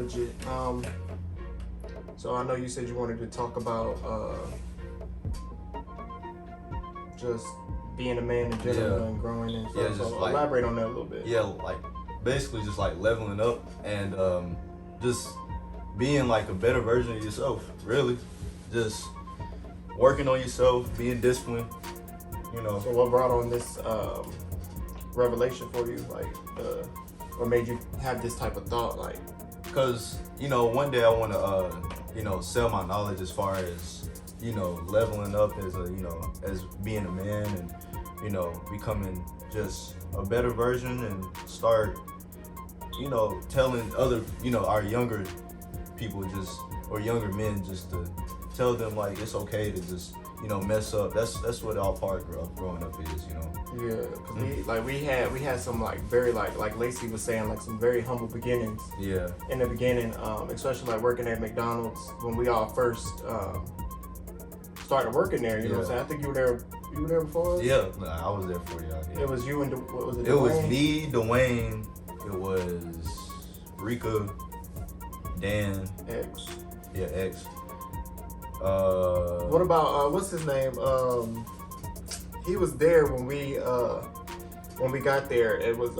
legit. So I know you said you wanted to talk about just being a man in general and growing and stuff. Yeah, just so like, elaborate on that a little bit. Yeah, like basically just like leveling up and just being like a better version of yourself, really. Just working on yourself, being disciplined, you know. So what brought on this revelation for you? Like, what made you have this type of thought? Like, because, you know, one day I want to, you know, sell my knowledge as far as, you know, leveling up as a, you know, as being a man and, you know, becoming just a better version and start, you know, telling other, you know, our younger people just, or younger men just to tell them like it's okay to just, you know, mess up. That's what all part of growing up is, you know. Yeah, cause we had some like very like Lacey was saying, like some very humble beginnings. Yeah. In the beginning, especially like working at McDonald's when we all first started working there. You know what I'm saying? I think you were there. You were there before us? Yeah, I was there for y'all. Yeah. It was you and what was it? It was me, Dwayne. It was Rika, Dan. X. Yeah, X. What about what's his name? He was there when we got there. It was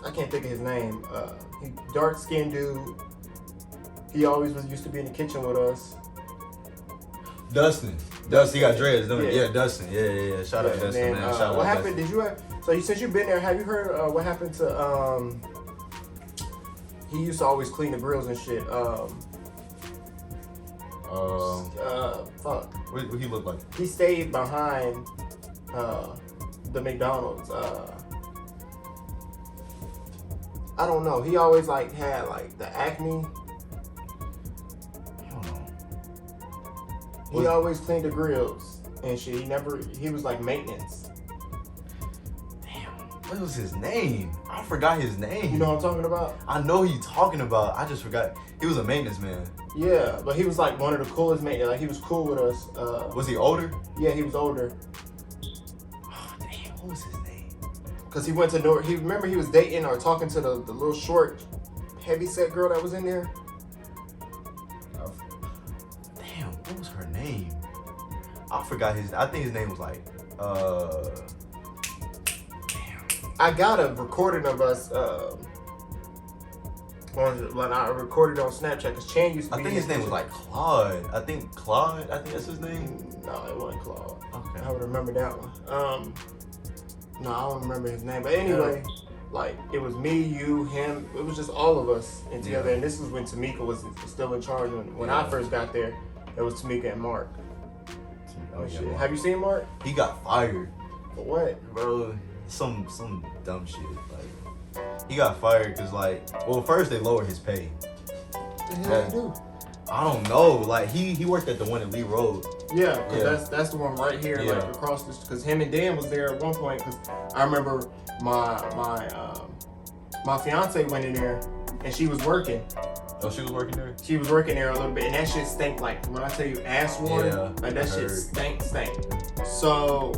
I can't think of his name. He dark skinned dude. He always used to be in the kitchen with us. Dustin, he got dreads, don't he? Yeah, Dustin. Yeah. Shout out to Dustin, then, man. Shout out what to happened? Dustin. Did you have? So since you've been there, have you heard what happened to? He used to always clean the grills and shit. Fuck. What he look like? He stayed behind the McDonald's. I don't know. He always like had like the acne. I don't know. He always cleaned the grills and shit. He was like maintenance. Damn, what was his name? I forgot his name. You know what I'm talking about? I know who you talking about. I just forgot. He was a maintenance man. Yeah, but he was like one of the coolest maintenance. Like he was cool with us. Was he older? Yeah, he was older. Oh, damn, what was his name? Cause he went to North. He remember he was dating or talking to the little short, heavy set girl that was in there. Damn, what was her name? I forgot I think his name was like damn. I got a recording of us. When I recorded on Snapchat, cause Chan used to be. I think his name was like Claude. I think that's his name. No, it wasn't Claude. Okay. I would remember that one. No, I don't remember his name. But anyway, like it was me, you, him. It was just all of us in together. And this was when Tamika was still in charge. When I first got there, it was Tamika and Mark. Oh, yeah, Shit. Have you seen Mark? He got fired. For what? Bro, some dumb shit. Like, he got fired because, like, well, first they lowered his pay. What the hell did he do? I don't know. Like, he worked at the one at Lee Road. Yeah, because that's the one right here, Yeah. like across this. Because him and Dan was there at one point. Because I remember my fiance went in there and she was working. Oh, she was working there? She was working there a little bit, and that shit stank like when I tell you ass water. Yeah, like that shit stank. So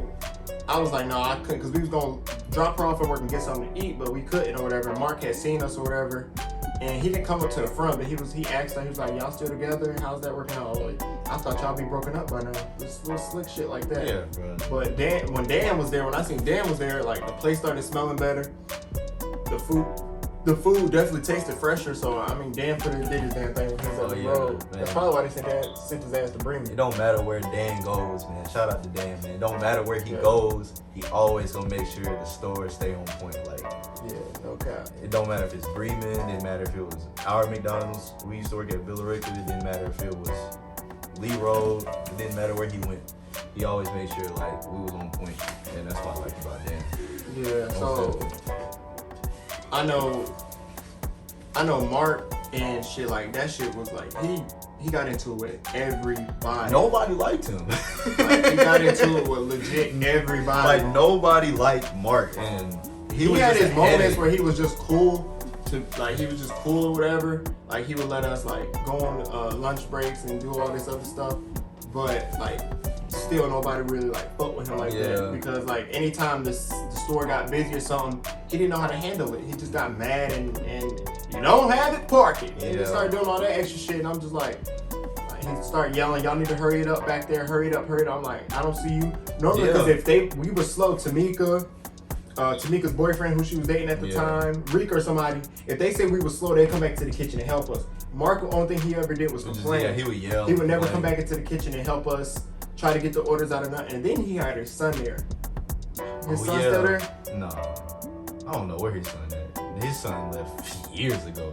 I was like, no, I couldn't, because we was gonna drop her off at work and get something to eat, but we couldn't or whatever. Mark had seen us or whatever, and he didn't come up to the front, but he asked her, he was like, y'all still together? How's that working out? Like, I thought y'all be broken up by now. Just little slick shit like that. Yeah, bro. But when Dan was there, when I seen Dan was there, like the place started smelling better. The food definitely tasted fresher, so I mean, Dan did his damn thing with him on the road. Man. That's probably why they sent his ass to bring me. It don't matter where Dan goes, man. Shout out to Dan, man. It don't matter where he goes. He always gonna make sure the stores stay on point. Like, yeah, no cap. it don't matter if it's Bremen. It didn't matter if it was our McDonald's. We used to work at Villa Rica. It didn't matter if it was Lee Road. It didn't matter where he went. He always made sure like we was on point, and that's what I like about Dan. Yeah, so I know Mark and shit, like that shit was like he got into it with everybody. Nobody liked him. Like, he got into it with legit everybody. Like nobody liked Mark, and he was had just his moments where he was just cool he was just cool or whatever. Like he would let us like go on lunch breaks and do all this other stuff, but like still nobody really like fuck with him like that, because like anytime the store got busy or something, he didn't know how to handle it. He just got mad and you don't have it, park it. And Yeah. he started doing all that extra shit, and I'm just like he started yelling, y'all need to hurry it up back there, hurry it up. I'm like, I don't see you. Normally, because if we were slow, Tamika's boyfriend, who she was dating at the time, Rika or somebody, if they say we were slow, they'd come back to the kitchen and help us. Mark, the only thing he ever did was complain. Yeah, he would yell. He would never come back into the kitchen and help us try to get the orders out of nothing. And then he had his son there. His son still there? No. I don't know where his son is. His son left years ago.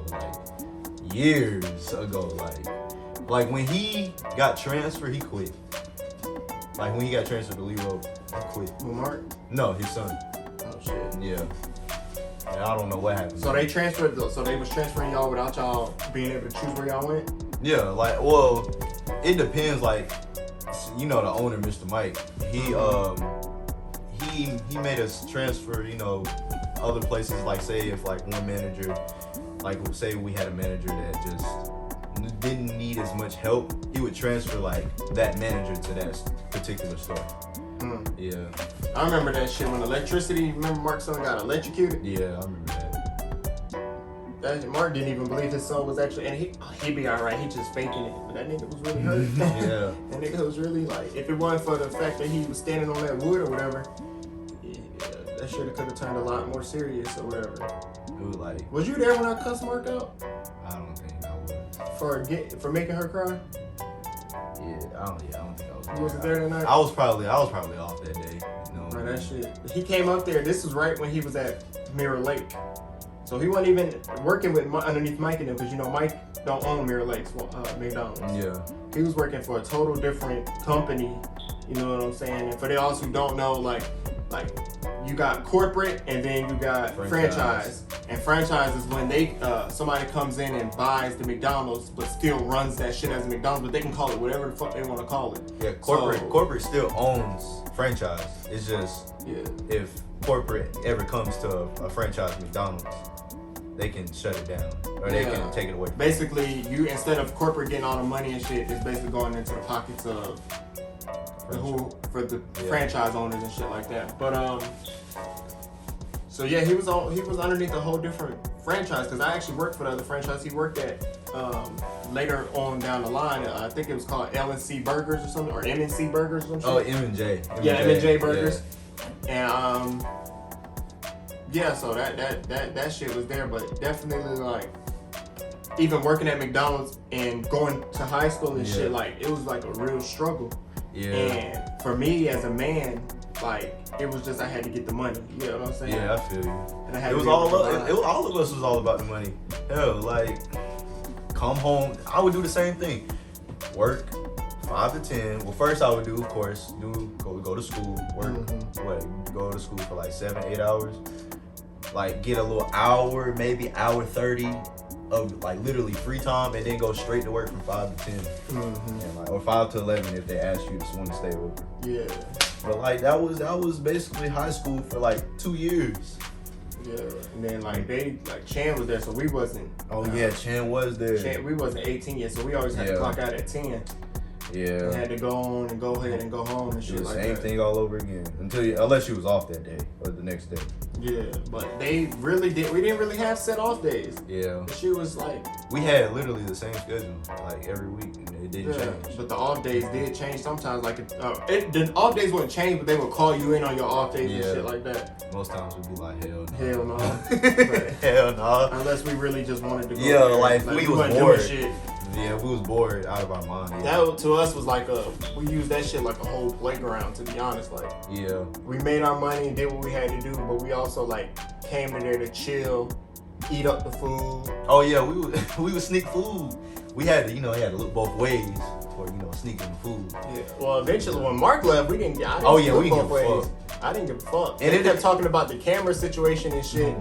Like when he got transferred, he quit. Like when he got transferred to Leroy, he quit. With Mark? No, his son. Oh shit. Yeah. And I don't know what happened. So they transferred. So they was transferring y'all without y'all being able to choose where y'all went. Yeah. Like, well, it depends. Like, you know, the owner, Mr. Mike. He made us transfer. You know, other places. Like, say if like one manager, like say we had a manager that just didn't need as much help, he would transfer like that manager to that particular store. Yeah. I remember that shit when electricity. Remember Mark's son got electrocuted? Yeah, I remember that. Mark didn't even believe his son was actually, and he'd be all right. He just faking it, but that nigga was really hurt. Yeah. That nigga was really like, if it wasn't for the fact that he was standing on that wood or whatever, that shit could have turned a lot more serious or whatever. It was like. Was you there when I cussed Mark out? I don't think I was. For making her cry? I don't think I was. You wasn't there that night? I was probably off that day. You know. Right, that shit. He came up there. This was right when he was at Mirror Lake. So he wasn't even working with underneath Mike and them, because you know Mike don't own Mirror Lake's McDonald's. Yeah. He was working for a total different company. You know what I'm saying? And for those who don't know, like you got corporate and then you got franchise. And franchise is when they somebody comes in and buys the McDonald's but still runs that shit as a McDonald's, but they can call it whatever the fuck they want to call it. Yeah, corporate still owns franchise. It's just if corporate ever comes to a franchise McDonald's, they can shut it down or they can take it away. Basically, you instead of corporate getting all the money and shit, it's basically going into the pockets of for the franchise owners and shit like that. But so yeah, he was underneath a whole different franchise, because I actually worked for the other franchise he worked at later on down the line. I think it was called L&C Burgers or something, or M&C Burgers or something. Oh, M&J. Yeah, M&J Burgers. Yeah. And so that shit was there, but definitely like even working at McDonald's and going to high school and shit, like it was like a real struggle. Yeah. And for me as a man, like it was just I had to get the money. You know what I'm saying? Yeah, I feel you. And I had all of us was all about the money. Hell, like come home. I would do the same thing. Work 5 to 10. Well, first I would do, of course, go to school, work. Go to school for like 7-8 hours. Like get a little hour, maybe hour 30 of like literally free time, and then go straight to work from 5 to 10, and like, or 5 to 11 if they ask you to want to stay over. Yeah. But like that was basically high school for like 2 years. Yeah, and then like Chan was there, so we wasn't. Oh yeah, Chan was there. We wasn't 18 yet, so we always had to clock out at 10. Yeah. And had to go on and go ahead and go home and shit like that. Same thing all over again unless you was off that day or the next day. Yeah, but they really did. We didn't really have set off days. Yeah. The shit was like we had literally the same schedule like every week, and it didn't change. But the off days did change sometimes. Like the off days wouldn't change, but they would call you in on your off days and shit like that. Most times we'd be like, hell no. Hell no. Hell no. Unless we really just wanted to go. Yeah, like we was bored. Shit. Yeah, we was bored out of our mind. Yeah. That to us was like we used that shit like a whole playground, to be honest. Like, yeah, we made our money and did what we had to do, but we also like came in there to chill, eat up the food. Oh yeah, we would sneak food. We had to, had to look both ways for sneaking the food. Yeah. Well, eventually when Mark left, we didn't. We didn't give a fuck. I didn't give a fuck. And they kept talking about the camera situation and shit.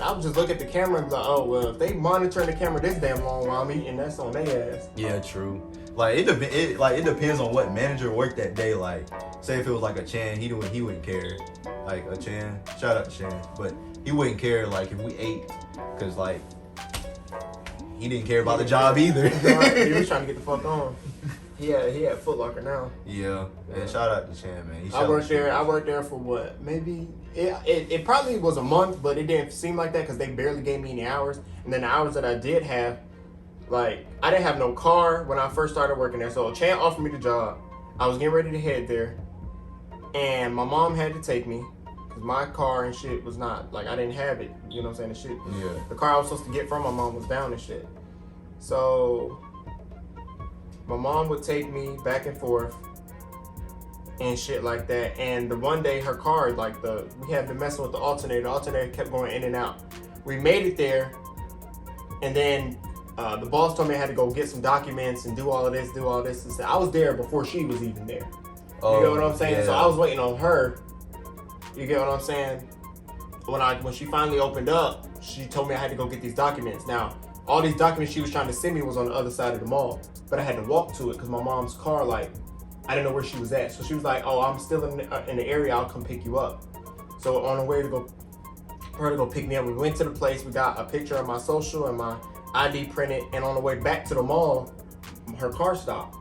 I would just look at the camera and be like, oh, well, if they monitoring the camera this damn long while I'm eating, that's on their ass. Yeah, true. Like it depends on what manager worked that day. Like, say if it was like a Chan, he wouldn't care. Like a Chan, shout out to Chan, but he wouldn't care like if we ate, cause like he didn't care about the job either. He was trying to get the fuck on. He had Foot Locker now. Yeah. Man, shout out to Chan, man. I worked there for what? Maybe it probably was a month, but it didn't seem like that because they barely gave me any hours. And then the hours that I did have, like, I didn't have no car when I first started working there. So Chan offered me the job. I was getting ready to head there, and my mom had to take me because my car and shit was not, like, I didn't have it. You know what I'm saying? The shit. Yeah. The car I was supposed to get from my mom was down and shit. So my mom would take me back and forth and shit like that. And the one day her car, like, we had been messing with the alternator. The alternator kept going in and out. We made it there, and then the boss told me I had to go get some documents and do all of this. And I was there before she was even there. You get what I'm saying? Yeah. So I was waiting on her. You get what I'm saying? When she finally opened up, she told me I had to go get these documents. Now, all these documents she was trying to send me was on the other side of the mall, but I had to walk to it because my mom's car, like, I didn't know where she was at. So she was like, "Oh, I'm still in the area. I'll come pick you up." So on the way for her to go pick me up, we went to the place. We got a picture of my social and my ID printed, and on the way back to the mall, her car stopped.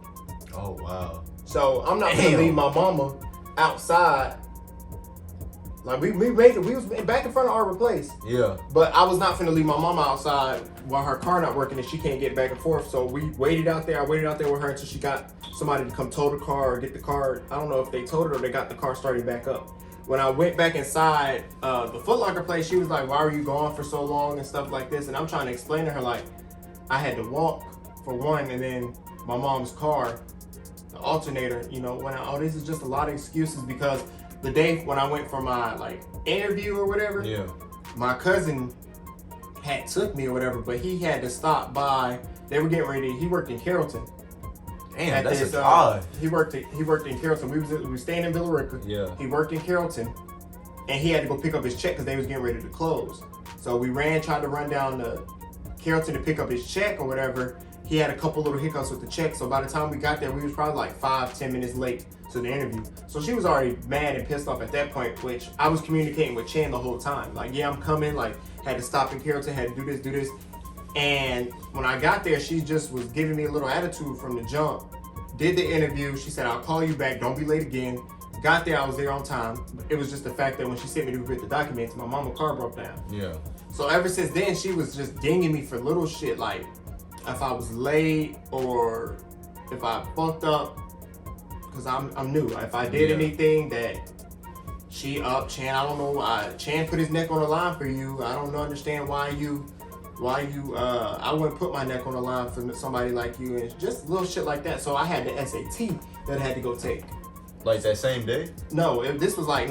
Oh, wow. So I'm not gonna leave my mama outside. Like, we made it. We was back in front of our place. Yeah. But I was not finna leave my mama outside while her car not working and she can't get back and forth. So we waited out there. I waited out there with her until she got somebody to come tow the car or get the car. I don't know if they towed it or they got the car started back up. When I went back inside the Foot Locker place, she was like, "Why were you gone for so long?" and stuff like this. And I'm trying to explain to her, like, I had to walk for one, and then my mom's car, the alternator, you know, went out. Oh, this is just a lot of excuses because the day when I went for my, like, interview or whatever, Yeah. my cousin had took me or whatever, but he had to stop by. They were getting ready. He worked in Carrollton. Damn, that's a drive. He worked in Carrollton. We was staying in Villa Rica. Yeah. He worked in Carrollton, and he had to go pick up his check because they was getting ready to close. So we tried to run down to Carrollton to pick up his check or whatever. He had a couple little hiccups with the check, so by the time we got there, we was probably like 5-10 minutes late to the interview. So she was already mad and pissed off at that point, which I was communicating with Chan the whole time. Like, yeah, I'm coming, like, had to stop in Carrollton, had to do this. And when I got there, she just was giving me a little attitude from the jump. Did the interview, she said, "I'll call you back, don't be late again." Got there, I was there on time. It was just the fact that when she sent me to go get the documents, my mama's car broke down. Yeah. So ever since then, she was just dinging me for little shit, like if I was late or if I fucked up, because I'm new. If I did anything that Chan, I don't know, Chan put his neck on the line for you. I don't understand why you, I wouldn't put my neck on the line for somebody like you, and just little shit like that. So I had the SAT that I had to go take. Like that same day? No, this was like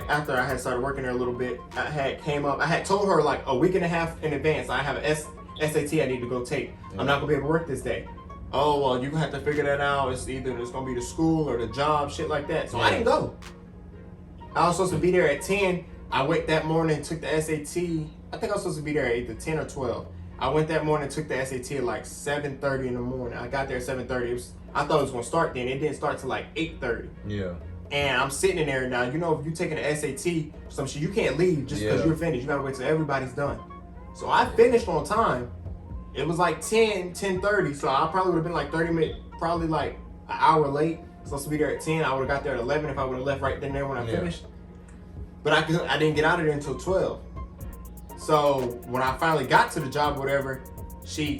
after I had started working there a little bit. I had told her like a week and a half in advance, I have an SAT I need to go take. Yeah. I'm not gonna be able to work this day. Oh, well, you have to figure that out. It's gonna be the school or the job, shit like that. So I didn't go. I was supposed to be there at 10. I went that morning, took the SAT. I think I was supposed to be there at either 10 or 12. I went that morning, took the SAT at like 7:30 in the morning. I got there at 7:30. I thought it was gonna start then. It didn't start till like 8:30. Yeah. And I'm sitting in there now. You know, if you're taking an SAT, some shit, you can't leave just because you're finished. You gotta wait till everybody's done. So I finished on time. It was like 10:30. So I probably would have been like 30 minutes, probably like an hour late. Supposed to be there at 10. I would have got there at 11 if I would have left right then and there when I finished. But I didn't get out of there until 12. So when I finally got to the job or whatever,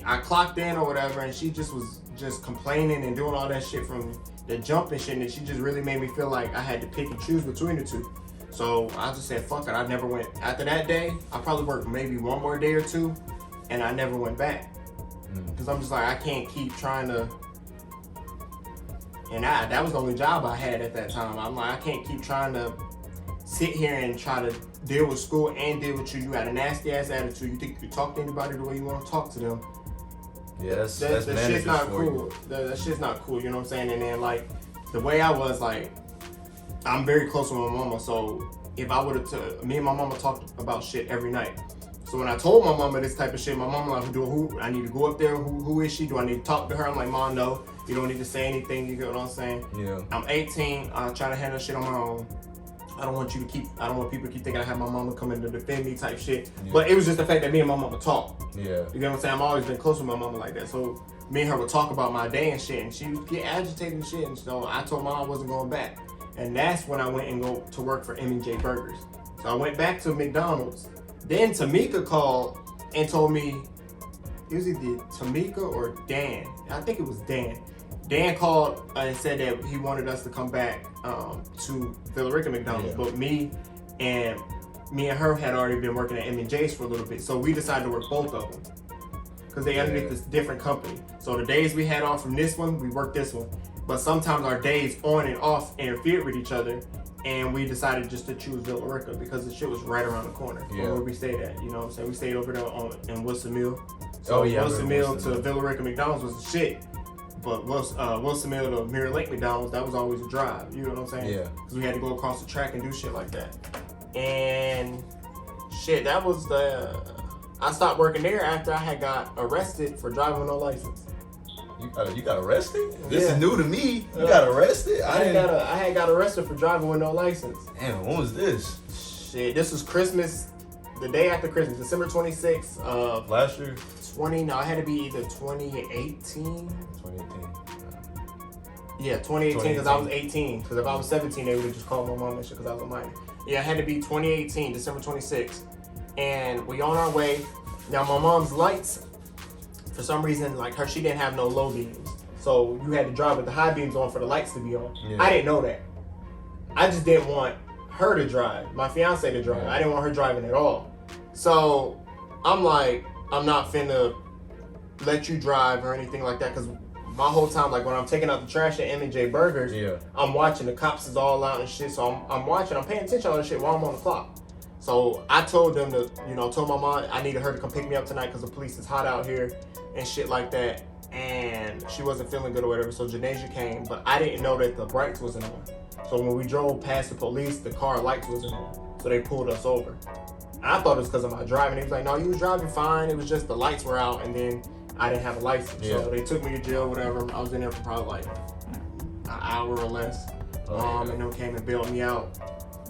I clocked in or whatever, and she just was complaining and doing all that shit from the jump and shit, and she just really made me feel like I had to pick and choose between the two. So I just said, fuck it, I never went. After that day, I probably worked maybe one more day or two, and I never went back. Because I'm just like, I can't keep trying to, and that was the only job I had at that time. I'm like, I can't keep trying to sit here and try to deal with school and deal with you. You got a nasty ass attitude. You think you can talk to anybody the way you want to talk to them. Yeah, that's that shit's not cool. That shit's not cool, you know what I'm saying? And then like the way I was, like, I'm very close with my mama, so if I would have me and my mama talked about shit every night. So when I told my mama this type of shit, my mama like, who I need to go up there, who is she? Do I need to talk to her? I'm like, Mom, no, you don't need to say anything, you get what I'm saying? Yeah. I'm 18, I'm trying to handle shit on my own. I don't want people to keep thinking I have my mama coming to defend me type shit. Yeah. But it was just the fact that me and my mama talk. Yeah. You know what I'm saying? I've always been close with my mama like that. So me and her would talk about my day and shit, and she would get agitated and shit. And so I told Mom I wasn't going back, and that's when I went and go to work for M&J Burgers. So I went back to McDonald's. Then Tamika called and told me, it was either Tamika or Dan. I think it was Dan. Dan called and said that he wanted us to come back to Villa Rica McDonald's, but me and her had already been working at M&J's for a little bit, so we decided to work both of them because they underneath this different company. So the days we had off from this one, we worked this one, but sometimes our days on and off interfered with each other, and we decided just to choose Villa Rica because the shit was right around the corner from where we stayed at. You know what I'm saying? We stayed over there in Wilson Mill. So Wilson Mill to Villa Rica McDonald's was the shit. But Wilson Mill to Mirror Lake McDonald's, that was always a drive. You know what I'm saying? Yeah. Because we had to go across the track and do shit like that. And shit, that was I stopped working there after I had got arrested for driving with no license. You got arrested? This is new to me. You got arrested? I had got arrested for driving with no license. Damn, when was this? Shit, this was Christmas, the day after Christmas, December 26th of last year. I had to be either 2018. 2018. Yeah, 2018 because I was 18. Because if I was 17, they would have just called my mom and shit because I was a minor. Yeah, it had to be 2018, December 26th. And we on our way. Now my mom's lights, for some reason, like she didn't have no low beams. So you had to drive with the high beams on for the lights to be on. Yeah. I didn't know that. I just didn't want her to drive, my fiance to drive. I didn't want her driving at all. So I'm like, I'm not finna let you drive or anything like that, because my whole time, like when I'm taking out the trash at M&J Burgers, I'm watching the cops is all out and shit. So I'm watching, I'm paying attention to all this shit while I'm on the clock. So I told them to, told my mom I needed her to come pick me up tonight because the police is hot out here and shit like that. And she wasn't feeling good or whatever. So Janasia came, but I didn't know that the brights wasn't on. So when we drove past the police, the car lights wasn't on. So they pulled us over. I thought it was because of my driving. He was like, no, you was driving fine. It was just the lights were out, and then I didn't have a license. So they took me to jail, whatever. I was in there for probably like an hour or less. And then came and bailed me out.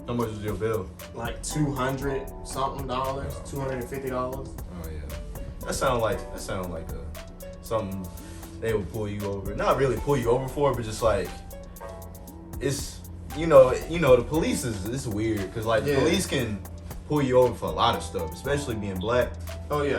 How much was your bill? Like $200 something, $250. Oh yeah. That sounded like something they would pull you over. Not really pull you over for, but just like it's the police it's weird because like the police can pull you over for a lot of stuff, especially being black. Oh yeah.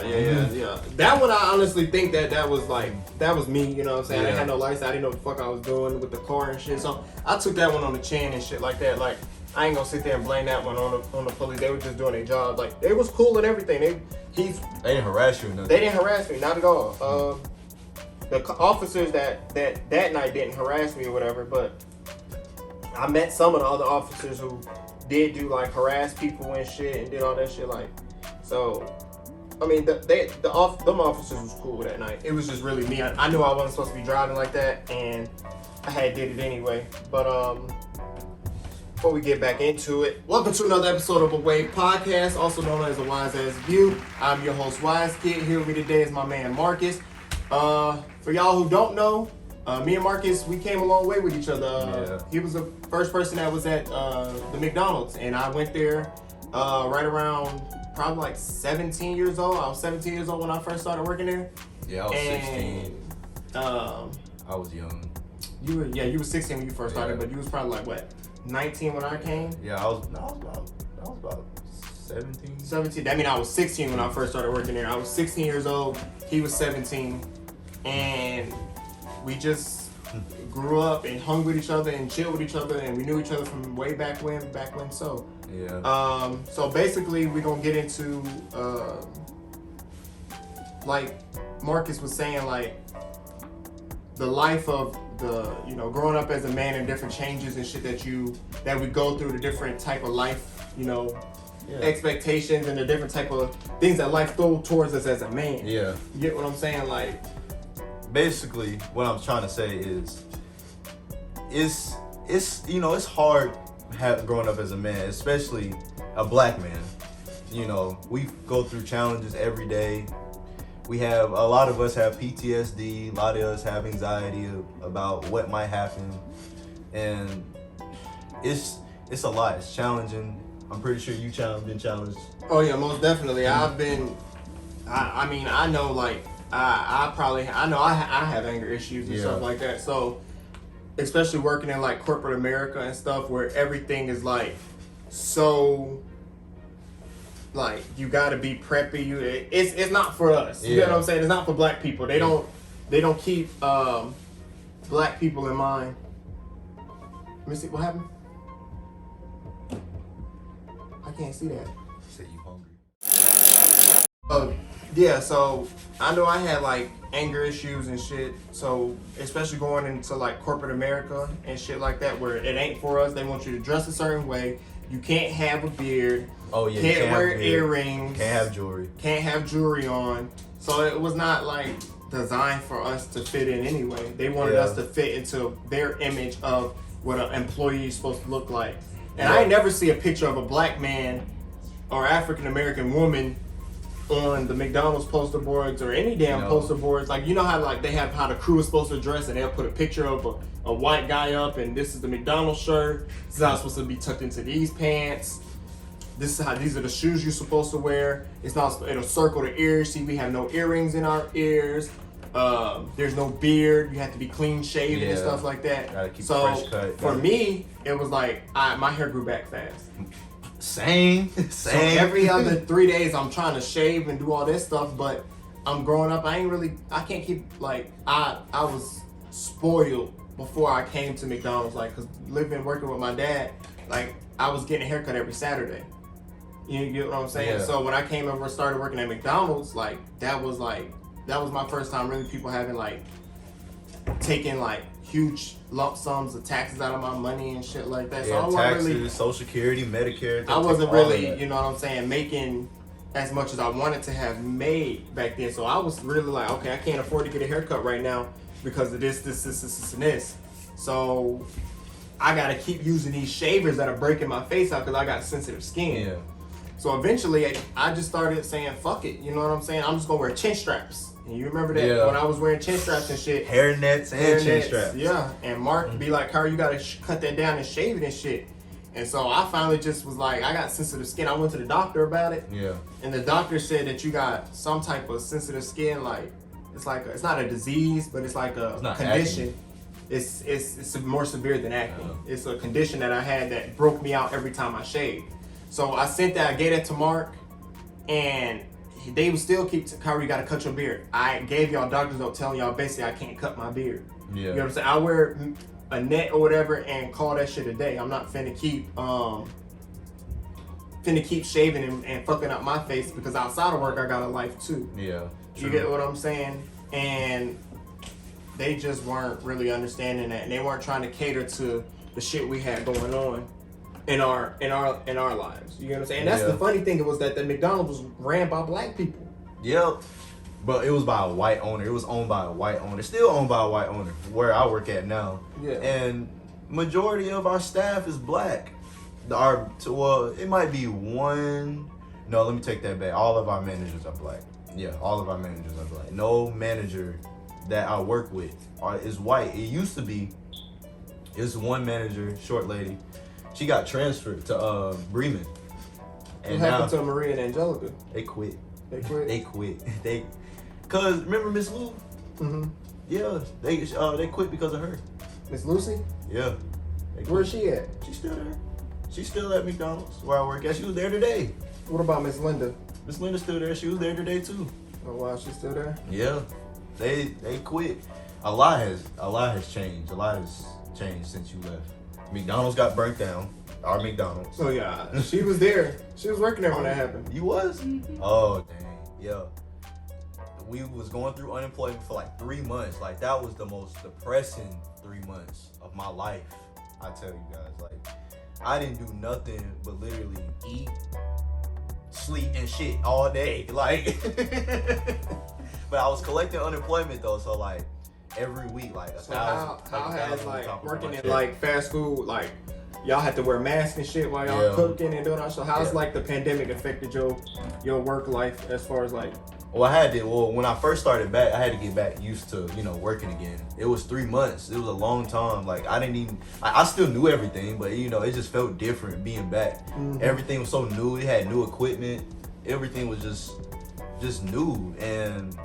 That one I honestly think that was me, you know what I'm saying? I didn't have no license, I didn't know what the fuck I was doing with the car and shit. So I took that one on the chin and shit like that. Like I ain't gonna sit there and blame that one on the police. They were just doing their job. Like it was cool and everything. They didn't harass you or nothing. They didn't harass me, not at all. The officers that night didn't harass me or whatever, but I met some of the other officers who did do like harass people and shit and did all that shit like. So I mean them officers was cool that night. It was just really me. I knew I wasn't supposed to be driving like that, and I had did it anyway. But before we get back into it, welcome to another episode of A Wave Podcast, also known as A Wise Ass View. I'm your host, Wise Kid. Here with me today is my man Marcus. For y'all who don't know, me and Marcus, we came a long way with each other. He was the first person that was at the McDonald's, and I went there right around probably like 17 years old. I was 17 years old when I first started working there. Yeah, I was 16. I was young. You were 16 when you first started, but you was probably like what, 19 when I came? Yeah, I was about 17. 17. That mean I was 16 when I first started working there. I was 16 years old. He was 17, and we just grew up and hung with each other and chilled with each other, and we knew each other from way back when. So so basically we're gonna get into like Marcus was saying, like the life of the growing up as a man and different changes and shit that we go through, the different type of life, expectations and the different type of things that life throws towards us as a man. Yeah. You get what I'm saying? Like basically what I'm trying to say is it's hard growing up as a man, especially a black man. We go through challenges every day. A lot of us have PTSD, a lot of us have anxiety about what might happen, and it's a lot. It's challenging. I'm pretty sure you been challenged. Oh yeah, most definitely. I've been. I mean, I know like I know I have anger issues and stuff like that. So, especially working in like corporate America and stuff where everything is like so like you gotta be preppy. It's not for us. You know what I'm saying? It's not for black people. They don't keep black people in mind. Let me see what happened. I can't see that. You said you hungry. Yeah, so I know I had like anger issues and shit. So especially going into like corporate America and shit like that, where it ain't for us. They want you to dress a certain way. You can't have a beard. Oh yeah. Can't wear earrings. Can't have jewelry. Can't have jewelry on. So it was not like designed for us to fit in anyway. They wanted us to fit into their image of what an employee is supposed to look like. And I ain't never see a picture of a black man or African American woman on the McDonald's poster boards or any damn poster boards. Like, you know how like they have how the crew is supposed to dress, and they'll put a picture of a white guy up, and this is the McDonald's shirt. This is how it's supposed to be tucked into these pants. This is how these are the shoes you're supposed to wear. It's not. It'll circle the ears. See, we have no earrings in our ears. There's no beard. You have to be clean shaven and stuff like that. Gotta keep so fresh cut. For me, it was like my hair grew back fast. Same. So every other 3 days, I'm trying to shave and do all this stuff, but I'm growing up. I can't keep like I was spoiled before I came to McDonald's, like, cause working with my dad, like I was getting a haircut every Saturday. You get what I'm saying? Yeah. So when I came over and started working at McDonald's, that was my first time really people having like taking like huge lump sums of taxes out of my money and shit like that. So I wasn't taxes, really, Social Security, Medicare. I wasn't really, you know what I'm saying, making as much as I wanted to have made back then. So I was really like, okay, I can't afford to get a haircut right now because of this, and this. So I gotta keep using these shavers that are breaking my face out because I got sensitive skin. Yeah. So eventually I just started saying, fuck it. You know what I'm saying? I'm just gonna wear chin straps. And you remember that when I was wearing chin straps and shit. Hair nets and chin straps. Yeah. And Mark be like, Carl, you gotta cut that down and shave it and shit. And so I finally just was like, I got sensitive skin. I went to the doctor about it. Yeah. And the doctor said that you got some type of sensitive skin. Like, it's not a disease, but it's like a condition. Acne. It's more severe than acne. Yeah. It's a condition that I had that broke me out every time I shaved. So I gave that to Mark, and they would still keep, Kyrie, you gotta cut your beard. I gave y'all doctor's note telling y'all basically I can't cut my beard. Yeah. You know what I'm saying? I wear a net or whatever and call that shit a day. I'm not finna keep shaving and fucking up my face because outside of work I got a life too. Yeah. You get what I'm saying? And they just weren't really understanding that, and they weren't trying to cater to the shit we had going on in our lives. You know what I'm saying? And that's the funny thing, was that the McDonald's was ran by black people. Yep. But it was by a white owner. It was owned by a white owner. Still owned by a white owner, where I work at now. Yeah. And majority of our staff is black. It might be one. No, let me take that back. All of our managers are black. Yeah, all of our managers are black. No manager that I work with is white. It used to be. It's one manager, short lady. She got transferred to Bremen. And what happened to Maria and Angelica? They quit. They quit? They quit. Cause remember Miss Lou? Mm-hmm. Yeah, they quit because of her. Miss Lucy? Yeah. Where's she at? She's still there. She's still at McDonald's where I work at. She was there today. What about Miss Linda? Miss Linda's still there. She was there today too. Oh wow, she's still there? Yeah. They quit. A lot has changed. A lot has changed since you left. McDonald's got burnt down. Our McDonald's. Oh yeah, she was there. She was working there when that happened. You was? Mm-hmm. Oh dang, yeah. We was going through unemployment for like 3 months. Like that was the most depressing 3 months of my life. I tell you guys, like I didn't do nothing but literally eat, sleep, and shit all day. Like, but I was collecting unemployment though, so like every week, like a thousand. How has like working in like fast food, like y'all had to wear masks and shit while y'all cooking and doing all. So how's like the pandemic affected your work life as far as like? Well, when I first started back, I had to get back used to, working again. It was 3 months. It was a long time. Like I still knew everything, but it just felt different being back. Mm-hmm. Everything was so new. It had new equipment. Everything was just new, and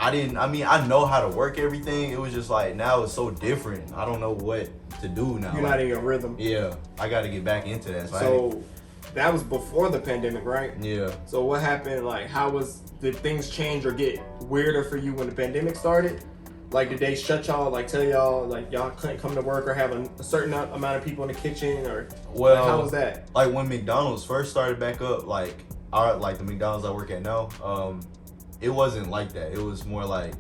I know how to work everything. It was just like, now it's so different. I don't know what to do now. You're not in your rhythm. Yeah, I got to get back into that. So that was before the pandemic, right? Yeah. So what happened? Like, did things change or get weirder for you when the pandemic started? Like, did they shut y'all, like tell y'all, like y'all couldn't come to work or have a certain amount of people in the kitchen, or like, how was that? Like when McDonald's first started back up, like the McDonald's I work at now, it wasn't like that. It was more like,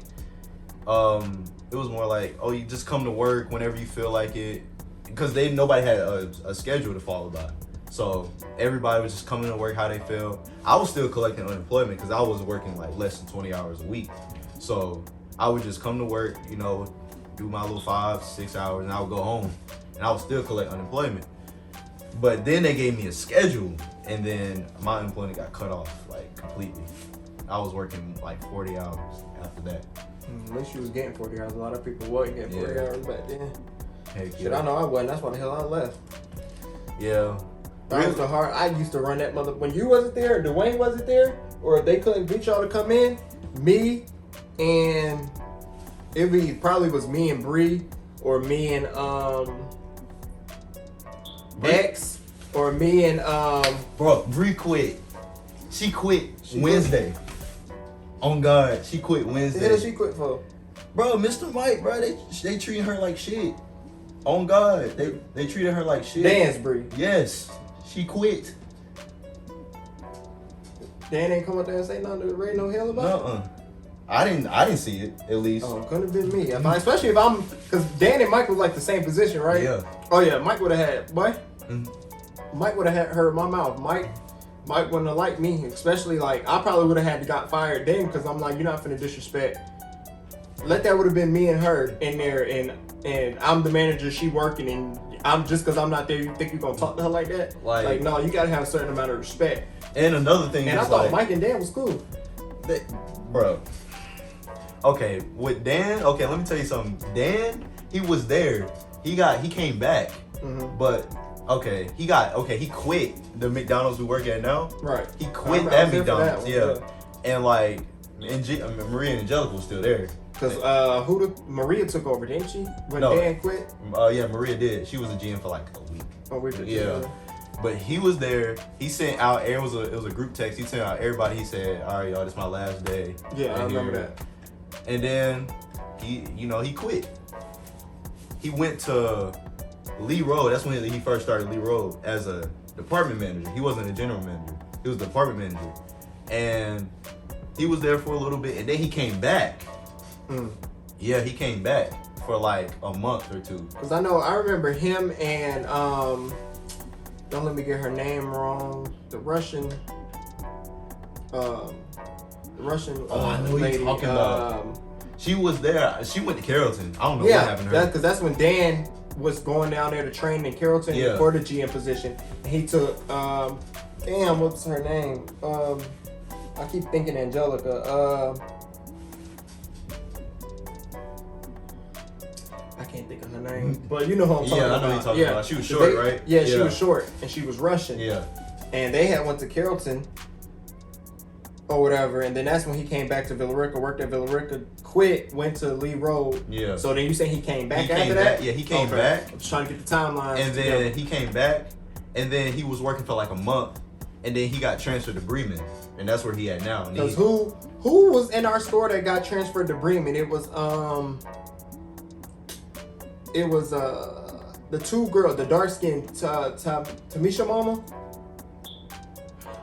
oh, you just come to work whenever you feel like it, because nobody had a schedule to follow by. So everybody was just coming to work how they feel. I was still collecting unemployment because I was working like less than 20 hours a week. So I would just come to work, you know, do my little 5-6 hours, and I would go home, and I would still collect unemployment. But then they gave me a schedule, and then my employment got cut off like completely. I was working like 40 hours after that. At least you was getting 40 hours. A lot of people wasn't getting 40 hours back then. Heck Shit, I know I wasn't. That's why the hell I left. Yeah. That was the hard. I used to run that mother. When you wasn't there, Dwayne wasn't there, or if they couldn't get y'all to come in, me and probably was me and Bree, or me and X, or me and Bro, Bree quit. She quit Wednesday. On God, she quit Wednesday. The hell she quit for? Bro, Mr. Mike, bro, they treated her like shit. On God, they treated her like shit. Dance Bree. Yes, she quit. Dan ain't come up there and say nothing to Ray no hell about it. Nuh-uh. I didn't see it, at least. Oh, it couldn't have been me. Especially if I'm, because Dan and Mike was like the same position, right? Yeah. Oh yeah, Mike would have had, boy. Mm-hmm. Mike would have had heard my mouth. Mike wouldn't have liked me, especially like I probably would have had to got fired then, because I'm like, you're not finna disrespect. That would have been me and her in there, and I'm the manager, she working, and I'm just because I'm not there, you think you're gonna talk to her like that? Like no, you gotta have a certain amount of respect. And another thing and is, I thought like, Mike and Dan was cool. Bro. Okay, with Dan, okay, let me tell you something. Dan, he was there. He came back. Mm-hmm. But he quit the McDonald's we work at now. Right. He quit that McDonald's. Yeah. And like Maria and Angelica was still there. Cause Maria took over, didn't she? When Dan quit? Yeah, Maria did. She was a GM for like a week. Oh, we did. Yeah. But he was there. He sent out. It was a group text. He sent out everybody. He said, "All right, y'all, this is my last day." Yeah, I remember that. And then he quit. He went to Lee Road. That's when he first started Lee Road as a department manager. He wasn't a general manager. He was a department manager, and he was there for a little bit, and then he came back. Yeah, he came back for like a month or two. Cause I remember him and don't let me get her name wrong. The Russian. Oh, I know lady, you're talking about. She was there. She went to Carrollton. I don't know what happened to her. Because that's when Dan was going down there to train in Carrollton for the GM position. And he took, what's her name? I keep thinking Angelica. I can't think of her name. But you know who I'm talking about. Yeah, I know who you're talking about. She was short, right? Yeah, she was short. And she was Russian. Yeah. And they had went to Carrollton or whatever, and then that's when he came back to Villa Rica, worked at Villa Rica, quit, went to Lee Road. Yeah. So then you say he came back after that? Yeah, he came back. I'm just trying to get the timeline. And then he came back, and then he was working for like a month, and then he got transferred to Bremen, and that's where he at now. Because who was in our store that got transferred to Bremen? It was the two girls, the dark skinned Tamisha mama.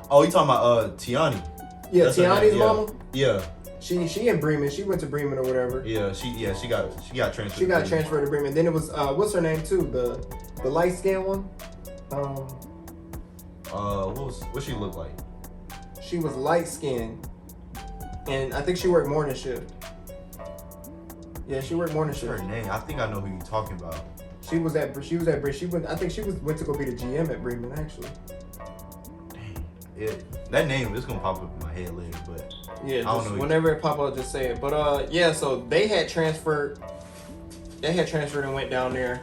Oh, you talking about Tiani? Yeah, Tiani's mama. Yeah. She in Bremen. She went to Bremen or whatever. Yeah, she got transferred. She got transferred to Bremen. Then it was what's her name too? The light skinned one. What she look like? She was light skinned, and I think she worked morning shift. Yeah, she worked morning shift. Her name? I think I know who you're talking about. She was at Bremen. I think she went to go be the GM at Bremen actually. Yeah, that name is gonna pop up in my head later, but yeah, I don't know. Whenever it pop up, just say it. But yeah, so they had transferred and went down there,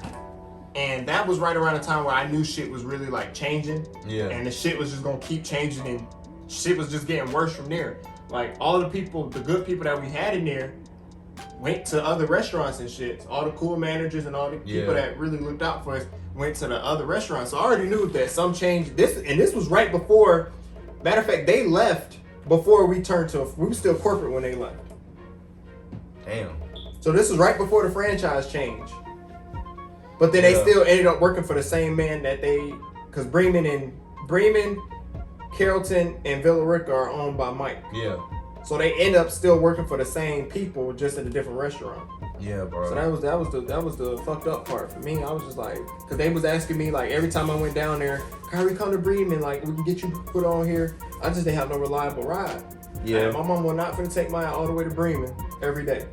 and that was right around the time where I knew shit was really like changing. Yeah, and the shit was just gonna keep changing, and shit was just getting worse from there. like all the people, the good people that we had in there, went to other restaurants and shit. All the cool managers and all the people that really looked out for us went to the other restaurants. So I already knew that some change. This was right before. Matter of fact, they left before we turned to. We were still corporate when they left. Damn. So this was right before the franchise change. But then they still ended up working for the same man that they, because Bremen, Carrollton, and Villa Rica are owned by Mike. Yeah. So they end up still working for the same people, just in a different restaurant. Yeah, bro. So that was the fucked up part for me. I was just like, because they was asking me like every time I went down there, Kyrie, come to Bremen, like we can get you put on here. I just didn't have no reliable ride. Yeah. And my mom was not gonna take mine all the way to Bremen every day.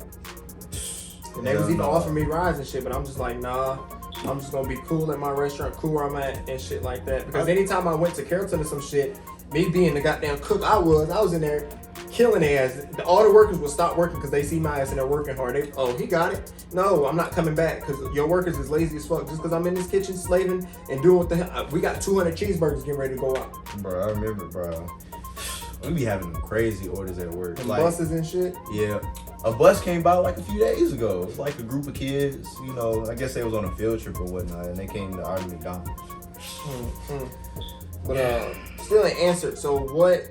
And they was even offering me rides and shit, but I'm just like, nah. I'm just gonna be cool at my restaurant, cool where I'm at, and shit like that. Because anytime I went to Carrollton or some shit, me being the goddamn cook I was in there killing their ass. All the workers would stop working because they see my ass and they're working hard. He got it. No, I'm not coming back because your workers is lazy as fuck. Just because I'm in this kitchen slaving and doing what the hell. We got 200 cheeseburgers getting ready to go out. Bro, I remember, bro. We be having crazy orders at work. And like, buses and shit. Yeah. A bus came by like a few days ago. It was like a group of kids, you know, I guess they was on a field trip or whatnot, and they came to our McDonald's. But still ain't answered. So what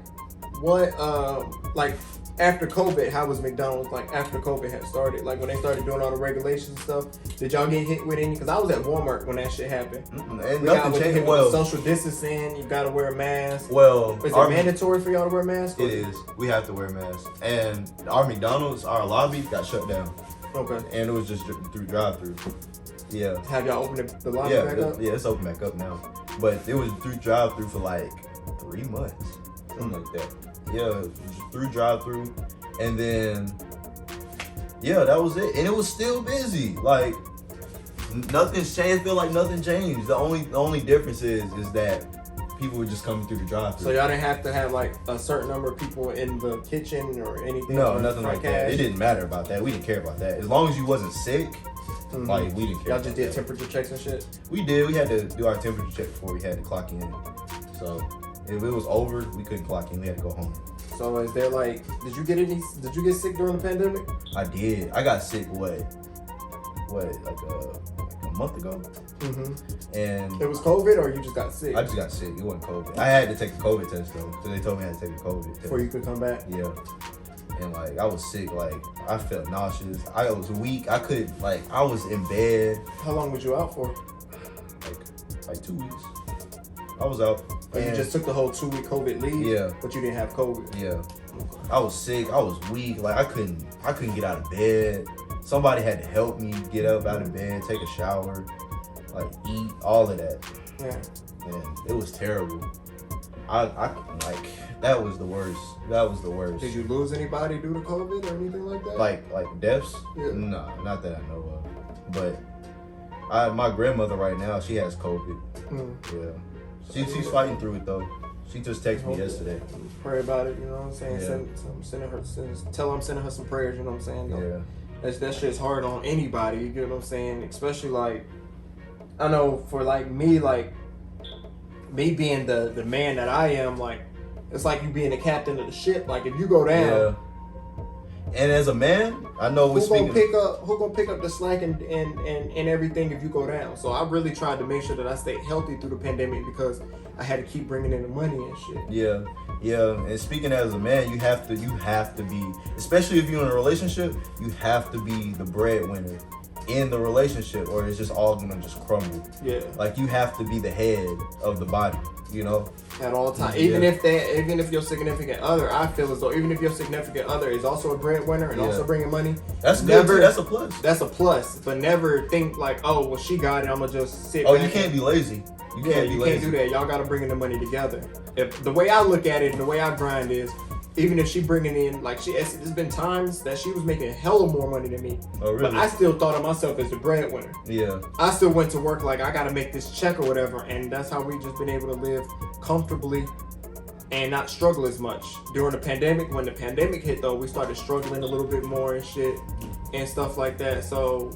like after COVID, how was McDonald's like after COVID had started? Like when they started doing all the regulations and stuff, did y'all get hit with any? Because I was at Walmart when that shit happened. And nothing changed. Well, social distancing, you gotta wear a mask. Well, is it mandatory for y'all to wear a mask? It is. We have to wear masks. And our McDonald's, our lobby got shut down. Okay. And it was just through drive-through. Yeah. Have y'all opened the lobby back up? Yeah, it's open back up now. But it was through drive-through for like 3 months, something like that. Yeah, through drive-through, and then that was it. And it was still busy. Like nothing's changed. Feel like nothing changed. The only difference is that people were just coming through the drive-through. So y'all didn't have to have like a certain number of people in the kitchen or anything. No, nothing like that. It didn't matter about that. We didn't care about that. As long as you wasn't sick. Like we didn't care. Y'all just did temperature checks and shit? We did. We had to do our temperature check before we had to clock in. So if it was over, we couldn't clock in. We had to go home. So is there like, did you get sick during the pandemic? I did. I got sick like a month ago. And it was COVID or you just got sick? I just got sick. It wasn't COVID. I had to take a COVID test though. So they told me I had to take a COVID test. Before you could come back? Yeah. And like I was sick, like I felt nauseous. I was weak. I couldn't I was in bed. How long was you out for? Like 2 weeks. I was out. But you just took the whole 2-week COVID leave? Yeah. But you didn't have COVID? Yeah. I was sick. I was weak. Like I couldn't get out of bed. Somebody had to help me get up out of bed, take a shower, like eat, all of that. Yeah. And it was terrible. I that was the worst. That was the worst. Did you lose anybody due to COVID or anything like that? Like deaths? Yeah. No, not that I know of. But my grandmother right now, she has COVID. Yeah. She's fighting through it though. She just texted me yesterday. Pray about it, you know what I'm saying? Yeah. Tell her I'm sending her some prayers, you know what I'm saying? Yeah. That shit's hard on anybody, you get what I'm saying? Especially like, I know for like me being the man that I am, like, it's like you being the captain of the ship. Like if you go down, yeah. And as a man, I know who gonna pick up the slack and everything if you go down. So I really tried to make sure that I stayed healthy through the pandemic because I had to keep bringing in the money and shit. Yeah, yeah. And speaking as a man, you have to be, especially if you're in a relationship, you have to be the breadwinner in the relationship, or it's just all gonna just crumble. Yeah. Like you have to be the head of the body, you know. At all times, even if your significant other, I feel as though even if your significant other is also a breadwinner and also bringing money, that's good too. That's a plus. That's a plus, but never think like, oh, well, she got it, I'm gonna just sit. Oh, you can't be lazy. You can't do that. Y'all gotta bring in the money together. If the way I look at it and the way I grind is, even if she bringing in there's been times that she was making hella more money than me. Oh, really? But I still thought of myself as the breadwinner. Yeah. I still went to work like I gotta make this check or whatever, and that's how we just been able to live comfortably and not struggle as much. During the pandemic, when the pandemic hit though, we started struggling a little bit more and shit and stuff like that. So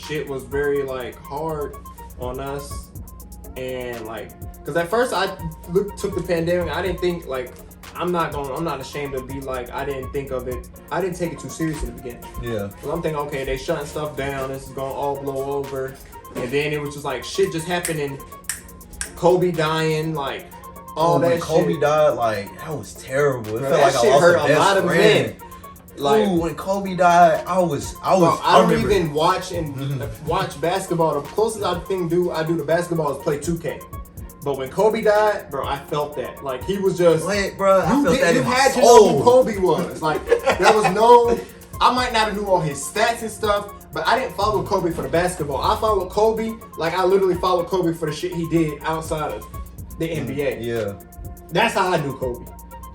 shit was very hard on us, and cause at first I took the pandemic, I didn't think I'm not ashamed to be like, I didn't think of it. I didn't take it too serious in the beginning. Yeah. So I'm thinking, okay, they shutting stuff down. This is gonna all blow over. And then it was just like shit just happening. Kobe dying, like all that when shit. Kobe died, like that was terrible. It Bro, felt that like shit I lost hurt a a best lot of friend. men. Like, when Kobe died, I don't remember. even watch basketball. The closest I do to basketball is play 2K. But when Kobe died, bro, I felt that. Like he was just, Wait, bro, I felt that you in my had to know soul. who Kobe was. Like there was no, I might not have knew all his stats and stuff, but I didn't follow Kobe for the basketball. I followed Kobe like I literally followed Kobe for the shit he did outside of the NBA. Yeah. That's how I knew Kobe.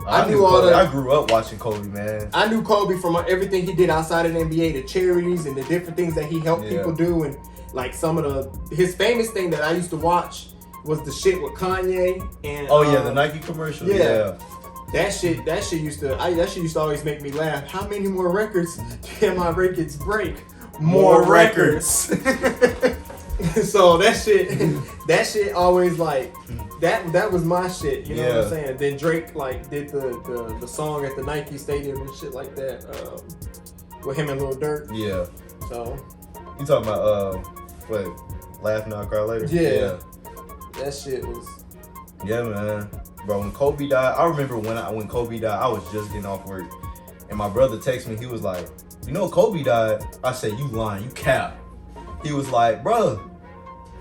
I knew Kobe. I grew up watching Kobe, man. I knew Kobe from everything he did outside of the NBA, the charities and the different things that he helped people do, and like some of his famous thing that I used to watch was the shit with Kanye and the Nike commercial. Yeah. That shit used to always make me laugh. How many more records can my records break? More records. So that shit always like that was my shit, you know what I'm saying? Then Drake like did the song at the Nike Stadium and shit like that with him and Lil Durk. Yeah. So you talking about Laugh Now Cry Later? Yeah. That shit was. Yeah, man. Bro, when Kobe died, I remember when Kobe died, I was just getting off work, and my brother texted me. He was like, "You know, Kobe died." I said, "You lying? You cap." He was like, "Bro,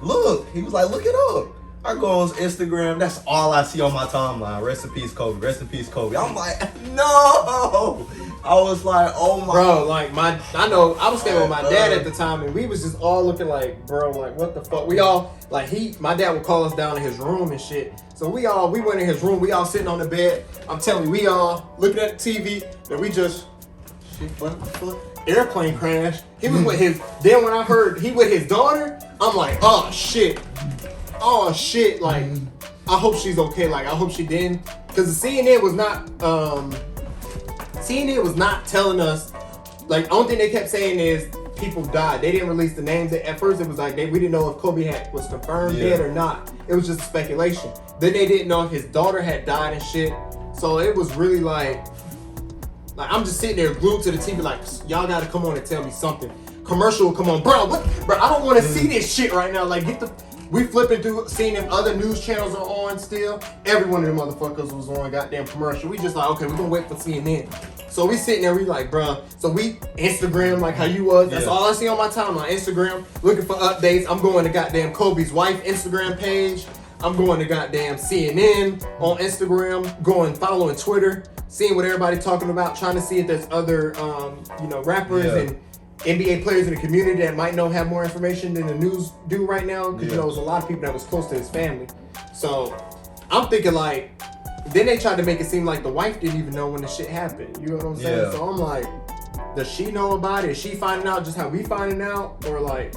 look." He was like, "Look it up." I go on his Instagram. That's all I see on my timeline. Rest in peace, Kobe. Rest in peace, Kobe. I'm like, no. I was like, oh my. Bro, like I was staying with my dad at the time, and we was just all looking like, bro, like what the fuck? We all like my dad would call us down to his room and shit. So we went in his room. We all sitting on the bed. I'm telling you, we all looking at the TV, and we just shit. What the fuck? Airplane crash. He was with his. Then when I heard he with his daughter, I'm like, oh shit. Like, I hope she's okay. Like, I hope she didn't, because the CNN was not telling us. Like, the only thing they kept saying is people died. They didn't release the names. At first, it was like we didn't know if Kobe was confirmed dead or not. It was just speculation. Then they didn't know if his daughter had died and shit. So it was really like I'm just sitting there glued to the TV, like, y'all gotta come on and tell me something. Commercial, come on, bro. Bro, I don't want to see this shit right now. Like, we flipping through, seeing them other news channels are on still. Every one of them motherfuckers was on goddamn commercial. We just like, okay, we're gonna wait for CNN. So we sitting there, we like, bruh. So we Instagram like how you was. That's all I see on my timeline. Instagram, looking for updates. I'm going to goddamn Kobe's wife Instagram page. I'm going to goddamn CNN on Instagram. Following Twitter, seeing what everybody talking about, trying to see if there's other rappers and NBA players in the community that might have more information than the news do right now, because there's a lot of people that was close to his family. So I'm thinking like, then they tried to make it seem like the wife didn't even know when the shit happened. You know what I'm saying? Yeah. So I'm like, does she know about it? Is she finding out just how we finding out, or like,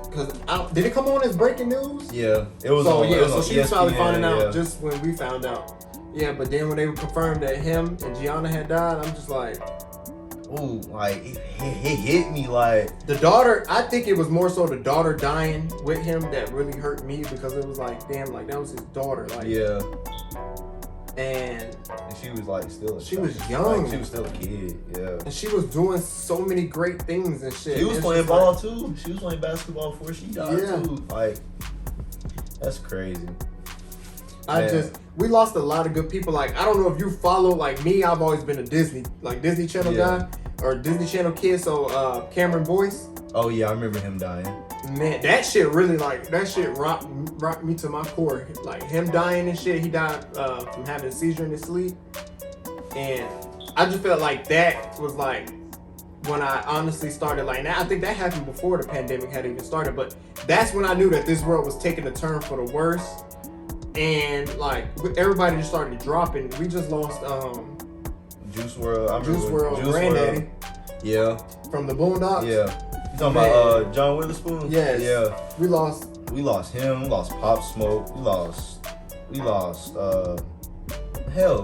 because did it come on as breaking news? Yeah, it was. So she was probably finding out just when we found out. Yeah, but then when they confirmed that him and Gianna had died, I'm just like. Ooh, like it hit me like the daughter. I think it was more so the daughter dying with him that really hurt me, because it was like, damn, like that was his daughter, like and she was like still. She was young. Like, she was still a kid, and she was doing so many great things and shit. She was playing ball too. She was playing basketball before she died too. Like that's crazy. We lost a lot of good people. Like, I don't know if you follow, like me, I've always been a Disney Channel guy or Disney Channel kid. So Cameron Boyce. Oh yeah, I remember him dying. Man, that shit really rocked me to my core. Like him dying and shit. He died from having a seizure in his sleep, and I just felt like that was like when I honestly started like. Now I think that happened before the pandemic had even started, but that's when I knew that this world was taking a turn for the worse. And like everybody just started dropping. We just lost Juice WRLD. Juice WRLD, Granddaddy. Yeah. From the Boondocks. Yeah. You talking about John Witherspoon? Yes. Yeah. We lost him. We lost Pop Smoke. We lost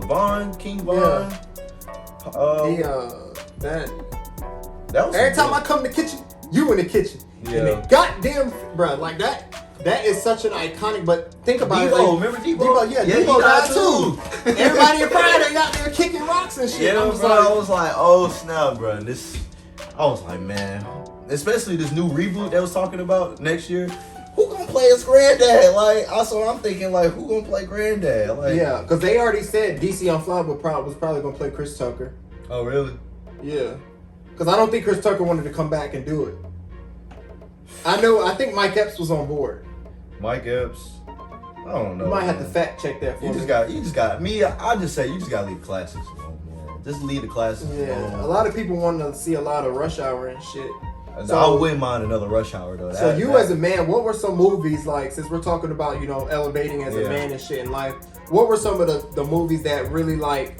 Vaughn, King Vaughn. That was every time I come to the kitchen, you in the kitchen. Yeah. And then goddamn, bro, like that. That is such an iconic. But think about it. Debo, remember Debo? Yeah, he Debo died too. Everybody in Friday out there kicking rocks and shit. Yeah, I was like, oh snap, bro. I was like, man, especially this new reboot that was talking about next year. Who gonna play as Granddad? Like, also I'm thinking like, who gonna play Granddad? Like, yeah, because they already said DC on Fly was probably gonna play Chris Tucker. Oh really? Yeah, because I don't think Chris Tucker wanted to come back and do it. I think Mike Epps was on board. Mike Epps. I don't know. You might have to fact check that for me. You just got me. I just say you just gotta leave classics alone, man. Just leave the classics alone. Yeah, a lot of people want to see a lot of Rush Hour and shit. So, I wouldn't mind another Rush Hour though. As a man, what were some movies like? Since we're talking about elevating as a man and shit in life, what were some of the movies that really like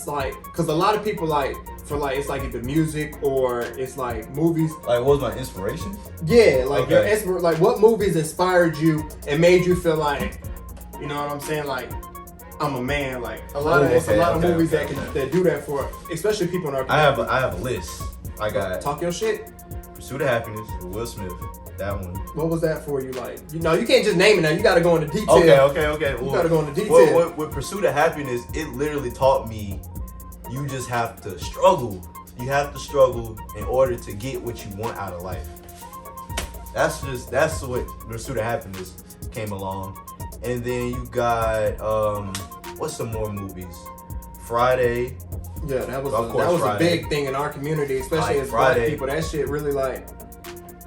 because a lot of people it's like either music or it's like movies. Like, what was my inspiration? Yeah, like like what movies inspired you and made you feel like, you know what I'm saying, like I'm a man. Like a lot of movies that do that for especially people in our community. I have a list. I got Talk Your Shit. Pursuit of Happiness with Will Smith. That one. What was that for you? Like, you can't just name it now. You got to go into detail. Okay. You got to go into detail. With Pursuit of Happiness, it literally taught me you just have to struggle. You have to struggle in order to get what you want out of life. That's what Pursuit of Happiness came along. And then you got what's some more movies? Friday. Yeah, that was a big thing in our community, especially as Black people. That shit really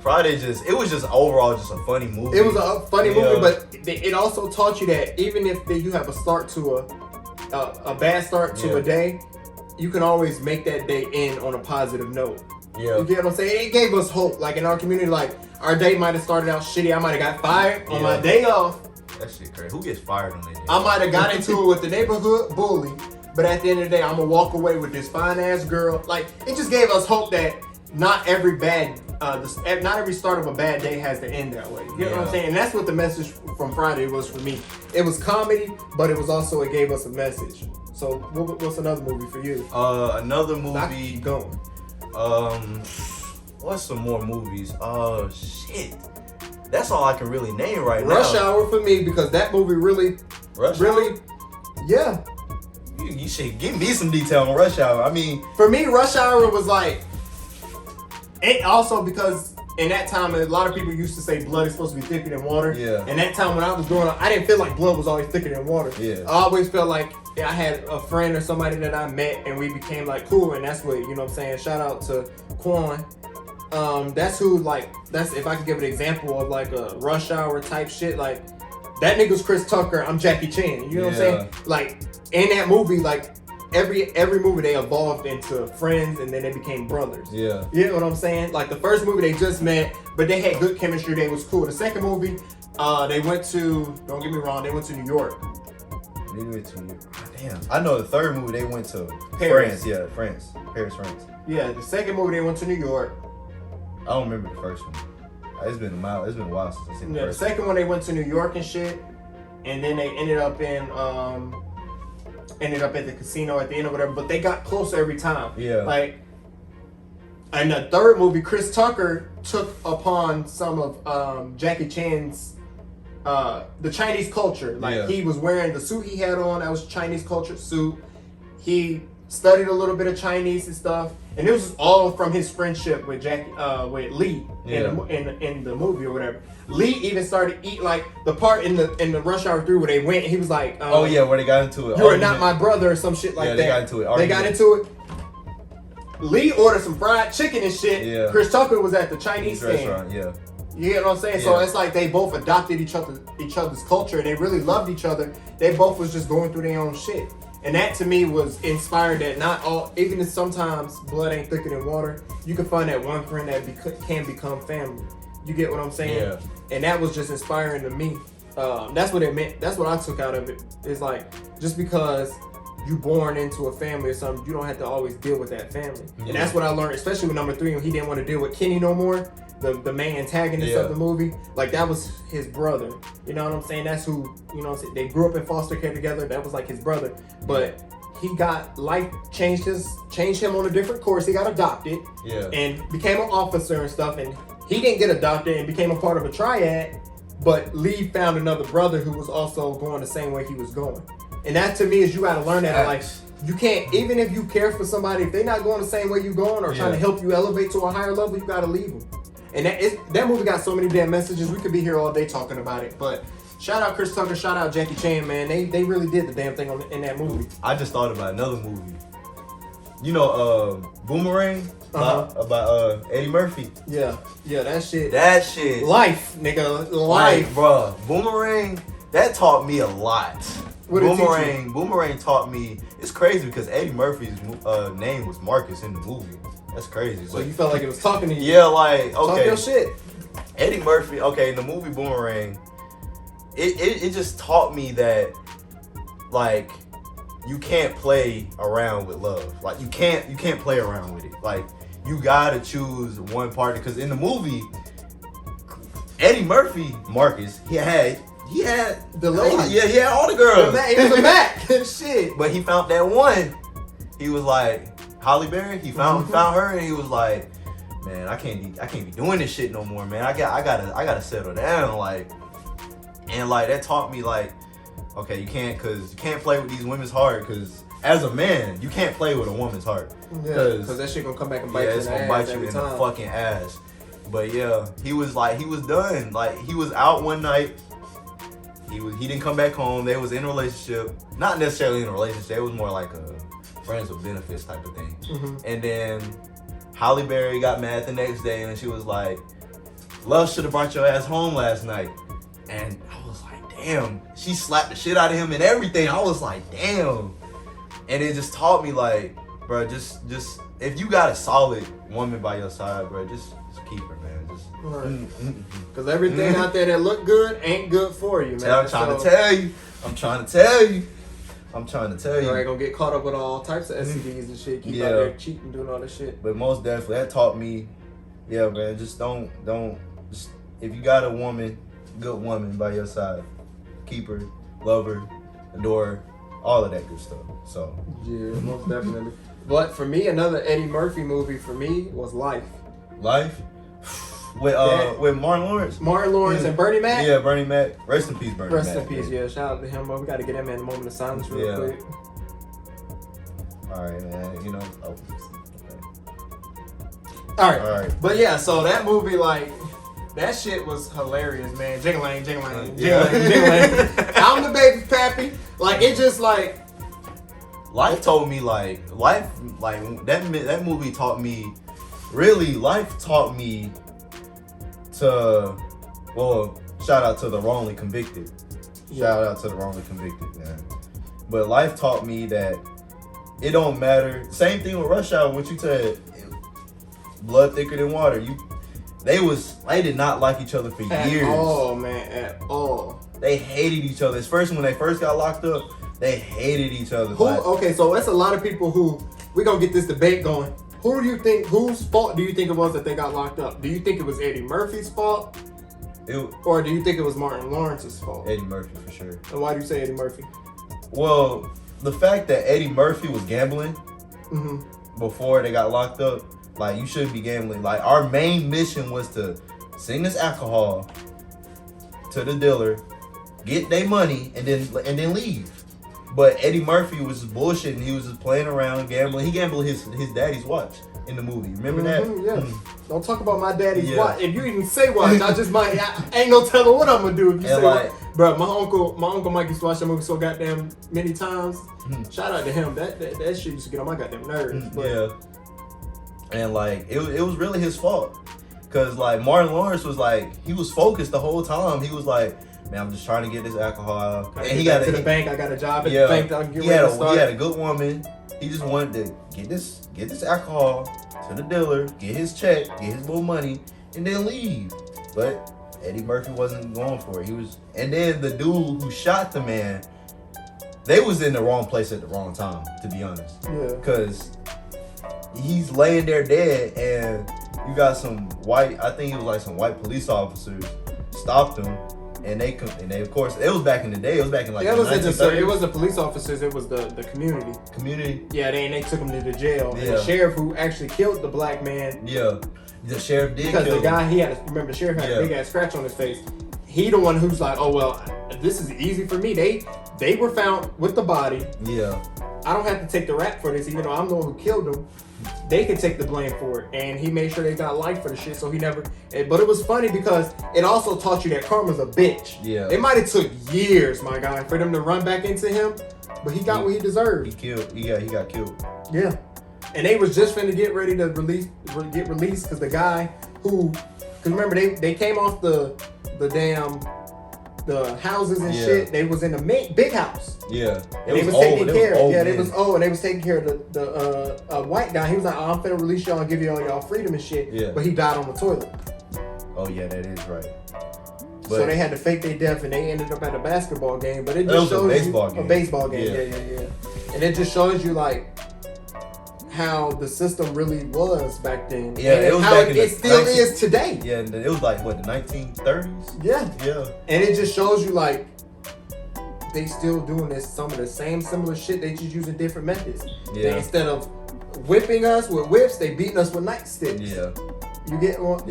Friday it was just overall just a funny movie. It was a funny movie, but it also taught you that even if you have a start to a bad start to a day, you can always make that day end on a positive note. Yeah. You get what I'm saying? It gave us hope. Like in our community, like our day might have started out shitty. I might have got fired on my day off. That shit crazy. Who gets fired on their day? I might have got into it with the neighborhood bully. But at the end of the day, I'm gonna walk away with this fine ass girl. Like it just gave us hope that not every start of a bad day has to end that way. You get what I'm saying? And that's what the message from Friday was for me. It was comedy, but it gave us a message. So what's another movie for you? Another movie. I keep going. What's some more movies? Oh shit. That's all I can really name right now. Rush Hour for me because that movie really, yeah. You should give me some detail on Rush Hour. I mean, for me, Rush Hour was like, it also because in that time, a lot of people used to say blood is supposed to be thicker than water. Yeah. And that time when I was growing up, I didn't feel like blood was always thicker than water. Yeah. I always felt like I had a friend or somebody that I met and we became like cool. And that's what, you know what I'm saying? Shout out to Quan. That's if I could give an example of like a Rush Hour type shit, like that nigga's Chris Tucker, I'm Jackie Chan. You know what I'm saying? Like in that movie, like every movie they evolved into friends and then they became brothers. Yeah. You know what I'm saying? Like the first movie they just met, but they had good chemistry, they was cool. The second movie, they went to, don't get me wrong, they went to New York. Damn. I know the third movie they went to Paris. France. Yeah, France. Paris, France. Yeah, the second movie they went to New York. I don't remember the first one. It's been a while since I've seen the first one. The second one they went to New York and shit, and then they ended up at the casino at the end or whatever. But they got closer every time. Yeah. Like, and the third movie, Chris Tucker took upon some of Jackie Chan's the Chinese culture. Like he was wearing the suit he had on. That was Chinese culture suit. He studied a little bit of Chinese and stuff. And it was all from his friendship with with Lee in the movie or whatever. Lee even started eat like the part in the Rush Hour 3 where they went. He was like, where they got into it. You are not my brother or some shit like that. They got into it. They got into it. Lee ordered some fried chicken and shit. Yeah. Chris Tucker was at the Chinese restaurant. Yeah. You get what I'm saying? Yeah. So it's like they both adopted each other's culture and they really loved each other. They both was just going through their own shit. And that to me was inspired that not all, even if sometimes blood ain't thicker than water, you can find that one friend that can become family. You get what I'm saying? Yeah. And that was just inspiring to me. That's what it meant. That's what I took out of it. It's like, just because you born into a family or something, you don't have to always deal with that family. Yeah. And that's what I learned, especially with number 3, when he didn't want to deal with Kenny no more. The main antagonist of the movie, like that was his brother. You know what I'm saying? That's who, you know what I'm saying? They grew up in foster care together. That was like his brother. But he got, life changed him on a different course. He got adopted and became an officer and stuff. And he didn't get adopted and became a part of a triad. but Lee found another brother who was also going the same way he was going. And that to me is you got to learn that in life. You can't, even if you care for somebody, if they're not going the same way you're going or trying to help you elevate to a higher level, you got to leave them. And that movie got so many damn messages. We could be here all day talking about it. But shout out Chris Tucker, shout out Jackie Chan, man. They really did the damn thing in that movie. I just thought about another movie. You know, Boomerang about Eddie Murphy. Yeah, that shit. That shit. Life, nigga, life, like, bruh. Boomerang. That taught me a lot. Boomerang taught me. It's crazy because Eddie Murphy's name was Marcus in the movie. That's crazy. So you felt like it was talking to you. Yeah, like, okay. Talk your shit. Eddie Murphy. Okay, in the movie Boomerang, it just taught me that, like, you can't play around with love. Like, you can't play around with it. Like, you gotta choose one party. Because in the movie, Eddie Murphy, Marcus, he had the lady. Yeah, he had all the girls. He was a Mac. Shit. But he found that one. He was like, Holly Berry. He found her, and he was like, man, I can't be doing this shit no more, man. I gotta settle down, like, and like that taught me, like, okay, you can't play with these women's heart, because as a man, you can't play with a woman's heart. Yeah, because that shit gonna come back and bite you in the ass. Yeah, it's gonna bite you in the fucking ass. But yeah, he was done. Like, he was out one night. He didn't come back home. They was in a relationship. Not necessarily in a relationship. It was more like a friends with benefits type of thing. And then Halle Berry got mad the next day, and she was like, "Love should have brought your ass home last night." And I was like, damn. She slapped the shit out of him and everything. I was like, damn. And it just taught me, like, bro, just if you got a solid woman by your side, bro, just keep her, man. Because everything out there that look good ain't good for you, man. I'm trying to tell you. I'm trying to tell you. You ain't gonna get caught up with all types of STDs and shit. Keep out there cheating, doing all this shit. But most definitely, that taught me, yeah, man, just don't, if you got a woman, good woman by your side, keep her, love her, adore her, all of that good stuff. So yeah, most definitely. But for me, another Eddie Murphy movie for me was Life. Life? With Martin Lawrence? Martin Lawrence and Bernie Mac? Yeah, Bernie Mac. Rest in peace, Bernie Mac. Rest in peace, yeah. Shout out to him, bro. We got to get that man a moment of silence real quick. All right, man. You know. Oh, okay. All right. But yeah, so that movie, like, that shit was hilarious, man. Jing-a-lang, jing-a-lang, jing-a-lang, jing-a-lang. I'm the baby pappy. Like, it just, like... Life told me, like that movie taught me, really, life taught me to, well, shout out to the wrongly convicted. Shout out to the wrongly convicted, man. But life taught me that it don't matter. Same thing with Rush Hour, what you said, blood thicker than water. They did not like each other for years. At all, man, at all. They hated each other. When they first got locked up, they hated each other. Okay, so that's a lot of people who, we're going to get this debate going. Whose fault do you think it was that they got locked up? Do you think it was Eddie Murphy's fault? Or do you think it was Martin Lawrence's fault? Eddie Murphy, for sure. And why do you say Eddie Murphy? Well, the fact that Eddie Murphy was gambling before they got locked up, like, you shouldn't be gambling. Like, our main mission was to send this alcohol to the dealer, get their money, and then leave. But Eddie Murphy was just bullshitting. He was just playing around, gambling. He gambled his daddy's watch in the movie. Remember that? Yeah. Don't talk about my daddy's watch. If you even say watch, I ain't no telling what I'm gonna do if you say watch. Bro, my uncle Mike used to watch that movie so goddamn many times. Shout out to him. That shit used to get on my goddamn nerves. Yeah. And like it was really his fault. Cause like Martin Lawrence was like, he was focused the whole time. He was like, man, I'm just trying to get this alcohol. And he got to the bank. I got a job at the bank. He had a good woman. He just wanted to get this alcohol to the dealer, get his check, get his little money, and then leave. But Eddie Murphy wasn't going for it. And then the dude who shot the man, they was in the wrong place at the wrong time, to be honest. Yeah. Cause he's laying there dead, and you got some white police officers stopped him. And they of course, it was back in the day. It was back in like the 1930s. It was the police officers. It was the community. Community. Yeah, they took him to the jail. And the sheriff who actually killed the black man. Yeah, the sheriff did. Because the guy, the sheriff had a big ass scratch on his face. he the one who's like, oh well, this is easy for me. They were found with the body. Yeah. I don't have to take the rap for this, even though I'm the one who killed them. They could take the blame for it, and he made sure they got life for the shit. So he never. But it was funny because it also taught you that karma's a bitch. Yeah. It might have took years, my guy, for them to run back into him, but he got what he deserved. He got killed. Yeah. And they was just finna get ready to get released because the guy because remember they came off the damn the houses and shit. They was in the big house. Yeah. And they was taking care. They was old, and they was taking care of the white guy. He was like, oh, I'm finna release y'all and give y'all freedom and shit. Yeah. But he died on the toilet. Oh yeah, that is right. But so they had to fake their death, and they ended up at a basketball game. But it just shows a baseball game. Yeah. And it just shows you like how the system really was back then. Yeah, and it was how back in it still is today. Yeah, and it was like what, the 1930s? Yeah. Yeah. And it just shows you like they still doing some of the same similar shit. They just using different methods. Yeah. They, instead of whipping us with whips, they beating us with nightsticks. Yeah. You get what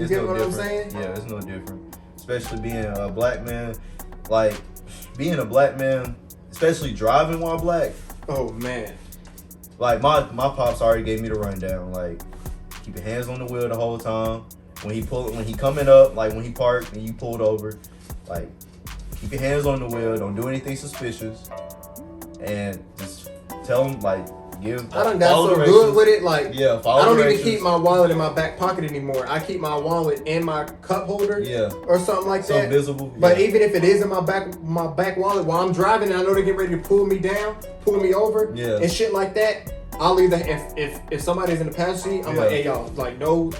I'm saying? Yeah, it's no different. Especially being a black man, like being a black man, especially driving while black. Oh man. Like my pops already gave me the rundown. Like, keep your hands on the wheel the whole time. When he coming up, like when he parked and you pulled over, like keep your hands on the wheel. Don't do anything suspicious, and just tell him like I done got so good with it. Like I don't even keep my wallet in my back pocket anymore. I keep my wallet in my cup holder. Or something like that. So visible. But even if it is in my back wallet while I'm driving and I know they get ready to pull me down, pull me over, and shit like that, I'll either if somebody's in the passenger seat, I'm like, hey y'all, like no,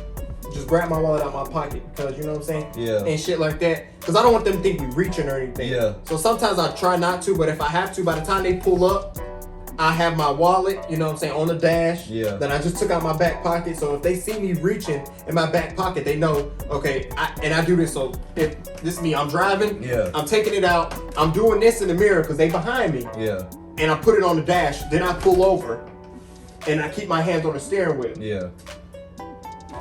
just grab my wallet out my pocket because you know what I'm saying, and shit like that. Because I don't want them to think we reaching or anything. So sometimes I try not to, but if I have to, by the time they pull up, I have my wallet, you know what I'm saying, on the dash. Then I just took out my back pocket. So if they see me reaching in my back pocket, they know, okay, I do this. So if this is me, I'm driving, I'm taking it out, I'm doing this in the mirror because they behind me. And I put it on the dash, then I pull over and I keep my hands on the steering wheel.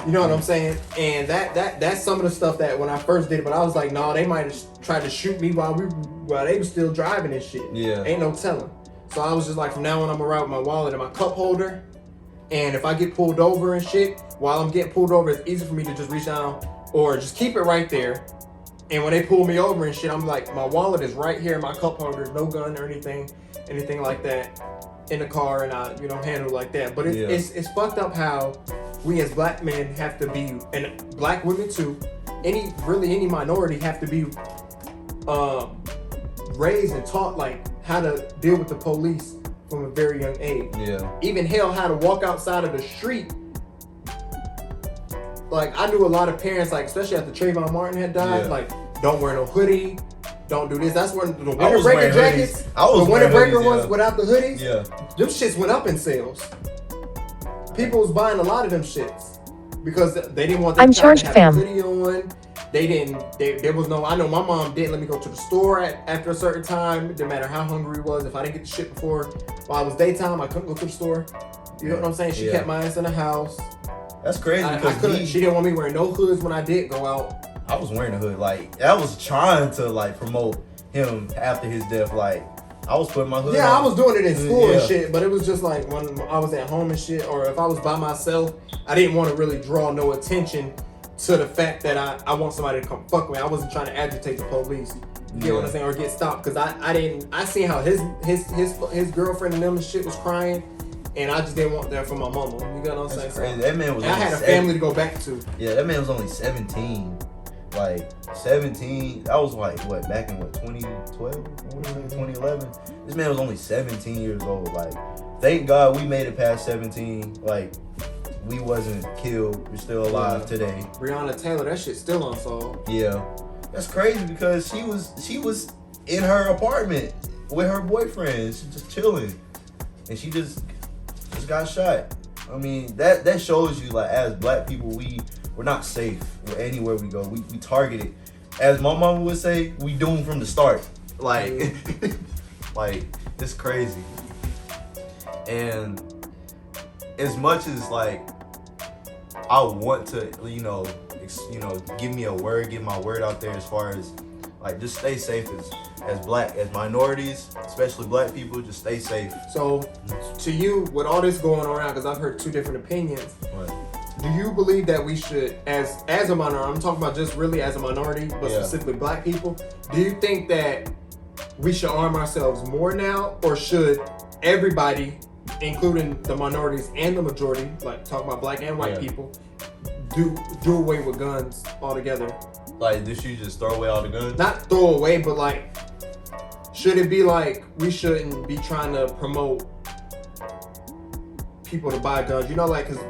You know what I'm saying? And that's some of the stuff that when I first did it, but I was like, no, they might have tried to shoot me while they were still driving and shit. Ain't no telling. So I was just like, from now on, I'm gonna ride with my wallet and my cup holder. And if I get pulled over and shit, while I'm getting pulled over, it's easy for me to just reach down or just keep it right there. And when they pull me over and shit, I'm like, my wallet is right here in my cup holder, no gun or anything like that in the car, and I, handle it like that. But it's fucked up how we as black men have to be, and black women too, any minority have to be raised and taught like how to deal with the police from a very young age. Even hell, how to walk outside of the street. Like I knew a lot of parents, like especially after Trayvon Martin had died, like don't wear no hoodie, don't do this. That's when the winter breaker jackets, the winter breaker ones without the hoodies, them shits went up in sales. People was buying a lot of them shits because they didn't want them to have a hoodie on. They didn't. There was no. I know my mom didn't let me go to the store after a certain time. It didn't matter how hungry it was. If I didn't get the shit before, while it was daytime, I couldn't go to the store. You know what I'm saying? She kept my ass in the house. That's crazy because she didn't want me wearing no hoods when I did go out. I was wearing a hood. Like I was trying to like promote him after his death. Like I was putting my hood on. I was doing it in school and shit, but it was just like when I was at home and shit, or if I was by myself, I didn't want to really draw no attention to the fact that I want somebody to come fuck with me. I wasn't trying to agitate the police. You get what I'm saying? Or get stopped. Because I seen how his girlfriend and them and shit was crying. And I just didn't want that for my mama. You get what I'm saying? That man was. I had a family to go back to. Yeah, that man was only 17. Like 17. I was like what, back in 2012, 2011. This man was only 17 years old. Like, thank God we made it past 17. Like, we wasn't killed. We're still alive today. Breonna Taylor, that shit's still unsolved. Yeah, that's crazy because she was in her apartment with her boyfriend. She's just chilling, and she just got shot. I mean, that shows you, like, as black people, we're not safe anywhere we go. We targeted. As my mama would say, we doomed from the start. Like, like, it's crazy. And as much as like I want to, give my word out there as far as Like, just stay safe as minorities, especially black people. Just stay safe. So, to you, with all this going around, because I've heard two different opinions. Right. Do you believe that we should, as a minority, I'm talking about just really as a minority, but specifically black people, do you think that we should arm ourselves more now, or should everybody, including the minorities and the majority, like talking about black and white people, do away with guns altogether? Like, did you just throw away all the guns? Not throw away, but like, should it be like we shouldn't be trying to promote people to buy guns? You know, like, because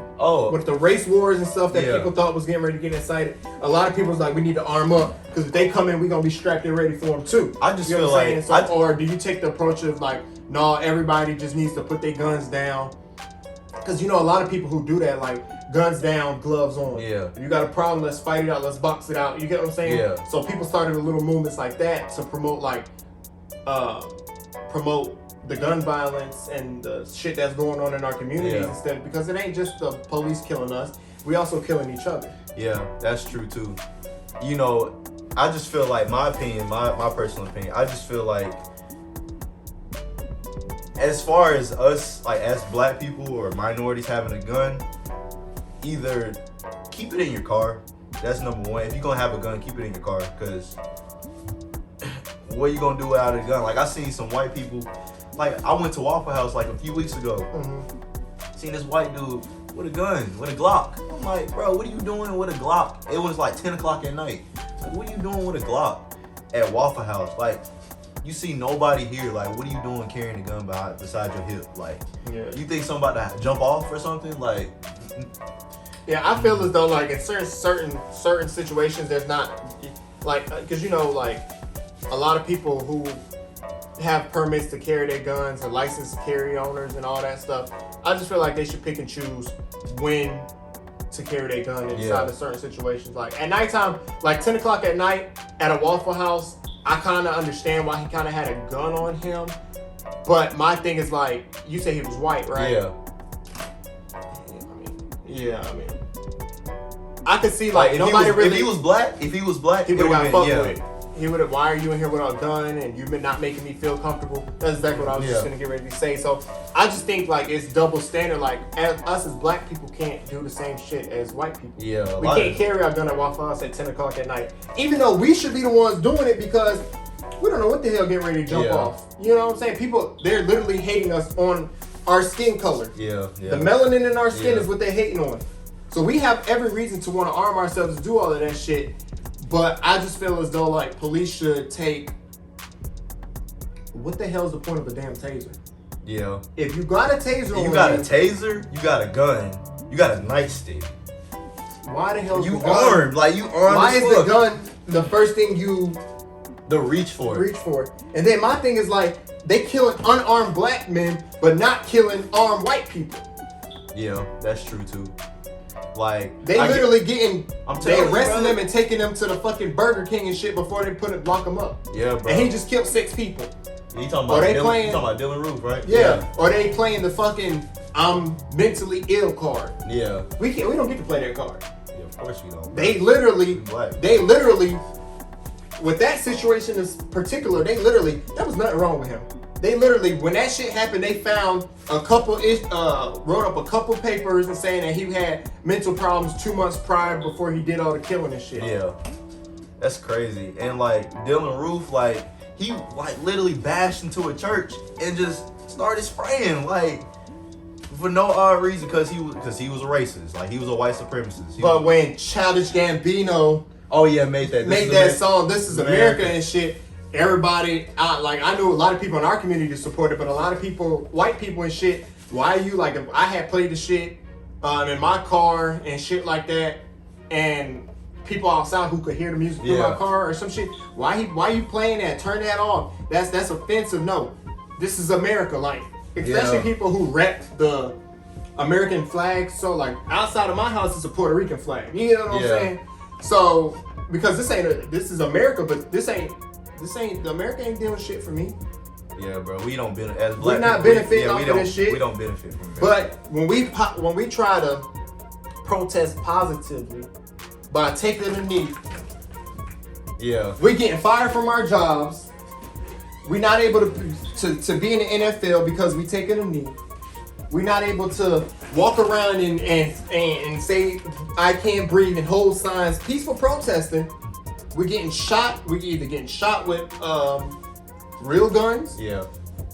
with the race wars and stuff that people thought was getting ready to get incited, a lot of people's like, we need to arm up because if they come in, we're gonna be strapped and ready for them too. I just feel like, or do you take the approach of like, no, everybody just needs to put their guns down? Because you know, a lot of people who do that, like, guns down, gloves on. Yeah. If you got a problem, let's fight it out, let's box it out. You get what I'm saying? Yeah. So people started little movements like that to promote the gun violence and the shit that's going on in our communities instead, because it ain't just the police killing us, we also killing each other. Yeah, that's true too. You know, I just feel like, my opinion, my personal opinion, I just feel like, as far as us, like, as black people or minorities having a gun, either keep it in your car. That's number one. If you're gonna have a gun, keep it in your car, because what are you gonna do without a gun? Like, I seen some white people, like, I went to Waffle House like a few weeks ago. Seen this white dude with a gun, with a Glock. I'm like, bro, what are you doing with a Glock? It was like 10 o'clock at night. Like, what are you doing with a Glock at Waffle House? Like, you see nobody here. Like, what are you doing carrying a gun beside your hip? Like, you think somebody to jump off or something? Like, yeah, I feel as though, like, in certain situations, there's not, like, because, you know, like, a lot of people who have permits to carry their guns and licensed carry owners and all that stuff, I just feel like they should pick and choose when to carry their gun inside of certain situations. Like, at nighttime, like 10 o'clock at night at a Waffle House, I kind of understand why he kind of had a gun on him. But my thing is, like, you say he was white, right? I mean, I could see, like, if he was black, he would have got fucked with. He would have, why are you in here without a gun and you've been not making me feel comfortable? That's exactly what I was just going to get ready to say. So I just think, like, it's double standard. Like, us as black people can't do the same shit as white people. Yeah. We can't carry our gun at Waffle House at 10 o'clock at night. Even though we should be the ones doing it, because we don't know what the hell getting ready to jump off. You know what I'm saying? People, they're literally hating us on our skin color. The melanin in our skin is what they're hating on. So we have every reason to want to arm ourselves to do all of that shit. But I just feel as though, like, police should take, what the hell is the point of a damn taser? Yeah. If you got a taser on you got a taser, you got a gun, you got a nightstick. Why the hell is you the gun? armed? Like, you armed. Why is the gun the first thing you reach for? And then my thing is, like, they killing unarmed black men, but not killing armed white people. Yeah, that's true too. Like, they arresting them and taking them to the fucking Burger King and shit before they lock them up. Yeah, bro. And he just killed 6 people. You talking about Dylan Roof, right? Yeah. Or they playing the fucking I'm mentally ill card. Yeah. We don't get to play that card. Yeah, of course we don't. They literally, with that situation in particular, there was nothing wrong with him. They literally, when that shit happened, they found wrote up a couple papers and saying that he had mental problems 2 months prior before he did all the killing and shit. Yeah. That's crazy. And, like, Dylan Roof, like, he, like, literally bashed into a church and just started spraying, like, for no odd reason, because he was a racist. Like, he was a white supremacist. But when Childish Gambino made that song, This Is America and shit, everybody, I knew a lot of people in our community to support it, but a lot of people, white people and shit, why are you, like, if I had played the shit in my car and shit like that, and people outside who could hear the music through my car or some shit, why you playing that? Turn that off. That's offensive. No, this is America. Like, especially people who rep the American flag. So, like, outside of my house is a Puerto Rican flag. You know what I'm saying? So, because this is America, but the America ain't doing shit for me. Yeah, bro, we don't benefit as black. We're not benefiting off of this shit. We don't benefit from it. But when we try to protest positively by taking a knee Yeah. We getting fired from our jobs. We not able to be in the NFL because we taking a knee. We're not able to walk around and say I can't breathe and hold signs. Peaceful protesting. We're getting shot. We're either getting shot with real guns. Yeah.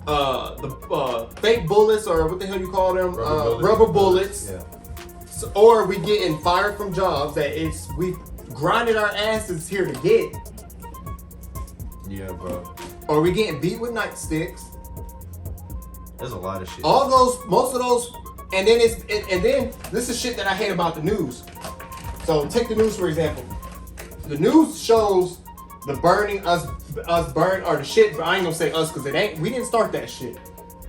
The fake bullets, or what the hell you call them? Rubber bullets. Yeah. So, or we getting fired from jobs that we grinded our asses here to get. Yeah, bro. Or we getting beat with nightsticks. There's a lot of shit. All those, most of those, and then this is shit that I hate about the news. So take the news for example. The news shows the burning, us burn, or the shit. But I ain't gonna say us because we didn't start that shit.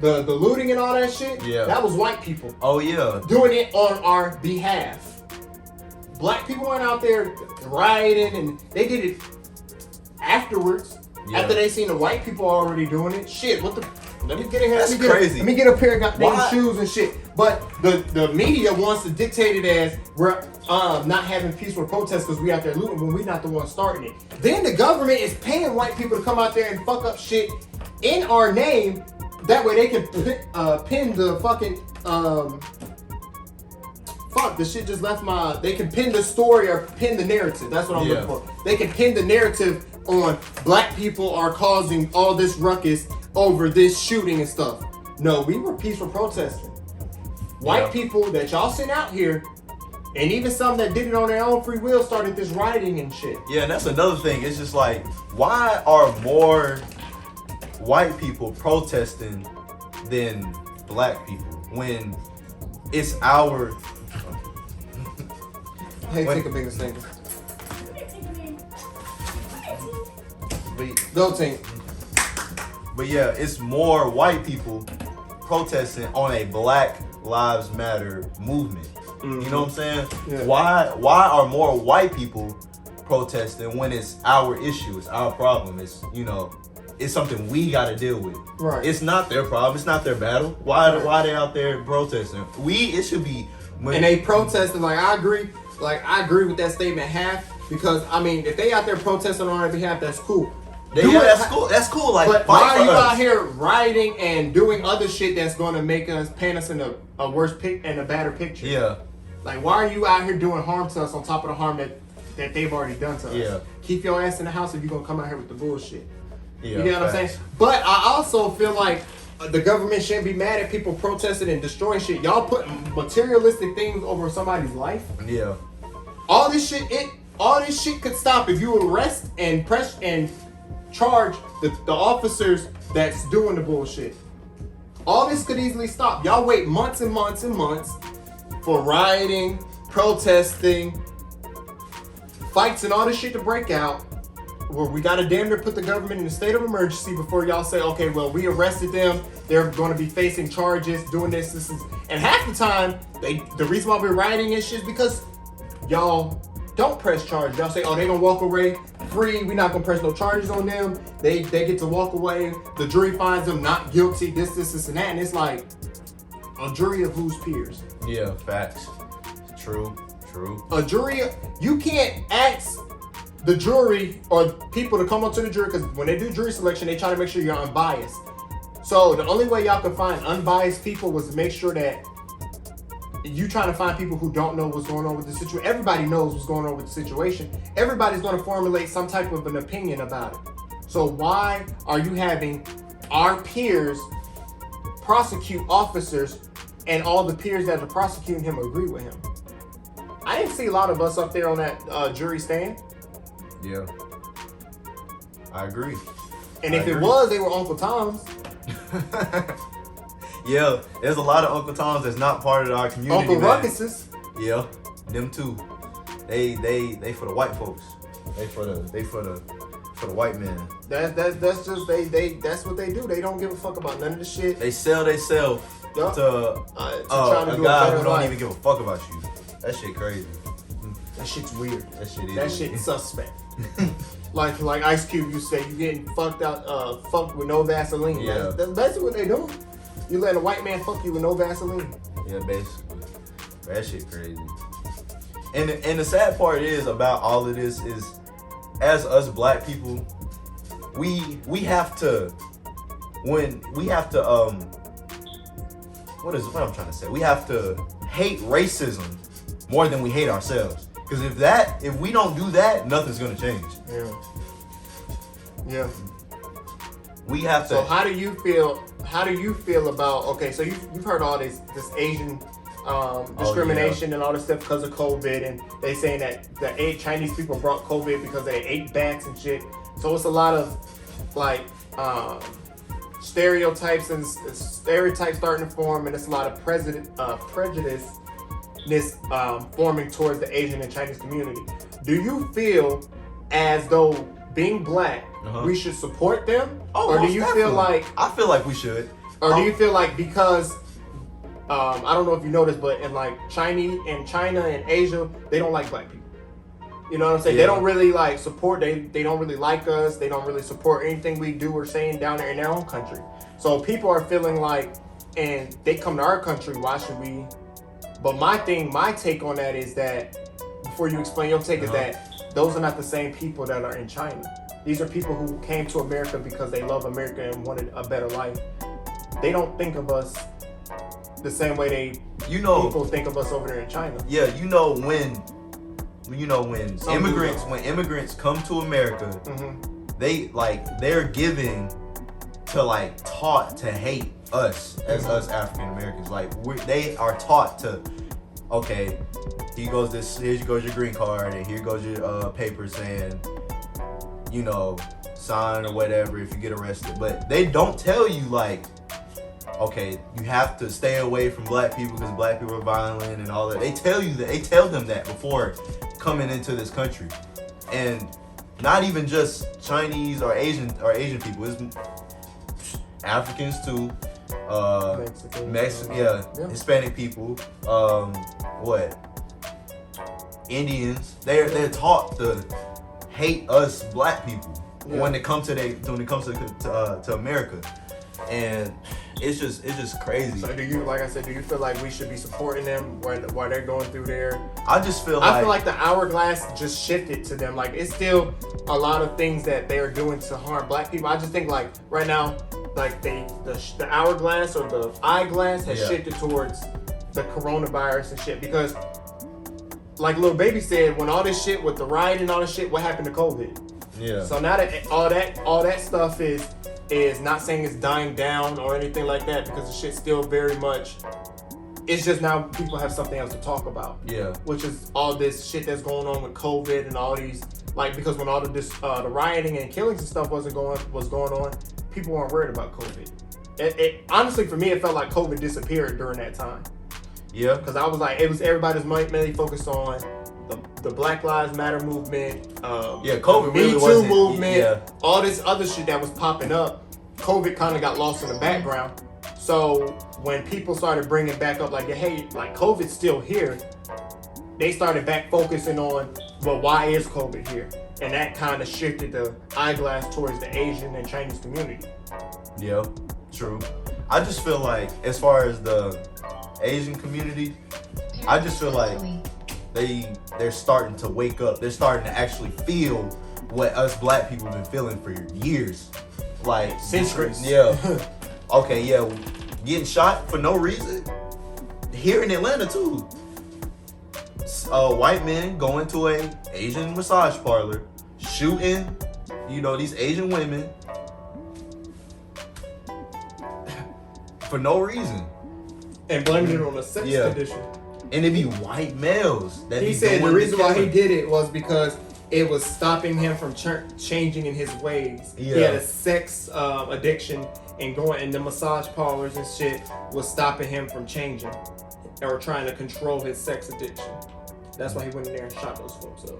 The looting and all that shit. Yeah. That was white people. Oh yeah. Doing it on our behalf. Black people went out there rioting, and they did it afterwards. Yeah. After they seen the white people already doing it. Shit, what the? Let me get in here. That's crazy. Let me get a pair of goddamn shoes and shit. But the media wants to dictate it as we're not having peaceful protests because we out there looting when we're not the ones starting it. Then the government is paying white people to come out there and fuck up shit in our name. That way they can pin the fucking fuck. The shit just left my. They can pin the story or pin the narrative. That's what I'm looking for. They can pin the narrative on black people are causing all this ruckus over this shooting and stuff. No, we were peaceful protesting. White people that y'all sent out here, and even some that did it on their own free will, started this rioting and shit. Yeah, and that's another thing. It's just like, why are more white people protesting than black people when it's our... Hey, take a bigger single. Go Tink. But yeah, it's more white people protesting on a Black Lives Matter movement. Mm-hmm. You know what I'm saying? Yeah. Why are more white people protesting when it's our issue, it's our problem, it's, you know, it's something we got to deal with. Right. It's not their problem, it's not their battle. Why are they out there protesting? It should be and they protesting, I agree with that statement half, because I mean, if they out there protesting on our behalf, that's cool. That's cool. That's cool. Like, but why are you out here rioting and doing other shit that's going to make us paint us in a worse and a badder picture? Yeah. Like, why are you out here doing harm to us on top of the harm that they've already done to us? Yeah. Keep your ass in the house if you're gonna come out here with the bullshit. Yeah. You get what I'm saying? But I also feel like the government shouldn't be mad at people protesting and destroying shit. Y'all put materialistic things over somebody's life. Yeah. All this shit could stop if you arrest and press and charge the officers that's doing the bullshit. All this could easily stop. Y'all wait months and months and months for rioting, protesting, fights and all this shit to break out, where we gotta damn near put the government in a state of emergency before y'all say, okay, well, we arrested them, they're gonna be facing charges, doing this is, and half the time, the reason why we're rioting and shit is because y'all don't press charges. Y'all say, oh, they gonna walk away free, we're not gonna press no charges on them, they get to walk away, the jury finds them not guilty, this, and that, and it's like a jury of whose peers? Yeah, facts. True. A jury, you can't ask the jury or people to come up to the jury, because when they do jury selection, they try to make sure you're unbiased. So the only way y'all can find unbiased people was to make sure that you trying to find people who don't know what's going on with the situation. Everybody knows what's going on with the situation. Everybody's going to formulate some type of an opinion about it. So why are you having our peers prosecute officers and all the peers that are prosecuting him agree with him? I didn't see a lot of us up there on that jury stand. Yeah. I agree. And if it was, they were Uncle Tom's. Yeah, there's a lot of Uncle Toms that's not part of our community. Uncle Ruckuses. Yeah, them too. They for the white folks. They for the white man. That's just that's what they do. They don't give a fuck about none of the shit. They sell themselves to try to a do guy a who don't life. even give a fuck about you. That shit crazy. That shit's weird. That shit's suspect. like Ice Cube, you say you getting fucked out, fucked with no Vaseline. Yeah. That's basically what they doing. You let a white man fuck you with no Vaseline. Yeah, basically. That shit crazy. And the sad part is about all of this is as us black people, we have to what I'm trying to say. We have to hate racism more than we hate ourselves. Because if we don't do that, nothing's gonna change. Yeah. We have to. So how do you feel about? Okay, so you've heard all this Asian discrimination and all this stuff because of COVID, and they saying that the Chinese people brought COVID because they ate bats and shit. So it's a lot of like stereotypes starting to form, and it's a lot of prejudice forming towards the Asian and Chinese community. Do you feel as though being black, we should support them? Oh, or do you feel like... I feel like we should. Or do you feel like because... I don't know if you noticed, but in like China and Asia, they don't like black people. You know what I'm saying? Yeah. They don't really like support. They don't really like us. They don't really support anything we do or saying down there in their own country. So people are feeling like, and they come to our country, why should we... But my take on that is that, before you explain your take, is that those are not the same people that are in China. These are people who came to America because they love America and wanted a better life. They don't think of us the same way people think of us over there in China. Yeah, when immigrants come to America, they're given to taught to hate us as us African Americans. Like they are taught to, okay, here goes your green card, and here goes your paper saying, sign or whatever if you get arrested. But they don't tell you okay, you have to stay away from black people because black people are violent and all that. They tell them that before coming into this country. And not even just Chinese or Asian people, it's Africans too, Hispanic people, Indians. They're taught to hate us black people when it comes to America. And it's just crazy. So do you feel like we should be supporting them while they're going through there? I feel like the hourglass just shifted to them. Like it's still a lot of things that they are doing to harm black people. I just think like right now, like the hourglass or the eyeglass has shifted towards the coronavirus and shit, because like Lil Baby said, when all this shit with the riot and all this shit, what happened to COVID? Yeah. So now that all that stuff is not saying it's dying down or anything like that, because the shit's still very much, it's just now people have something else to talk about. Yeah. Which is all this shit that's going on with COVID and all these, like, because when all of this the rioting and killings and stuff was going on, people weren't worried about COVID. It honestly, for me, it felt like COVID disappeared during that time. Yeah. Because I was like, everybody's mainly focused on the Black Lives Matter movement, COVID really Me Too wasn't, movement, all this other shit that was popping up. COVID kind of got lost in the background. So when people started bringing back up like, hey, like COVID's still here, they started back focusing on, well, why is COVID here? And that kind of shifted the eyeglass towards the Asian and Chinese community. Yeah, true. I just feel like, as far as the Asian community, I just feel like they're starting to wake up. They're starting to actually feel what us black people have been feeling for years. Like centuries. Yeah. Okay, yeah. Getting shot for no reason. Here in Atlanta too. White men going to a Asian massage parlor, shooting, these Asian women for no reason. And blaming it on a sex condition. And it be white males. He said the reason why he did it was because it was stopping him from changing in his ways. Yeah. He had a sex addiction, and going in the massage parlors and shit was stopping him from changing or trying to control his sex addiction. That's why he went in there and shot those folks up.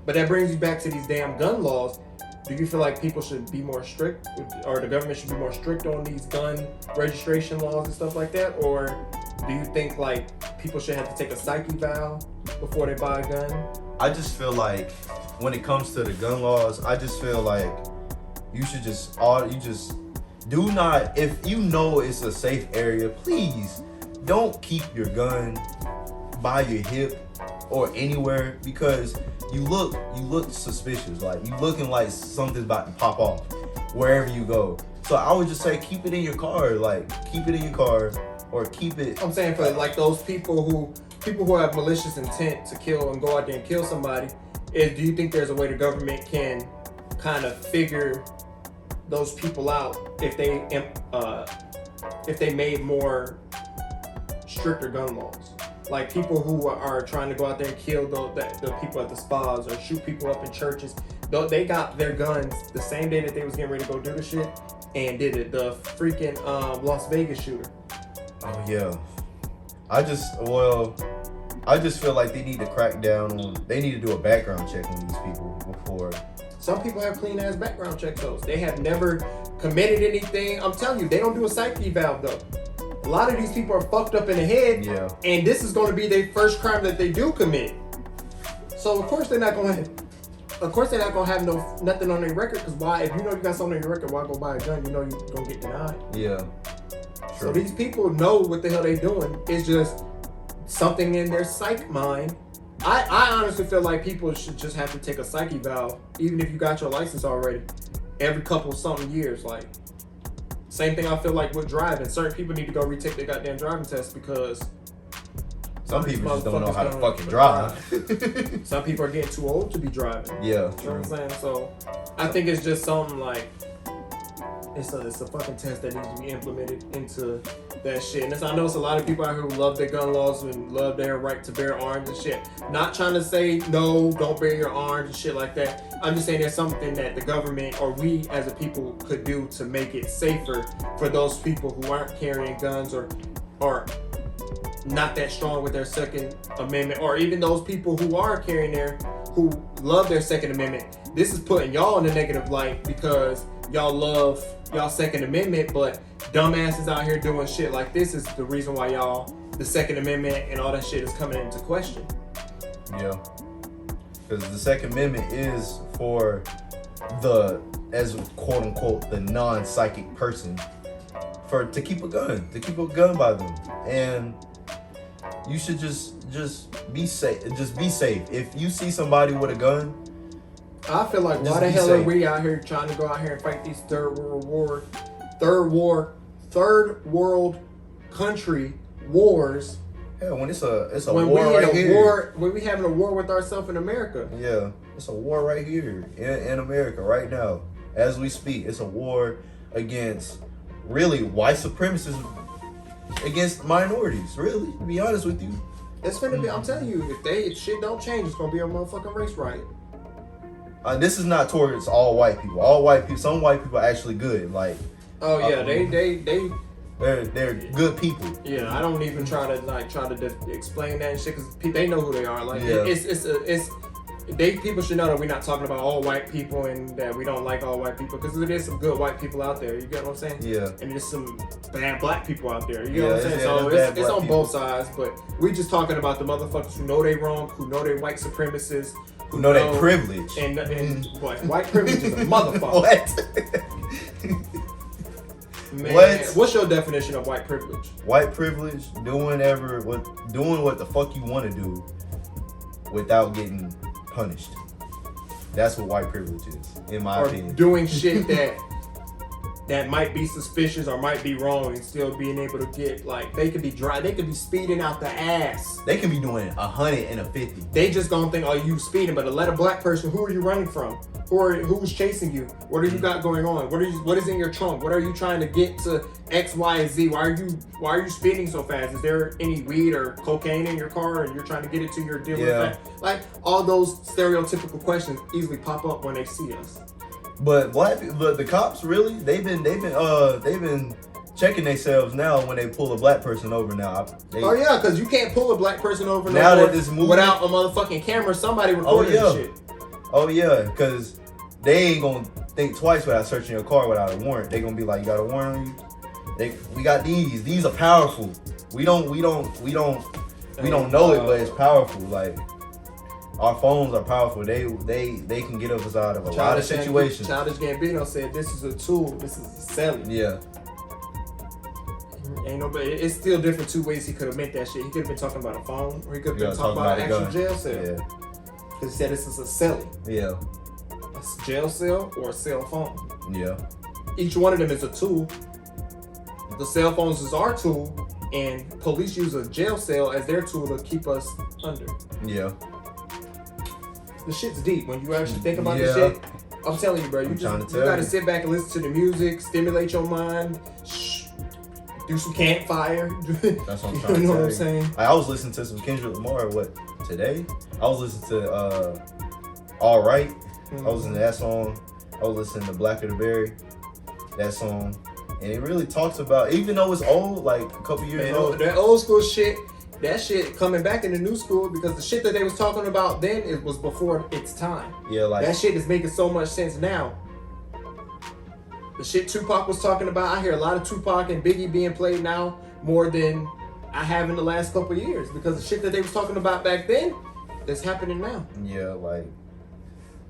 But that brings you back to these damn gun laws. Do you feel like people should be more strict, or the government should be more strict on these gun registration laws and stuff like that? Or do you think like people should have to take a psyche vow before they buy a gun? I just feel like when it comes to the gun laws, I just feel like you should do not, if you know it's a safe area, please don't keep your gun by your hip or anywhere, because you look suspicious. Like you looking like something's about to pop off wherever you go. So I would just say keep it in your car. Like keep it in your car or keep it. I'm saying for like those people who have malicious intent to kill and go out there and kill somebody. Do you think there's a way the government can kind of figure those people out if they made more stricter gun laws? Like people who are trying to go out there and kill the people at the spas or shoot people up in churches, they got their guns the same day that they was getting ready to go do the shit and did it. The freaking Las Vegas shooter. Oh yeah. I just feel like they need to crack down on. They need to do a background check on these people before. Some people have clean ass background check those. They have never committed anything. I'm telling you, they don't do a psych eval though. A lot of these people are fucked up in the head, and this is going to be their first crime that they do commit. So of course they're not going to have nothing on their record. Because why? If you know you got something on your record, why go buy a gun? You know you're going to get denied. Yeah. True. So these people know what the hell they're doing. It's just something in their psych mind. I honestly feel like people should just have to take a psych eval, even if you got your license already, every couple something years. Like, same thing I feel like with driving. Certain people need to go retake their goddamn driving test because some people just don't know how to fucking drive. Some people are getting too old to be driving. Yeah, you know what I'm saying? So I think it's just something like it's a fucking test that needs to be implemented into that shit. And I know it's a lot of people out here who love their gun laws and love their right to bear arms and shit. Not trying to say no, don't bear your arms and shit like that. I'm just saying there's something that the government or we as a people could do to make it safer for those people who aren't carrying guns or not that strong with their Second Amendment, or even those people who are carrying who love their Second Amendment. This is putting y'all in a negative light because y'all love y'all Second Amendment, but dumbasses out here doing shit like this is the reason why the Second Amendment and all that shit is coming into question. Yeah. Because the Second Amendment is for as quote unquote, the non-psychic person to keep a gun by them. And you should just be safe. Just be safe. If you see somebody with a gun, I feel like why the hell are we out here trying to go out here and fight these third world country wars? Yeah, when it's a when war right here. When we having a war with ourselves in America. Yeah, it's a war right here in America right now. As we speak, it's a war against really white supremacists against minorities. Really, to be honest with you. It's gonna be, I'm telling you, if shit don't change, it's gonna be a motherfucking race riot. This is not towards all white people. All white people, some white people are actually good. Like, oh yeah, they're good people. Yeah, I don't even try to explain that and shit because they know who they are. Like, people should know that we're not talking about all white people and that we don't like all white people because there is some good white people out there. You get what I'm saying? Yeah. And there's some bad black people out there. You get what I'm saying? So it's on both sides, but we just talking about the motherfuckers who know they wrong, who know they white supremacists. Who know their privilege. And white privilege is a motherfucker. What? Man, what? What's your definition of white privilege? White privilege, doing what the fuck you want to do without getting punished. That's what white privilege is, in my opinion. Doing shit that might be suspicious or might be wrong and still being able to get, like, they could be speeding out the ass. They can be doing 100 and a 50. They just gonna think, oh, you speeding, but to let a black person, who are you running from? Who's chasing you? What do you got going on? What is in your trunk? What are you trying to get to X, Y, and Z? Why are you speeding so fast? Is there any weed or cocaine in your car and you're trying to get it to your dealer? Yeah. Like, all those stereotypical questions easily pop up when they see us. But the cops really they've been checking themselves now when they pull a black person over now. Oh yeah, because you can't pull a black person over now that this movie without a motherfucking camera. Somebody recording this shit. Oh yeah, because they ain't gonna think twice without searching your car without a warrant. They gonna be like, you got a warrant on you? We got these. These are powerful. We don't know it, but it's powerful. Like, our phones are powerful. They can get us out of a lot of situations. Childish Gambino said, "This is a tool. This is a selling." Yeah. Ain't nobody. It's still different two ways he could have meant that shit. He could have been talking about a phone, or he could have been talking about an actual jail cell. Yeah. Because he said this is a celly. Yeah. A jail cell or a cell phone. Yeah. Each one of them is a tool. The cell phones is our tool, and police use a jail cell as their tool to keep us under. Yeah. The shit's deep when you actually think about this shit. I'm telling you, bro. You gotta sit back and listen to the music, stimulate your mind, do some campfire. That's what I'm trying to You know what I'm say. saying? I was listening to some Kendrick Lamar. Today? I was listening to All Right. Mm-hmm. I was listening to that song. I was listening to Black of the Berry. That song. And it really talks about, even though it's old, like a couple years old. That old school shit, that shit coming back in the new school, because the shit that they was talking about then, it was before its time. Yeah, like that shit is making so much sense now. The shit Tupac was talking about, I hear a lot of Tupac and Biggie being played now more than I have in the last couple of years, because the shit that they was talking about back then, that's happening now. Yeah, like,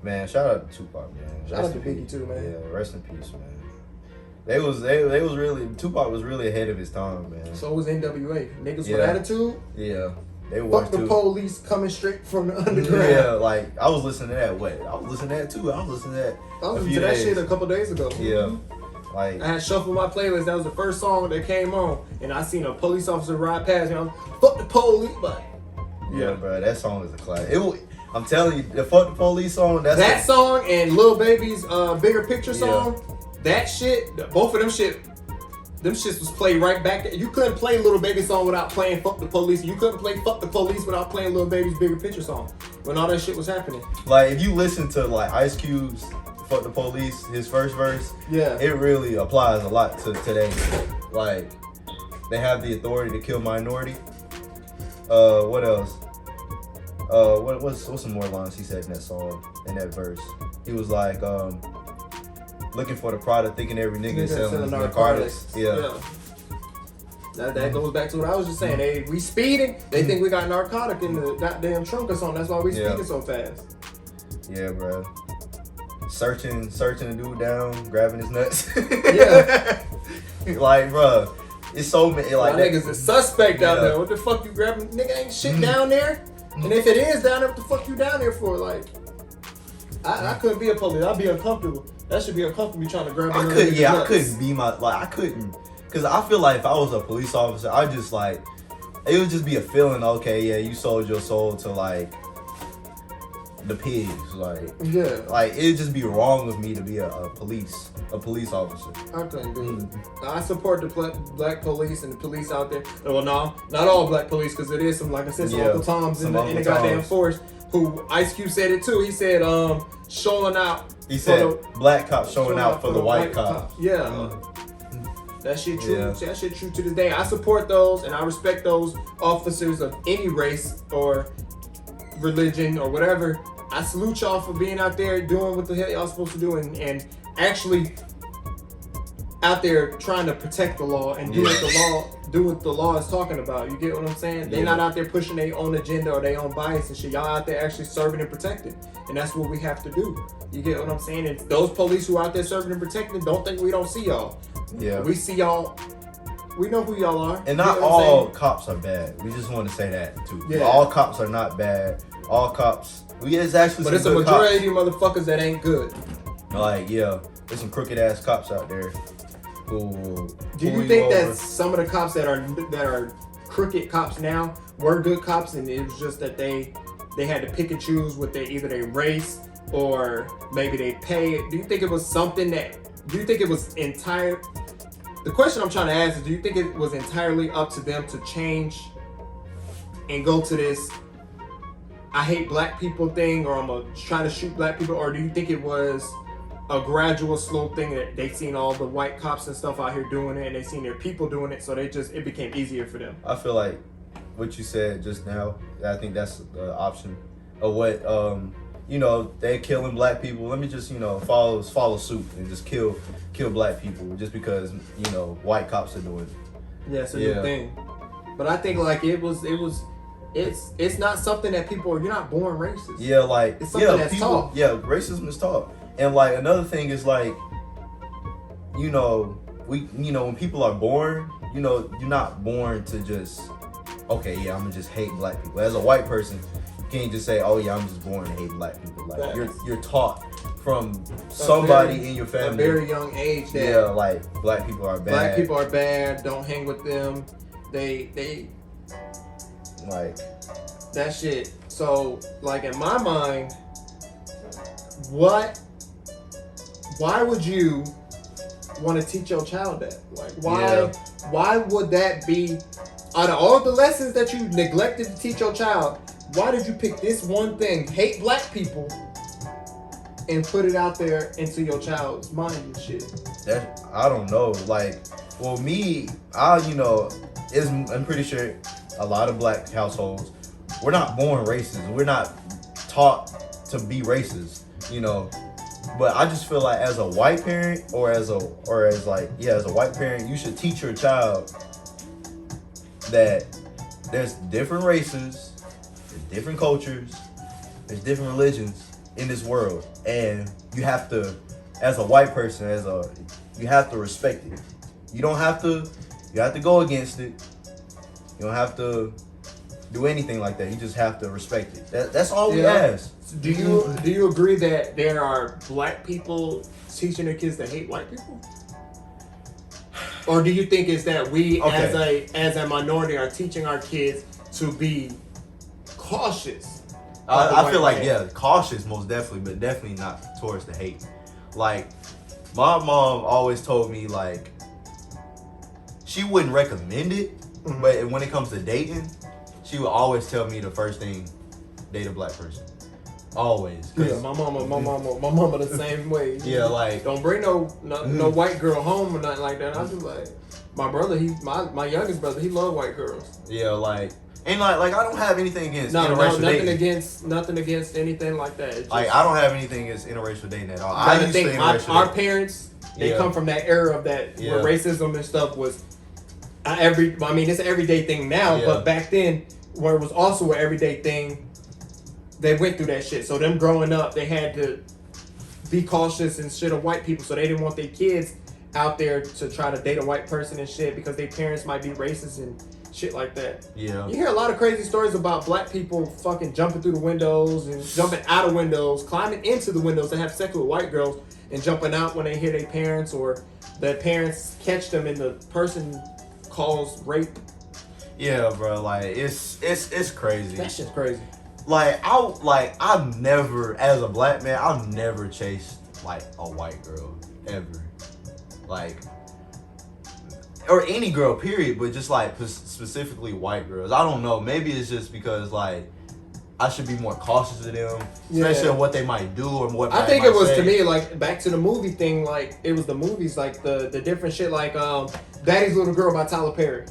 man, shout out to Tupac, man. Shout out to Biggie too, man. Yeah, rest in peace, man. They was really, Tupac was really ahead of his time, man. So was NWA. Niggas with attitude. Yeah, they were Fuck the too. police coming straight from the underground. Yeah, like I was listening to that. I was listening to that too. I was listening to that. I was listening to that shit a couple days ago. Yeah, like I had shuffled my playlist. That was the first song that came on, and I seen a police officer ride past me. I'm fuck the police, but yeah, bro, that song is a classic. I'm telling you, the fuck the police song. That song and Lil Baby's Bigger Picture song. That shit, both of them shits was played right back. You couldn't play Lil Baby song without playing Fuck the Police. You couldn't play Fuck the Police without playing Lil Baby's Bigger Picture song. When all that shit was happening. Like if you listen to like Ice Cube's Fuck the Police, his first verse, it really applies a lot to today. Like they have the authority to kill minority. What else? What's some more lines he said in that song, in that verse? He was like, looking for the product, thinking every nigga is selling narcotics. Yeah. That goes back to what I was just saying. We speeding, they think we got narcotic in the goddamn trunk or something. That's why we speeding so fast. Yeah, bro. Searching the dude down, grabbing his nuts. Yeah. Like, bro, it's so many. Like, my niggas is suspect out there. What the fuck you grabbing? Nigga ain't shit down there. And if it is down there, what the fuck you down there for? Like, I couldn't be a police. I'd be uncomfortable. That should be uncomfortable trying to grab. I couldn't be I couldn't, cause I feel like if I was a police officer, I just like, it would just be a feeling. Okay, yeah, you sold your soul to like the pigs, like it'd just be wrong of me to be a police officer. I couldn't do it. I support the black police and the police out there. Well, no, not all black police, because it is some, like I said, some Uncle Toms in the goddamn force. Who Ice Cube said it too. He said, showing out. He said black cops showing out for the white cops. Yeah. That shit true. Yeah. That shit true to this day. I support those and I respect those officers of any race or religion or whatever. I salute y'all for being out there doing what the hell y'all supposed to do and actually out there trying to protect the law and do what the law is talking about. You get what I'm saying? They're not out there pushing their own agenda or their own bias and shit. Y'all out there actually serving and protecting. And that's what we have to do. You get what I'm saying? And those police who are out there serving and protecting, don't think we don't see y'all. Yeah. We see y'all. We know who y'all are. And not all cops are bad. We just want to say that too. Yeah. All cops are not bad. All cops. It's actually but it's a majority of motherfuckers that ain't good. Like, yeah, there's some crooked ass cops out there. Do you think that some of the cops that are crooked cops now were good cops, and it was just that they had to pick and choose with either their race or maybe they pay? Do you think it was something that? Do you think it was entire? The question I'm trying to ask is, do you think it was entirely up to them to change and go to this I hate black people thing, or I'm gonna try to shoot black people, or do you think it was a gradual, slow thing that they seen all the white cops and stuff out here doing it, and they seen their people doing it, so it became easier for them? I feel like what you said just now, I think that's the option of what, they're killing black people. Let me just, follow suit and just kill black people just because, white cops are doing it. Yeah, it's a new thing. But I think like it's not something that you're not born racist. Yeah, like, it's something that's taught. Yeah, racism is taught. And like another thing is like, when people are born, you're not born to just, okay, yeah, I'm gonna just hate black people. As a white person, can't just say, oh yeah, I'm just born to hate black people. Like Facts. you're taught from somebody in your a family, very young age, that yeah, like black people are bad. black people are bad. Don't hang with them. They like that shit. So like in my mind, why would you want to teach your child that? Like why would that be, out of all the lessons that you neglected to teach your child, why did you pick this one thing, hate black people, and put it out there into your child's mind and shit? that, I don't know. Like, well, me, I'm pretty sure a lot of black households, we're not born racist. We're not taught to be racist, But I just feel like as a white parent, as a white parent, you should teach your child that there's different races, there's different cultures, there's different religions in this world, and you have to, as a white person, you have to respect it. You have to go against it. You don't have to do anything like that. You just have to respect it. That's all we ask. Do you agree that there are black people teaching their kids to hate white people? Or do you think it's that we as a minority are teaching our kids to be cautious? I feel like cautious most definitely, but definitely not towards the hate. Like my mom always told me, like, she wouldn't recommend it, but when it comes to dating, she would always tell me the first thing, date a black person. Always. Yeah, my mama the same way. Yeah, like, don't bring no white girl home or nothing like that. I just like my brother. My youngest brother. He love white girls. Yeah, like, and like I don't have anything against interracial dating. Nothing against anything like that. Just, like, I don't have anything against interracial dating at all. I used to our parents, they come from that era of that where racism and stuff was it's an everyday thing now, but back then where it was also an everyday thing, they went through that shit. So them growing up, they had to be cautious and shit of white people, so they didn't want their kids out there to try to date a white person and shit because their parents might be racist and shit like that. Yeah. You hear a lot of crazy stories about black people fucking jumping through the windows and jumping out of windows, climbing into the windows to have sex with white girls and jumping out when they hear their parents, or their parents catch them and the person calls rape. Yeah, bro, like it's crazy. That shit's crazy. I've never, as a black man, I've never chased like a white girl ever, like, or any girl, period. But just like specifically white girls. I don't know. Maybe it's just because like I should be more cautious of them, especially on what they might do or what. I think it was, to me, like, back to the movie thing. Like, it was the movies, like the different shit, like Daddy's Little Girl by Tyler Perry.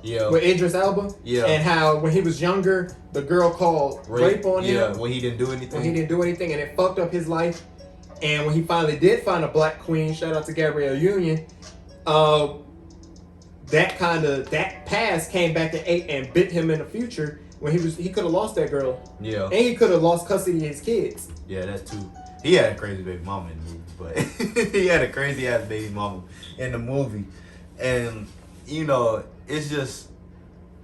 Yeah. With Idris Elba. Yeah. And how when he was younger, the girl called rape on him. Yeah. When he didn't do anything. And it fucked up his life. And when he finally did find a black queen, shout out to Gabrielle Union, that past came back and bit him in the future when he could have lost that girl. Yeah. And he could have lost custody of his kids. Yeah, that too. He had a crazy baby mama in the movie, but he had a crazy ass baby mama in the movie. And it's just,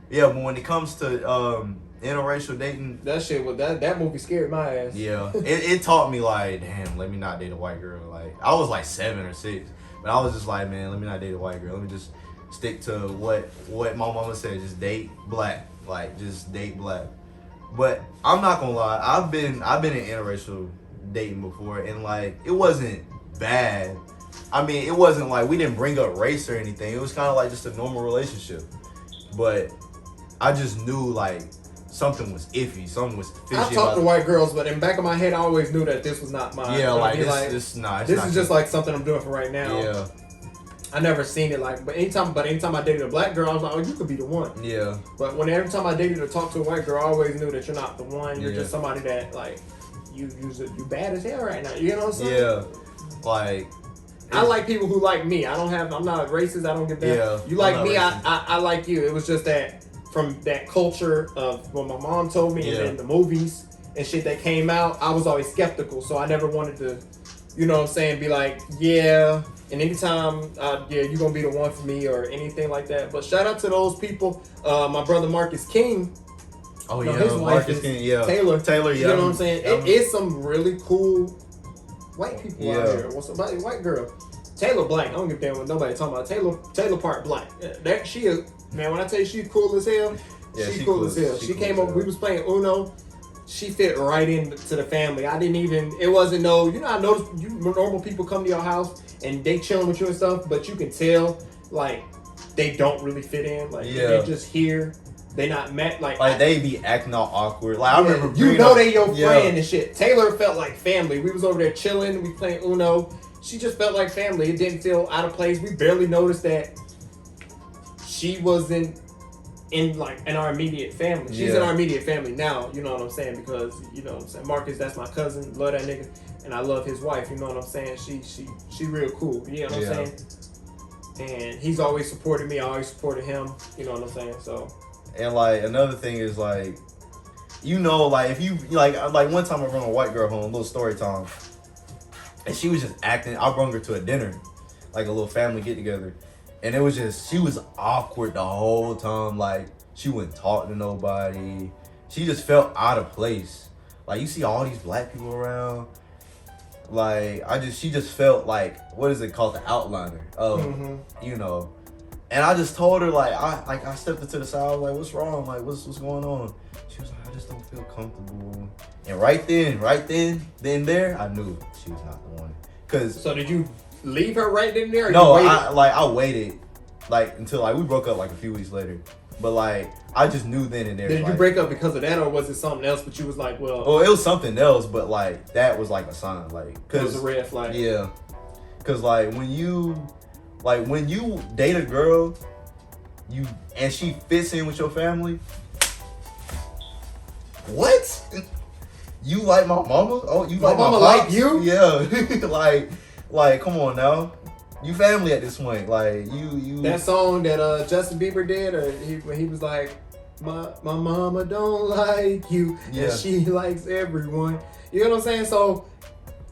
but when it comes to interracial dating, that movie scared my ass. Yeah, it taught me, like, damn, let me not date a white girl. Like, I was like 7 or 6, but I was just like, man, let me not date a white girl. Let me just stick to what my mama said, just date black. Like, just date black. But I'm not gonna lie, I've been in interracial dating before, and like, it wasn't bad. I mean, it wasn't like we didn't bring up race or anything. It was kind of like just a normal relationship. But I just knew like something was iffy. Something was fishy. I talked to white girls, but in the back of my head, I always knew that this was not mine. Yeah, like this is just like something I'm doing for right now. Yeah. I never seen it like, but anytime I dated a black girl, I was like, oh, you could be the one. Yeah. But every time I dated or talked to a white girl, I always knew that you're not the one. You're just somebody that, like, you bad as hell right now. You know what I'm saying? Yeah. Like, I like people who like me. I'm not racist. I don't get that. Yeah, you like me, I like you. It was just that from that culture of what my mom told me and then the movies and shit that came out, I was always skeptical. So I never wanted to, you know what I'm saying, be like, yeah. And anytime, you're going to be the one for me or anything like that. But shout out to those people. My brother Marcus King, Oh No, yeah, his wife Marcus is King, yeah. Taylor. Taylor, yeah. You know what I'm saying? It is some really cool white people out Yeah. here. What's somebody white girl? Taylor Black. I don't give a damn what nobody talking about. Taylor part Black. That she is, man. When I tell you she's cool as hell, Yeah, she cool as hell. She came up. We was playing Uno. She fit right into the family. I didn't even. It wasn't no. You know, I noticed you normal people come to your house and they chilling with you and stuff, but you can tell like they don't really fit in. Like they just here. They not met like they be acting all awkward. Like I remember, you know they your friend and shit. Taylor felt like family. We was over there chilling. We playing Uno. She just felt like family. It didn't feel out of place. We barely noticed that she wasn't in our immediate family. She's in our immediate family now. You know what I'm saying? Because you know what I'm saying. Marcus, that's my cousin. Love that nigga, and I love his wife. You know what I'm saying? She real cool. You know what I'm saying? And he's always supported me. I always supported him. You know what I'm saying? So. And like another thing is like, you know, like if you like one time I brought a white girl home, a little story time, and she was just acting. I brought her to a dinner, like a little family get together, and it was just she was awkward the whole time. Like she wouldn't talk to nobody. She just felt out of place. Like you see all these black people around. Like she just felt like, what is it called, the outliner of you know. And I just told her, like, I stepped her to the side, I was like, what's wrong? Like, what's going on? She was like, I just don't feel comfortable. And right then there, I knew she was not the one. So did you leave her right then there? Or no, I waited, like, until, like, we broke up, like, a few weeks later. But, like, I just knew then and there. Did you break up because of that, or was it something else, but you was like, well... Oh, it was something else, but, like, that was, like, a sign, like... It was a red flag. Yeah. Because, like, when you date a girl, and she fits in with your family, what? You like my mama? Oh, you like my mama pops? like you? Yeah. like, come on now. You family at this point. Like, you. That song that Justin Bieber did, or when he was like, my mama don't like you, and she likes everyone. You know what I'm saying? So,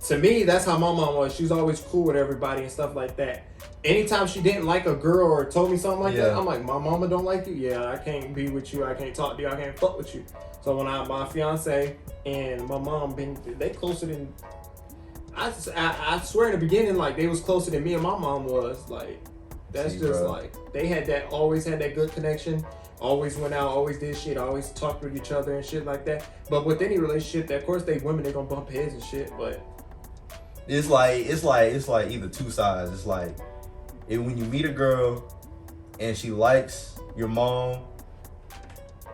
to me, that's how my mom was. She was always cool with everybody and stuff like that. Anytime she didn't like a girl or told me something like that, I'm like, my mama don't like you? Yeah, I can't be with you. I can't talk to you. I can't fuck with you. So when my fiance and my mom, they closer than, I swear in the beginning, like, they was closer than me and my mom was. Like, that's like, they always had that good connection. Always went out, always did shit, always talked with each other and shit like that. But with any relationship, of course, women, they gonna bump heads and shit, but. It's like either two sides. It's like, when you meet a girl and she likes your mom,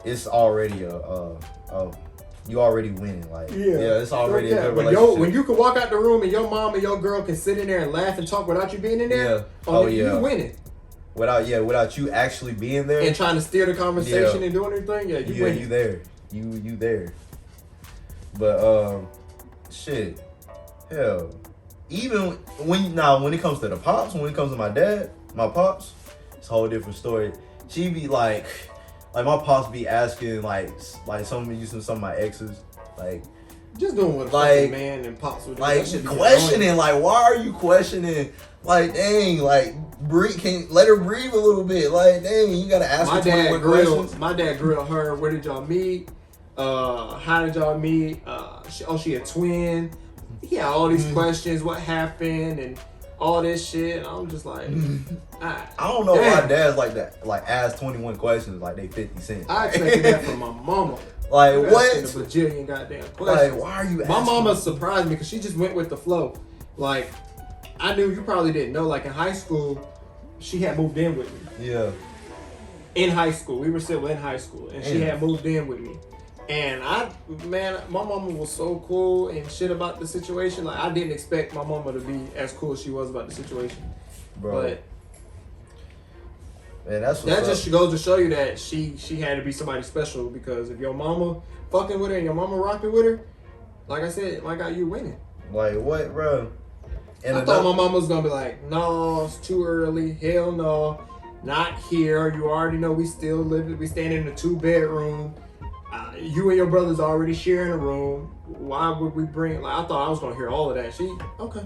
it's already you already winning. Like it's already a good relationship. When you can walk out the room and your mom and your girl can sit in there and laugh and talk without you being in there, you winning. Without you actually being there and trying to steer the conversation and doing everything, you winning. You there. You there. But shit. Hell. Even when it comes to the pops, when it comes to my pops, it's a whole different story. She be like my pops be asking like some of my exes, like just doing what a fucking man and pops would do. Like questioning, like why are you questioning? Like dang, like let her breathe a little bit. Like dang, you gotta ask her 21 questions. My dad grilled her. Where did y'all meet? How did y'all meet? She a twin. He had all these questions, what happened, and all this shit. And I'm just like, I don't know why dads like that, like ask 21 questions like they 50 cents. I expected that from my mama. Like what? A bajillion goddamn questions. Like why are you? My mama surprised me because she just went with the flow. Like I knew you probably didn't know. Like in high school, she had moved in with me. Yeah. In high school, we were still in high school, and she had moved in with me. And my mama was so cool and shit about the situation. Like, I didn't expect my mama to be as cool as she was about the situation. Bro. But man, that just goes to show you that she had to be somebody special, because if your mama fucking with her and your mama rocking with her, like I said, my God, you winning. Like what, bro? And I thought my mama was gonna be like, no, it's too early. Hell no, not here. You already know we still living. We staying in a 2-bedroom. You and your brother's already sharing a room. Why would we bring? Like, I thought I was gonna hear all of that. Okay.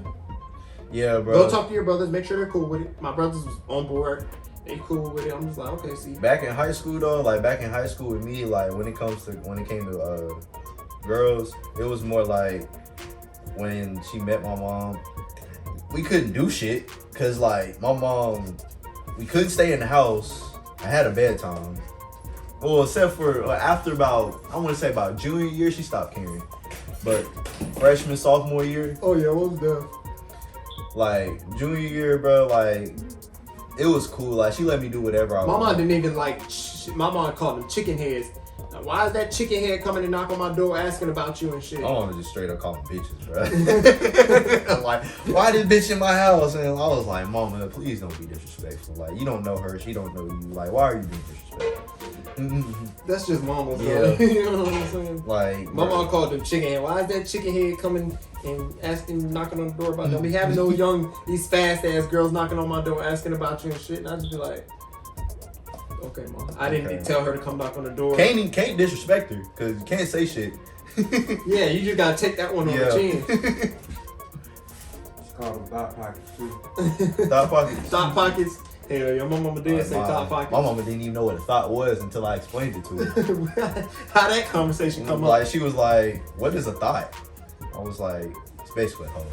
Yeah, bro. Go talk to your brothers. Make sure they're cool with it. My brothers was on board. they cool with it. I'm just like, okay, see. Back in high school though, like back in high school with me, like when it came to girls, it was more like when she met my mom, we couldn't do shit because like my mom, we couldn't stay in the house. I had a bedtime. Well, except for after about, I want to say about junior year, she stopped caring. But freshman, sophomore year. Oh yeah, what was that? Like junior year, bro, like it was cool. Like she let me do whatever I want. My mom didn't even like. My mom called them chicken heads. Now, why is that chicken head coming to knock on my door asking about you and shit? My mom just straight up call them bitches, bro. Like, why this bitch in my house? And I was like, Mama, please don't be disrespectful. Like, you don't know her, she don't know you. Like, why are you being disrespectful? That's just mama's. Yeah. You know what I'm saying? Like, my mom called them chicken head. Why is that chicken head coming and asking, knocking on the door about them? We having no these fast ass girls knocking on my door asking about you and shit. And I just be like, okay, mom. I didn't tell her to come knock on the door. Can't disrespect her because you can't say shit. Yeah, you just gotta take that one on the chin. It's called them thought pockets too. Thought pockets. Thought pockets. Hell yeah, my mama did say thought pockets. My mama didn't even know what a thought was until I explained it to her. How that conversation come up? Like she was like, "What is a thought?" I was like, "It's basically a hoe."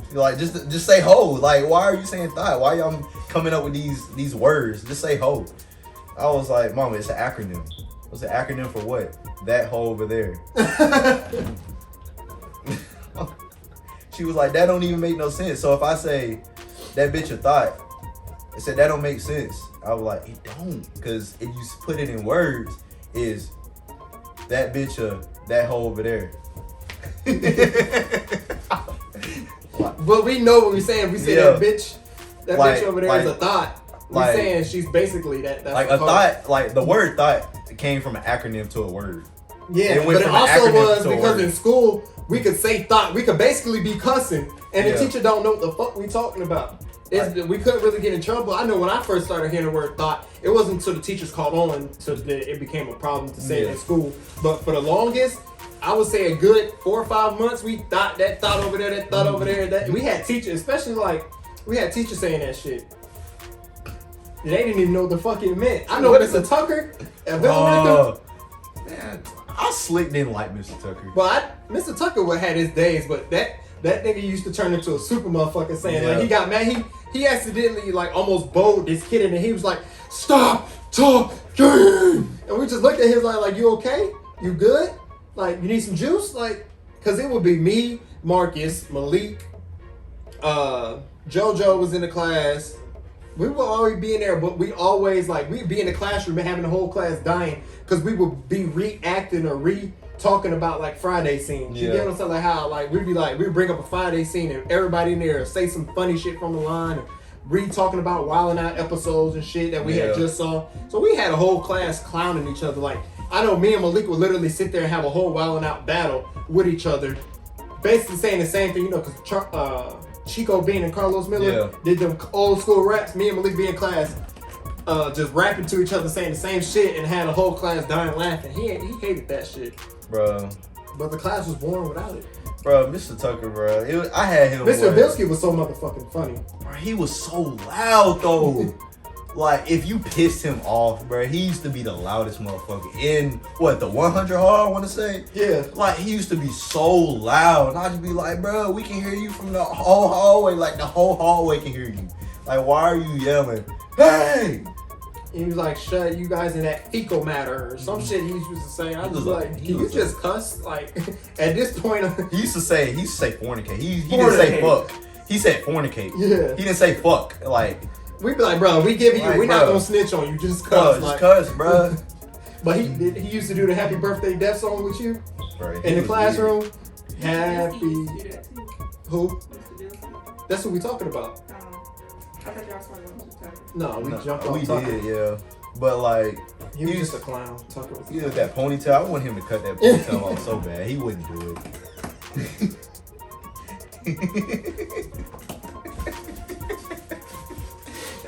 She's like, "Just say hoe. Like, why are you saying thought? Why y'all coming up with these words? Just say hoe." I was like, "Mama, it's an acronym. It's an acronym for what? That hoe over there." She was like, "That don't even make no sense." So if I say that bitch a thought, I said that don't make sense. I was like, it don't, because if you put it in words, is that bitch that hoe over there. But we know what we're saying. We say that bitch over there is a thought. We're saying she's basically that's like a thought. Like the word thought came from an acronym to a word. Yeah, but it also was because in school we could say thought. We could basically be cussing, and the teacher don't know what the fuck we talking about. We couldn't really get in trouble. I know when I first started hearing the word thought, it wasn't until the teachers caught on until it became a problem to say it in school. But for the longest, I would say a good 4 or 5 months, we thought that thought over there, that thought over there. That we had teachers, especially we had teachers saying that shit. They didn't even know what the fuck it meant. I know Mr. Tucker. Man, I slick didn't like Mr. Tucker. But Mr. Tucker had his days, but that nigga used to turn into a super motherfucker saying like he got mad. He accidentally like almost bowled this kid and he was like, "Stop talking!" And we just looked at him like, "You okay? You good? Like you need some juice?" Like, cause it would be me, Marcus, Malik, JoJo was in the class. We would always be in there, but we always we'd be in the classroom and having the whole class dying because we would be reacting or talking about like Friday scenes. You get what I'm saying? Like how we'd bring up a Friday scene and everybody in there say some funny shit from the line and talking about Wild 'N Out episodes and shit that we had just saw. So we had a whole class clowning each other. Like I know me and Malik would literally sit there and have a whole Wild 'N Out battle with each other, basically saying the same thing, because Chico Bean and Carlos Miller did them old school raps. Me and Malik be in class, just rapping to each other, saying the same shit, and had a whole class dying laughing. He hated that shit, bro. But the class was boring without it, bro. Mr. Tucker, bro. I had him. Mr. Bilski was so motherfucking funny. Bro, he was so loud though. Like if you pissed him off, bro, he used to be the loudest motherfucker in the 100 hall. I want to say. Yeah. Like he used to be so loud, and I'd just be like, bro, we can hear you from the whole hallway. Like the whole hallway can hear you. Like why are you yelling? Hey! And he was like, "Shut you guys in that fecal matter," or some shit he used to say. I was like, "Can you just cuss?" Like at this point, he used to say fornicate. He didn't say fuck. He said fornicate. Yeah. He didn't say fuck. Like. We'd be like, "Bro, we give you, we're not gonna snitch on you, just cuss." Just cuss, bro. But he used to do the Happy Birthday Death song with you in the classroom. Weird. Happy. Who? That's what we talking about. I thought y'all saw Tucker. No, we jumped off We Tucker. did, yeah. But like, he was just a clown. Tucker was. He had that ponytail. I want him to cut that ponytail off so bad. He wouldn't do it.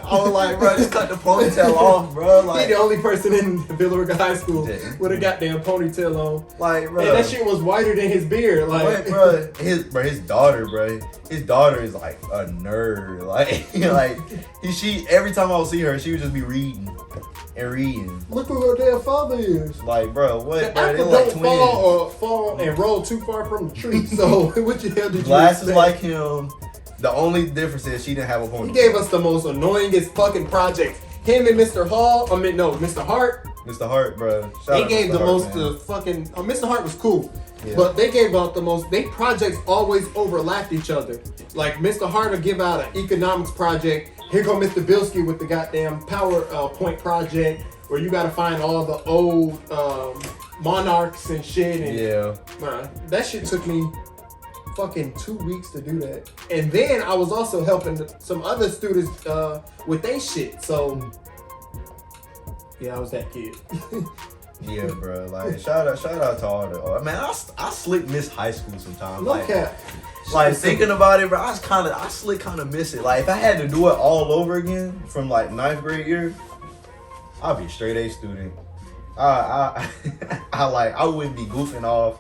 I was like, bro, just cut the ponytail off, bro. He Like, the only person in Villarica High School Yeah. with a goddamn ponytail on. like, bro. And that shit was whiter than his beard. Like, What, bro? His daughter, bro. His daughter is like a nerd. Like, she every time I would see her, she would just be reading and reading. look who her damn father is. Like, bro, what? The Bro, apple they like don't twins. fall and roll too far from the tree. So what the hell did you Glasses expect? like him. The only difference is she didn't have a ponytail. He gave us the most annoyingest fucking project. Him and Mr. Hall. Mr. Hart. Mr. Hart, bro. They gave the most fucking. Mr. Hart was cool, Yeah. but they gave out the most. They projects always overlapped each other. Like Mr. Hart will give out an economics project. Here go Mr. Bilski with the goddamn PowerPoint project, where you got to find all the old monarchs and shit. And Yeah. that shit took me fucking 2 weeks to do that. And then I was also helping some other students with their shit. So yeah, I was that kid. Yeah, bro. Like, shout out to all the. Man, I slick miss high school sometimes. No Like, cap. like thinking about it, bro. I slick kind of miss it. Like, if I had to do it all over again from like 9th grade year, I'd be a straight A student. I wouldn't be goofing off.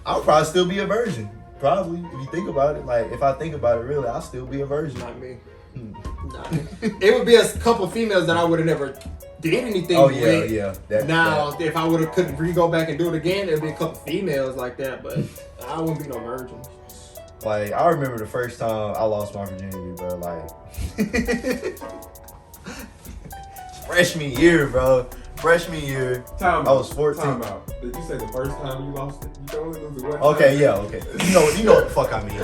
I would probably still be a virgin. Probably, if you think about it. Like, if I think about it, really, I'll still be a virgin. Not me. Not me. It would be a couple of females that I would have never did anything Oh with. yeah. If I would have couldn't go back and do it again, it'd be a couple females like that, but I wouldn't be no virgin. Like, I remember the first time I lost my virginity, bro. Like, freshman year, bro. Freshman year. Time I was 14. Time out. Did you say the first time you lost it? You can only lose it one time. Okay, yeah, okay. You know what the fuck I mean.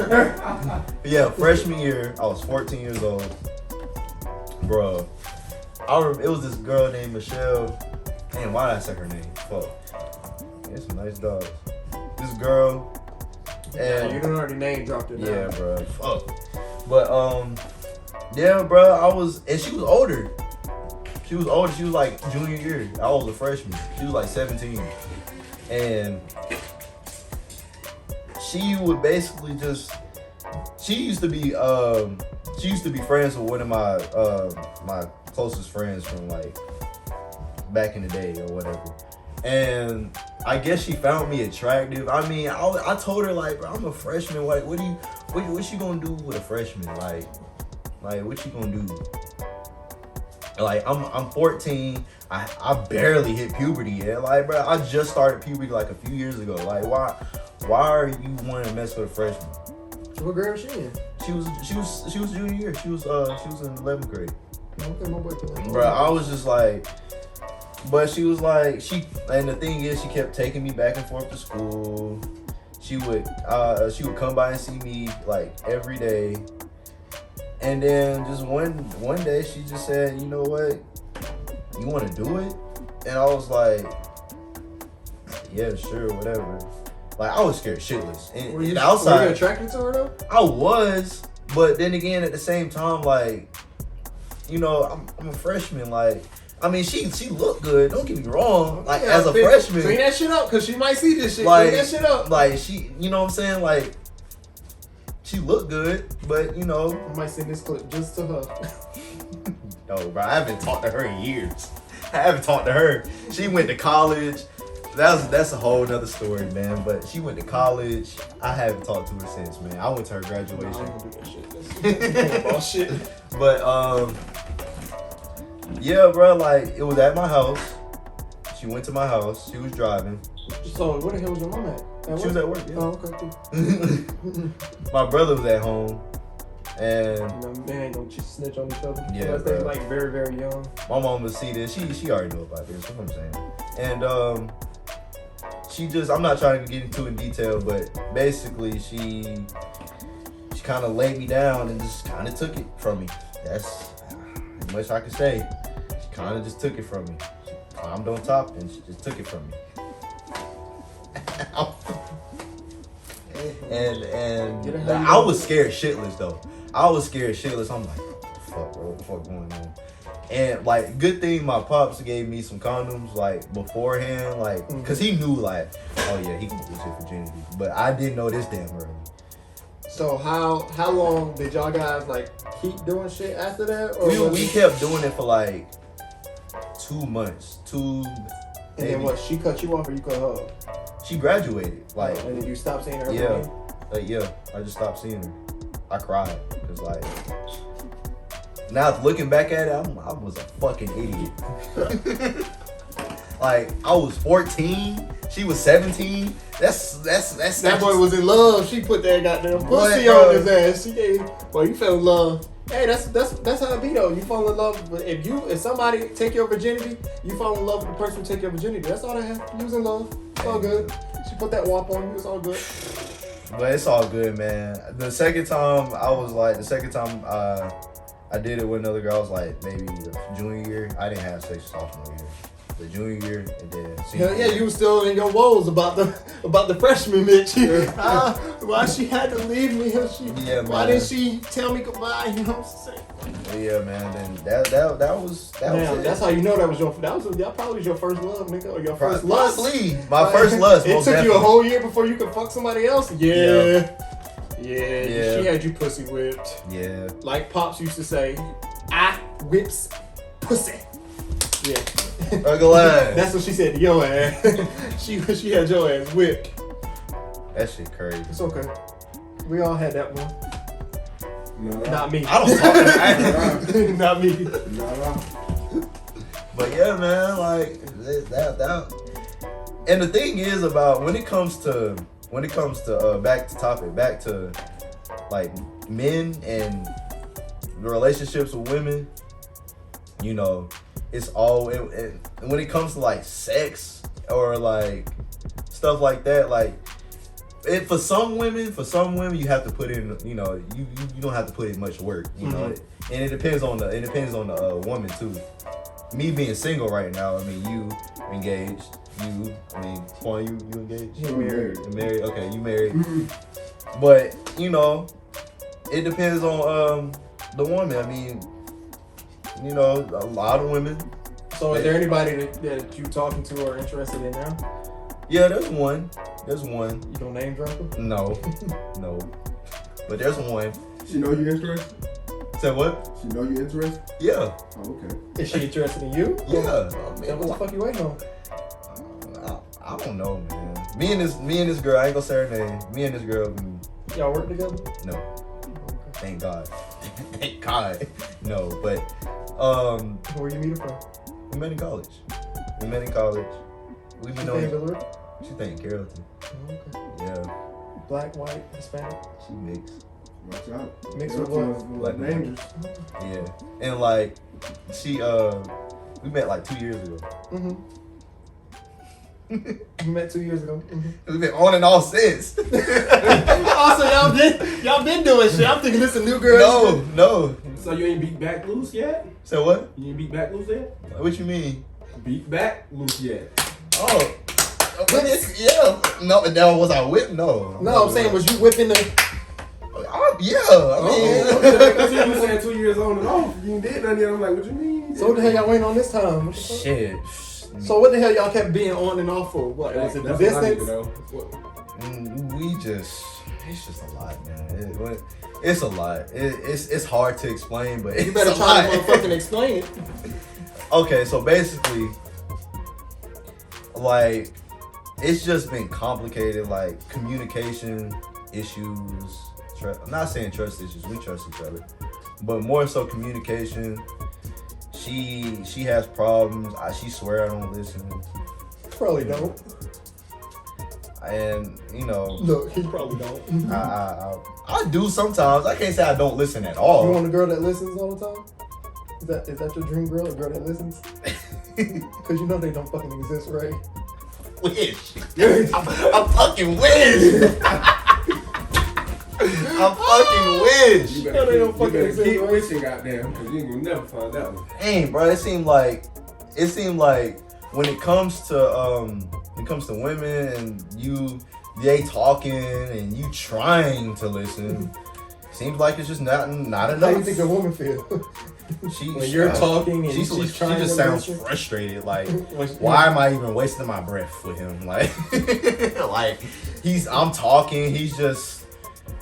Yeah, freshman year, I was 14 years old. Bro, it was this girl named Michelle. Man, why did I say her name? Fuck. It's some nice dogs. This girl. And You done already name dropped it. yeah, bro. Fuck. But yeah, bro. And she was older. She was older. She was like junior year. I was a freshman. She was like 17, and she would basically just. She used to be friends with one of my closest friends from like back in the day or whatever. And I guess she found me attractive. I mean, I told her like, bro, I'm a freshman. Like, what you gonna do with a freshman? Like what you gonna do? Like, I'm 14. I barely hit puberty yet. Like, bro, I just started puberty like a few years ago. Like, why are you wanting to mess with a freshman? What grade was she in? She was junior year. She was in 11th grade. Okay, my boy playing. Bro, I was just like, but she was like, and the thing is, she kept taking me back and forth to school. She would come by and see me like every day. And then just one day she just said, you know what, you want to do it? And I was like, yeah, sure, whatever. Like, I was scared shitless. And Were you outside, were you attracted to her though? I was, but then again, at the same time, like, you know, I'm a freshman. Like, I mean, she looked good. Don't get me wrong. Like, Yeah, as a freshman, clean that shit up, cause she might see this shit. like, Clean that shit up. like she, you know what I'm saying? Like, she looked good, but you know, I might send this clip just to her. no, bro, I haven't talked to her in years. I haven't talked to her. She went to college. That's a whole nother story, man. But she went to college. I haven't talked to her since, man. I went to her No, I graduation. ain't gonna do that shit. That's bullshit. But yeah, bro, like, it was at my house. She went to my house. She was driving. So where the hell was your mom at? She was at work, yeah. Oh, okay, cool. My brother was at home, and You know, men ain't gonna snitch on each other. Yeah, Unless they bro. like very, very young. my mom would see this. She already know about this. What I'm saying. And I'm not trying to get into it in detail, but basically she kind of laid me down and just kind of took it from me. That's as much I can say. She kind of just took it from me. She climbed on top and she just took it from me. And I was scared shitless though. I was scared shitless. I'm like, fuck, bro, what the fuck going on? And like, good thing my pops gave me some condoms like beforehand, like, cause he knew like, oh yeah, he can lose his virginity. But I didn't know this damn early. So how long did y'all guys like keep doing shit after that? Or We kept doing it for like 2 months. And then what? She cut you off or you cut her off? She graduated. Like, and then you stopped seeing her? Yeah. I just stopped seeing her. I cried because like now looking back at it, I was a fucking idiot. Like I was 14, she was 17. That boy was in love. She put that goddamn pussy What, on his ass. She gave. Boy, you fell in love. Hey, that's how it be though. You fall in love, but if somebody take your virginity, you fall in love with the person who take your virginity. That's all that happened. You was in love. It's all good. She put that whop on you. It's all good. But it's all good, man. The second time I did it with another girl, I was like maybe the junior year. I didn't have sex sophomore year. The junior year and then senior Hell yeah, you was still in your woes about the freshman bitch. Why she had to leave me? Why didn't she tell me goodbye? You know what I'm saying? Yeah, man. Then that was it. That's how you know that probably was your first love, nigga, or your first lust. Probably my first lust. It took you a whole year before you could fuck somebody else. Yeah. She had you pussy whipped. Yeah. Like Pops used to say, I whips pussy. Yeah. That's what she said to your ass. she had your ass whipped. That shit crazy. It's okay. We all had that one. No. Not me. I don't talk to that. Not me. No. But yeah, man, like that. And the thing is about when it comes to back to like men and the relationships with women, you know, it's all and when it comes to like sex or like stuff like that, like for some women you have to put in, you know, you don't have to put in much work, you know, and it depends on the woman too. Me being single right now, I mean, you engaged. Quan, you engaged? You married. You married? Okay, you married. But, you know, it depends on the woman. I mean, you know, a lot of women. So is there anybody that you talking to or interested in now? Yeah, there's one. You don't name drop her? No. But there's one. She know you interested? Say what? She know you interested? Yeah. Oh, okay. Is she interested in you? Yeah. Then what the fuck you waiting on? I don't know, man. Me and this girl, I ain't gonna say her name. Me and this girl, Y'all work together? no. Okay. Thank God. Thank God. No, but Where you meet her from? we met in college. We've been She knowing. stay in Billerica? She think Carrollton. Oh, okay. Yeah. Black, white, Hispanic? She mixed. Watch out. Mixed with what? Like dangerous. Yeah. And like she we met like 2 years ago. Mm-hmm. You met 2 years ago. Mm-hmm. We've been on and off since. Also, y'all been doing shit. I'm thinking this a new girl. No. So you ain't beat back loose yet? So what? You ain't beat back loose yet? What you mean? Beat back loose yet? Oh. Yeah. No, now was I whipped? No. No, I'm saying, was you whipping the... Yeah. I mean, That's what you was saying 2 years on and off. You ain't did nothing yet. I'm like, what you mean? So what the hell y'all waiting on this time? What the fuck? shit. So what the hell y'all kept being on and off for? What? Was it the That's what I need to distance? know. It's just a lot, man. It's a lot. It's hard to explain, but You better it's a try lot. to motherfucking explain it. Okay, so basically, like, it's just been complicated, like communication issues. I'm not saying trust issues. We trust each other, but more so communication. She has problems. She swear I don't listen. Probably don't. And you know, Look, he probably don't. I do sometimes. I can't say I don't listen at all. You want a girl that listens all the time? Is that your dream girl? A girl that listens? Because you know they don't fucking exist, right? Wish. I fucking wish. I fucking wish. You No, they don't fucking better exist, keep right? wishing, goddamn, because you ain't gonna never find that one. Dang, bro, it seemed like when it comes to women and they talking and you trying to listen, seems like it's just not enough. How do you think a woman feel? When you're talking and she's trying she just to sounds listen? frustrated. Like, why am I even wasting my breath with him? Like, I'm talking, he's just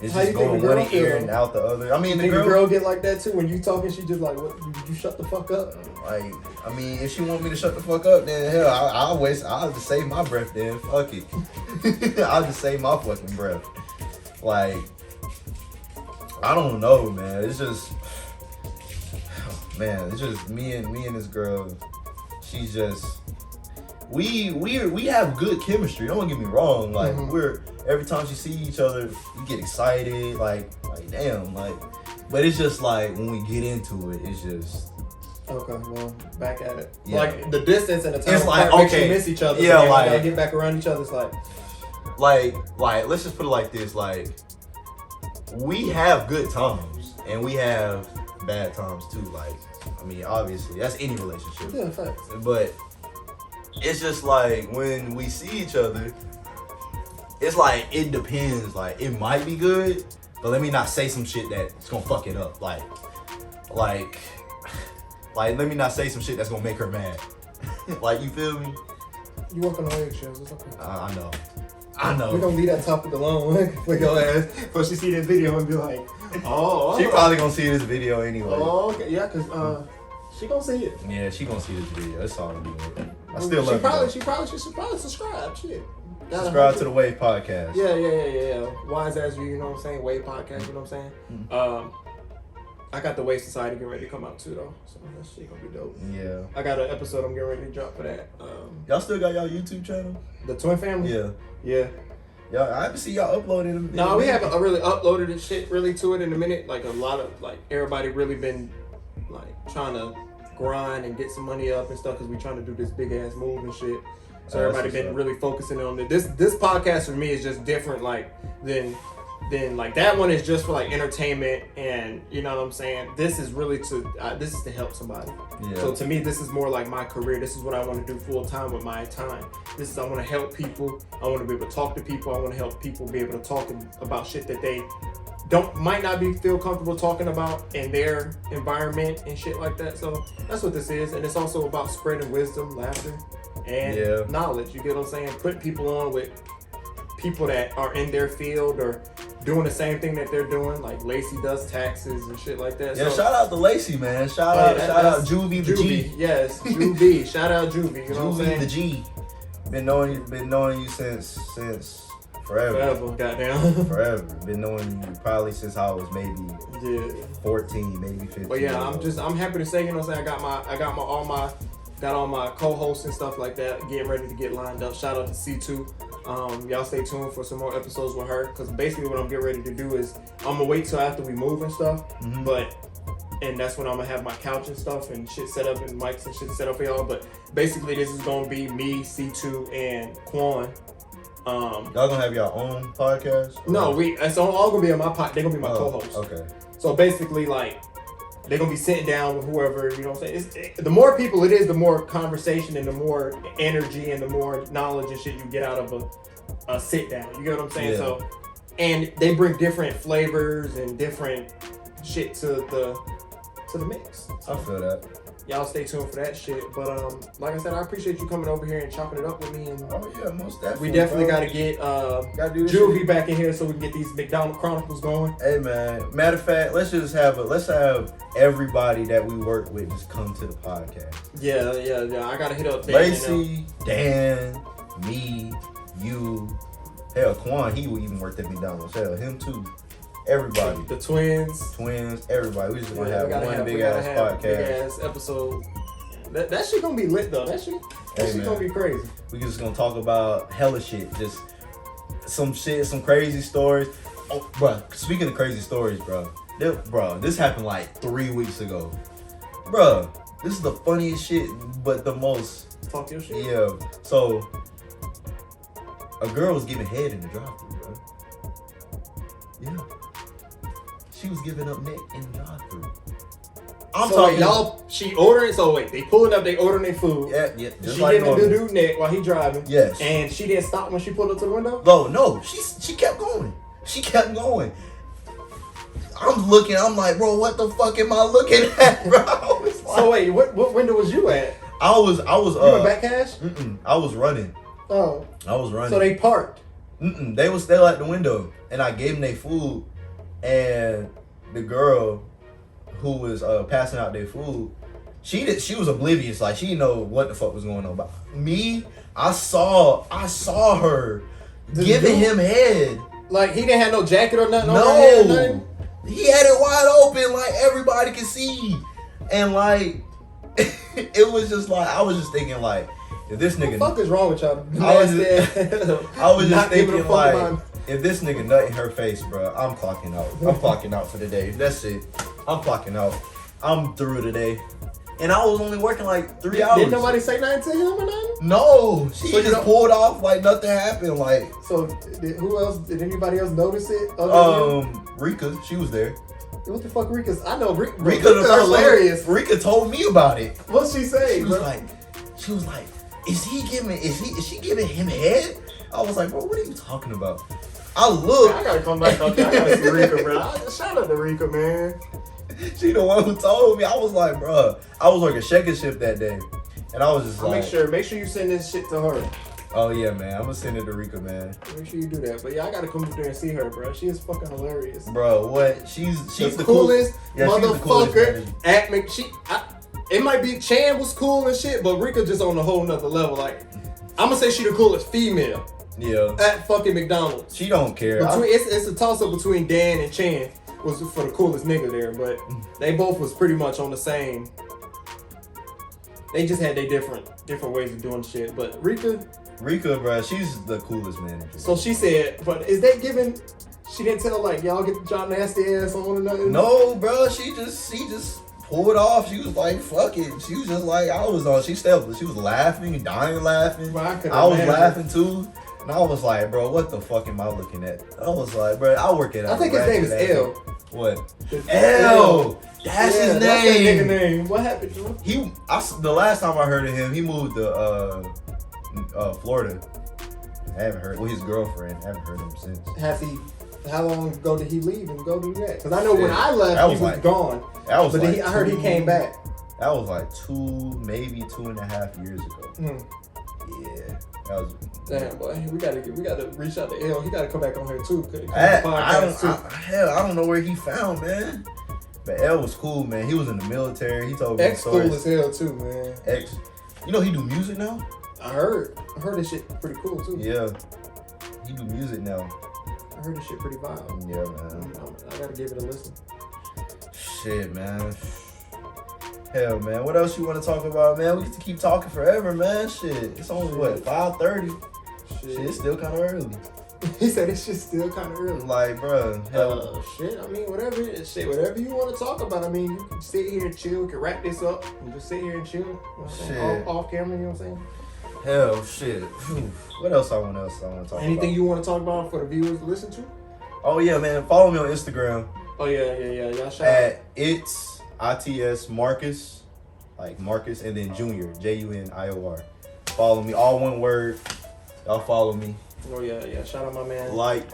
It's How just you think going the one girl ear feel? and out the other. I mean, You think the girl get like that too? When you talking, she just like, what? You shut the fuck up. Like, I mean, if she want me to shut the fuck up, then hell, I'll just save my breath then. Fuck it. I'll just save my fucking breath. Like, I don't know, man. It's just, man, it's just me and this girl. She's just, we have good chemistry. Don't get me wrong. Like, we're, every time she see each other, we get excited. Like damn, like, but it's just like when we get into it, it's just. Okay, well, back at it. Yeah. Like the distance and the time It's like, apart makes okay, you miss each other. yeah, so like- gotta get back around each other. It's like let's just put it like this, like we have good times and we have bad times too. Like, I mean, obviously that's any relationship, yeah, facts. but it's just like when we see each other, it's like it depends. Like, it might be good, but let me not say some shit that's gonna fuck it up. Like let me not say some shit that's gonna make her mad. Like, you feel me? You walking on eggshells. It's okay. I know. We're gonna leave that topic alone with your ass. But she see this video and be like, oh. She probably gonna see this video anyway. Oh, okay. Yeah, cause she gonna see it. Yeah, she gonna see this video. That's all I'm doing. I still love you. She probably should subscribe. Shit. Subscribe to the Wave Podcast. Yeah. Wise ass, you know what I'm saying? Wave podcast, you know what I'm saying? I got the Wave Society getting ready to come out too though, so that shit gonna be dope. Yeah. I got an episode I'm getting ready to drop for that. Y'all still got y'all YouTube channel? The Twin Family. Yeah. Y'all, I haven't seen y'all uploading them. No, we haven't really uploaded the shit really to it in a minute. Like, a lot of, like, everybody really been like trying to grind and get some money up and stuff because we trying to do this big ass move and shit. So everybody been really focusing on it. This podcast for me is just different, like, than like that one is just for like entertainment, and you know what I'm saying. This is really this is to help somebody. Yeah. So to me, this is more like my career. This is what I want to do full time with my time. This is, I want to help people. I want to be able to talk to people. I want to help people be able to talk about shit that they might not feel comfortable talking about in their environment and shit like that. So that's what this is, and it's also about spreading wisdom, laughter, and knowledge. You get what I'm saying? Putting people on with people that are in their field or doing the same thing that they're doing. Like Lacey does taxes and shit like that. Yeah, so, shout out to Lacey, man. Shout out Juvie the G. Yes, Juvie. Shout out Juvie. You know what I'm saying? The G. Been knowing you since forever. Goddamn. Forever. Been knowing you probably since I was maybe 14, maybe 15. But yeah, I'm happy to say, you know what I'm saying, I got all my co-hosts and stuff like that getting ready to get lined up. Shout out to C2. Y'all stay tuned for some more episodes with her, because basically what I'm getting ready to do is I'm gonna wait till after we move and stuff, and that's when I'm gonna have my couch and stuff and shit set up and mics and shit set up for y'all. But basically this is gonna be me, C2, and Quan. Y'all gonna have your own podcast? No, it's all gonna be on my pod. They're gonna be my co-hosts. Okay. So basically, like, they're gonna be sitting down with whoever, you know what I'm saying? The more people it is, the more conversation and the more energy and the more knowledge and shit you get out of a sit down. You get what I'm saying? Yeah. So, and they bring different flavors and different shit to the mix. So I feel that. y'all stay tuned for that shit. But like I said, I appreciate you coming over here and chopping it up with me. And Oh yeah, most definitely. we definitely bro. got to get Gotta do this Juvie shit. back in here so we can get these McDonald Chronicles going. Hey man, matter of fact, let's have everybody that we work with just come to the podcast. Yeah. I gotta hit up Dan. Lacey, Dan, me, you, hell, Quan, he would even work at McDonald's. Hell, him too. Everybody, The twins. twins, everybody. We just gonna Yeah, have we gotta one big we gotta ass have a podcast. Big ass episode. That shit gonna be lit though. That shit man. gonna be crazy. We just gonna talk about hella shit, just some shit, some crazy stories. Oh, bro, speaking of crazy stories, bro, this happened like 3 weeks ago. Bro, this is the funniest shit, but the most. Talk your shit. Yeah. So, a girl was giving head in the drive-thru, bro. Yeah. She was giving up neck in the drive-thru. I'm So talking y'all, she ordering. So wait, they pulling up, they ordering their food. Yeah, just She like getting the normal. dude neck while he driving. Yes. And she didn't stop when she pulled up to the window. No, she kept going. She kept going. I'm looking. I'm like, bro, what the fuck am I looking at, bro? I was like, So wait, what window was you at? I was. You in back cash? I was running. Oh, I was running. so they parked. They was still at the window, and I gave them their food, and the girl who was passing out their food, she was oblivious, like she didn't know what the fuck was going on. But me, I saw her giving him head. Like he didn't have no jacket or nothing. No, on his head, nothing? He had it wide open, like everybody could see, and like it was just like I was just thinking like, if this nigga, what the fuck is wrong with y'all? I was just thinking like, about... if this nigga nut in her face, bro, I'm clocking out. I'm clocking out for the day. That's it. I'm clocking out. I'm through today. And I was only working like 3 hours. Didn't nobody say nothing to him or nothing? No, she just pulled off like nothing happened. Like, so who else? Did anybody else notice it? Rika, she was there. What the fuck, Rika's? I know Rika. Rika the first hilarious. Rika told me about it. What's she say? She was like, is she giving him head? I was like, bro, what are you talking about? I looked. I gotta come back up there. I gotta see Rika, bro. Shout out to Rika, man. She the one who told me. I was like, bro, I was working second shift that day, and I was just like, make sure you send this shit to her. Oh yeah, man, I'm gonna send it to Rika, man. Make sure you do that. But yeah, I gotta come up there and see her, bro. She is fucking hilarious. Bro, what? She's the coolest motherfucker. It might be Chan was cool and shit, but Rika just on a whole nother level. Like, I'm gonna say she the coolest female. Yeah. At fucking McDonald's. She don't care. It's a toss up between Dan and Chan was for the coolest nigga there, but they both was pretty much on the same. They just had their different ways of doing shit. But Rika, bro, she's the coolest manager. So she said, but is that given? She didn't tell like y'all get the John Nasty ass on or nothing. No, bro, she just pulled off. She was like, fuck it. She was just like, I was on. She was laughing, dying laughing. Bro, I was laughing too. And I was like, bro, what the fuck am I looking at? I was like, bro, I work at. I think his name is L. What? L. That's his name. That's that nigga name. What happened to him? The last time I heard of him, he moved to Florida. I haven't heard. Well, his girlfriend. I haven't heard of him since. Has he? How long ago did he leave and go do that? Because I know when I left, he was gone. That was but I heard he came back. That was like 2.5 years ago. Yeah. That was, damn, boy, we gotta reach out to L. He gotta come back on here too. I don't know where he found, man. But L was cool, man. He was in the military. He told me X cool as hell too, man. X, you know he do music now. I heard this shit pretty cool too. Yeah, he do music now. I heard this shit pretty violent. Yeah, man. I gotta give it a listen. Shit, man. Hell, man. What else you want to talk about, man? We get to keep talking forever, man. Shit. It's only, what, 5:30? Shit, it's still kind of early. He said it's just still kind of early. Like, bro. Shit, I mean, whatever you want to talk about. I mean, you can sit here and chill. We can wrap this up and just sit here and chill. You know what I'm saying? Off camera, you know what I'm saying? Hell, shit. What else I want to talk about? Anything you want to talk about for the viewers to listen to? Oh, yeah, man. Follow me on Instagram. Oh, yeah. Y'all shout out. ITS Marcus, like Marcus, and then Junior, JUNIOR. Follow me, all one word. Y'all follow me. Oh yeah. Shout out my man. Like,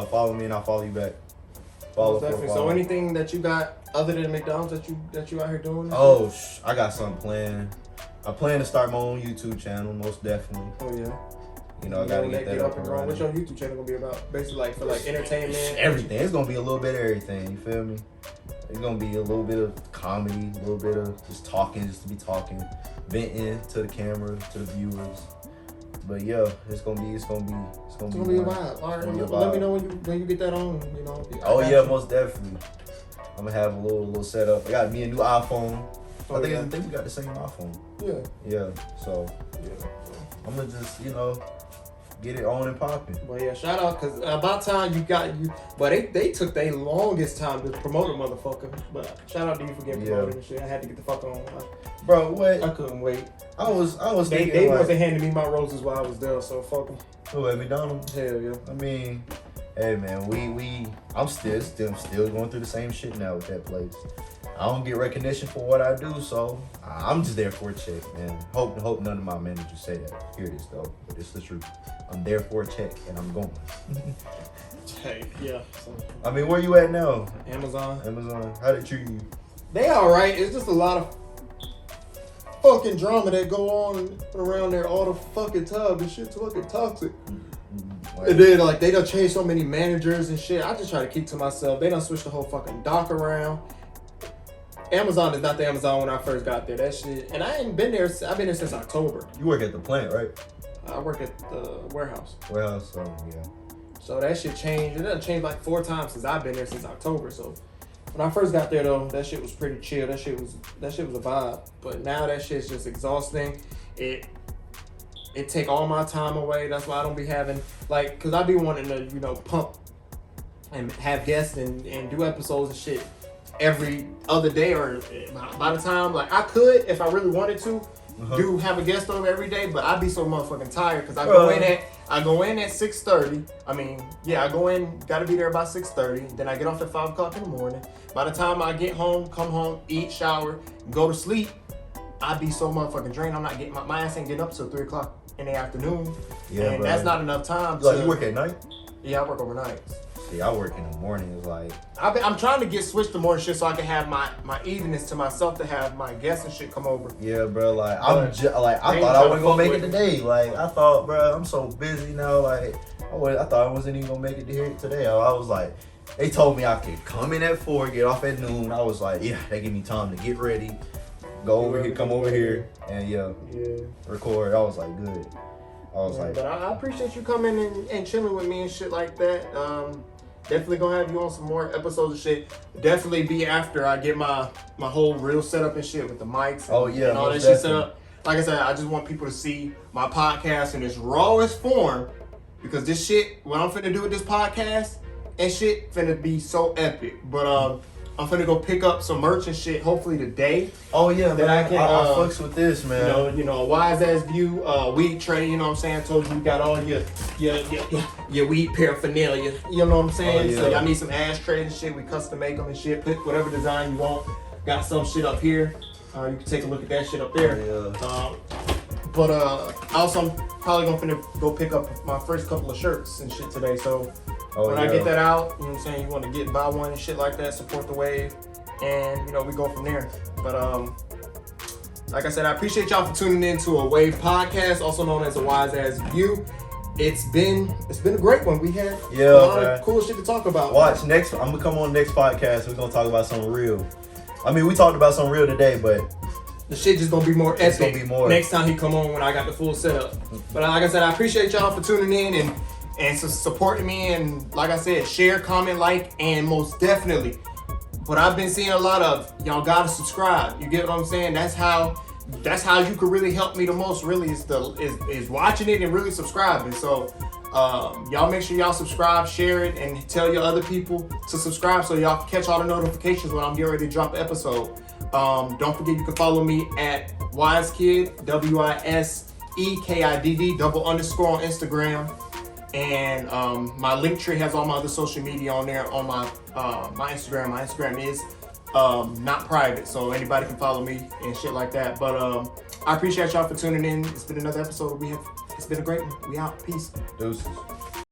follow me, and I'll follow you back. Follow. So anything that you got other than McDonald's that you out here doing? Oh, I got something planned. I plan to start my own YouTube channel, most definitely. Oh yeah. You know, I gotta get that up and running. What's your YouTube channel gonna be about? Basically, like for like entertainment. Everything. It's gonna be a little bit of everything. You feel me? It's gonna be a little bit of comedy, a little bit of just talking, just to be talking, venting to the camera, to the viewers. But yeah, it's gonna be a vibe. All right, let me know when you get that on. You know. Oh yeah, most definitely. I'm gonna have a little setup. I got me a new iPhone. I think we got the same iPhone. Yeah. Yeah. So I'm gonna just get it on and popping. Well, yeah, shout out, because about time you got you. But they took their longest time to promote a motherfucker. But shout out to you for getting promoted and shit. I had to get the fuck on. Bro, what? I couldn't wait. I was thinking they wasn't handing me my roses while I was there, so fuck them. Who, at McDonald's? Hell yeah. I mean, hey man, I'm still going through the same shit now with that place. I don't get recognition for what I do, so I'm just there for a check, man. Hope none of my managers say that. Here it is though, but it's the truth. I'm there for a check and I'm going. Hey, yeah. So. I mean, where you at now? Amazon. How they treat you? They all right. It's just a lot of fucking drama that go on around there all the fucking time. This shit's fucking toxic. And then like they done changed so many managers and shit. I just try to keep to myself. They done switched the whole fucking dock around. Amazon is not the Amazon when I first got there. That shit. And I ain't been there. I've been there since October. You work at the plant, right? I work at the warehouse. Warehouse, yeah. So that shit changed. It done changed like 4 times since I've been there since October. So when I first got there though, that shit was pretty chill. That shit was a vibe. But now that shit's just exhausting. It take all my time away. That's why I don't be having like, cause I be wanting to, pump and have guests and do episodes and shit every other day, or by the time like I could if I really wanted to do have a guest over every day, but I'd be so motherfucking tired because I go in at 6:30. I mean, yeah, I go in, gotta be there by 6:30. Then I get off at 5 o'clock in the morning. By the time I get home, come home, eat, shower, go to sleep, I'd be so motherfucking drained. I'm not getting my ass ain't getting up till 3 o'clock in the afternoon. Yeah, and that's not enough time. Like you work at night? Yeah, I work overnight. See, I work in the morning. It's like I'm trying to get switched to morning shit so I can have my evenings to myself to have my guests and shit come over. Yeah, bro. Like I thought I wasn't gonna make it today. Like I thought, bro, I'm so busy now. Like I thought I wasn't even gonna make it to here today. I was like, they told me I could come in at 4, get off at noon. I was like, yeah, they give me time to get ready, go over here, come over here, and record. I was like, good. But I appreciate you coming and chilling with me and shit like that. Definitely gonna have you on some more episodes of shit. Definitely be after I get my whole reel set up and shit with the mics and all that shit set up. Like I said, I just want people to see my podcast in its rawest form, because this shit, what I'm finna do with this podcast and shit, finna be so epic. But I'm finna go pick up some merch and shit hopefully today. Oh yeah, that man. I can I fucks with this, man. You know, a wise ass view, weed tray, you know what I'm saying? I told you we got all your weed paraphernalia. You know what I'm saying? Oh, yeah. So y'all need some ashtrays and shit. We custom make them and shit. Put whatever design you want. Got some shit up here. You can take a look at that shit up there. Yeah. But also I'm probably gonna go pick up my first couple of shirts and shit today. So when I get that out, you know what I'm saying, you want to buy one and shit like that, support the wave, and we go from there. But like I said, I appreciate y'all for tuning in to a Wave podcast, also known as a Wise Ass View. It's been a great one. We had a lot of cool shit to talk about. Watch next. I'm gonna come on the next podcast. We're gonna talk about something real. I mean, we talked about something real today, but the shit just gonna be more epic. It's gonna be more next time he come on when I got the full setup. But like I said, I appreciate y'all for tuning in and supporting me, and like I said, share, comment, like, and most definitely, what I've been seeing a lot of, y'all gotta subscribe. You get what I'm saying? That's how you can really help me the most. Really, is watching it and really subscribing. So y'all make sure y'all subscribe, share it, and tell your other people to subscribe so y'all can catch all the notifications when I'm getting ready to drop an episode. Don't forget you can follow me at WiseKid, WiseKidd _ on Instagram. And my link tree has all my other social media on there on my Instagram. My Instagram is not private, so anybody can follow me and shit like that. But I appreciate y'all for tuning in. It's been another episode. It's been a great one. We out. Peace. Deuces.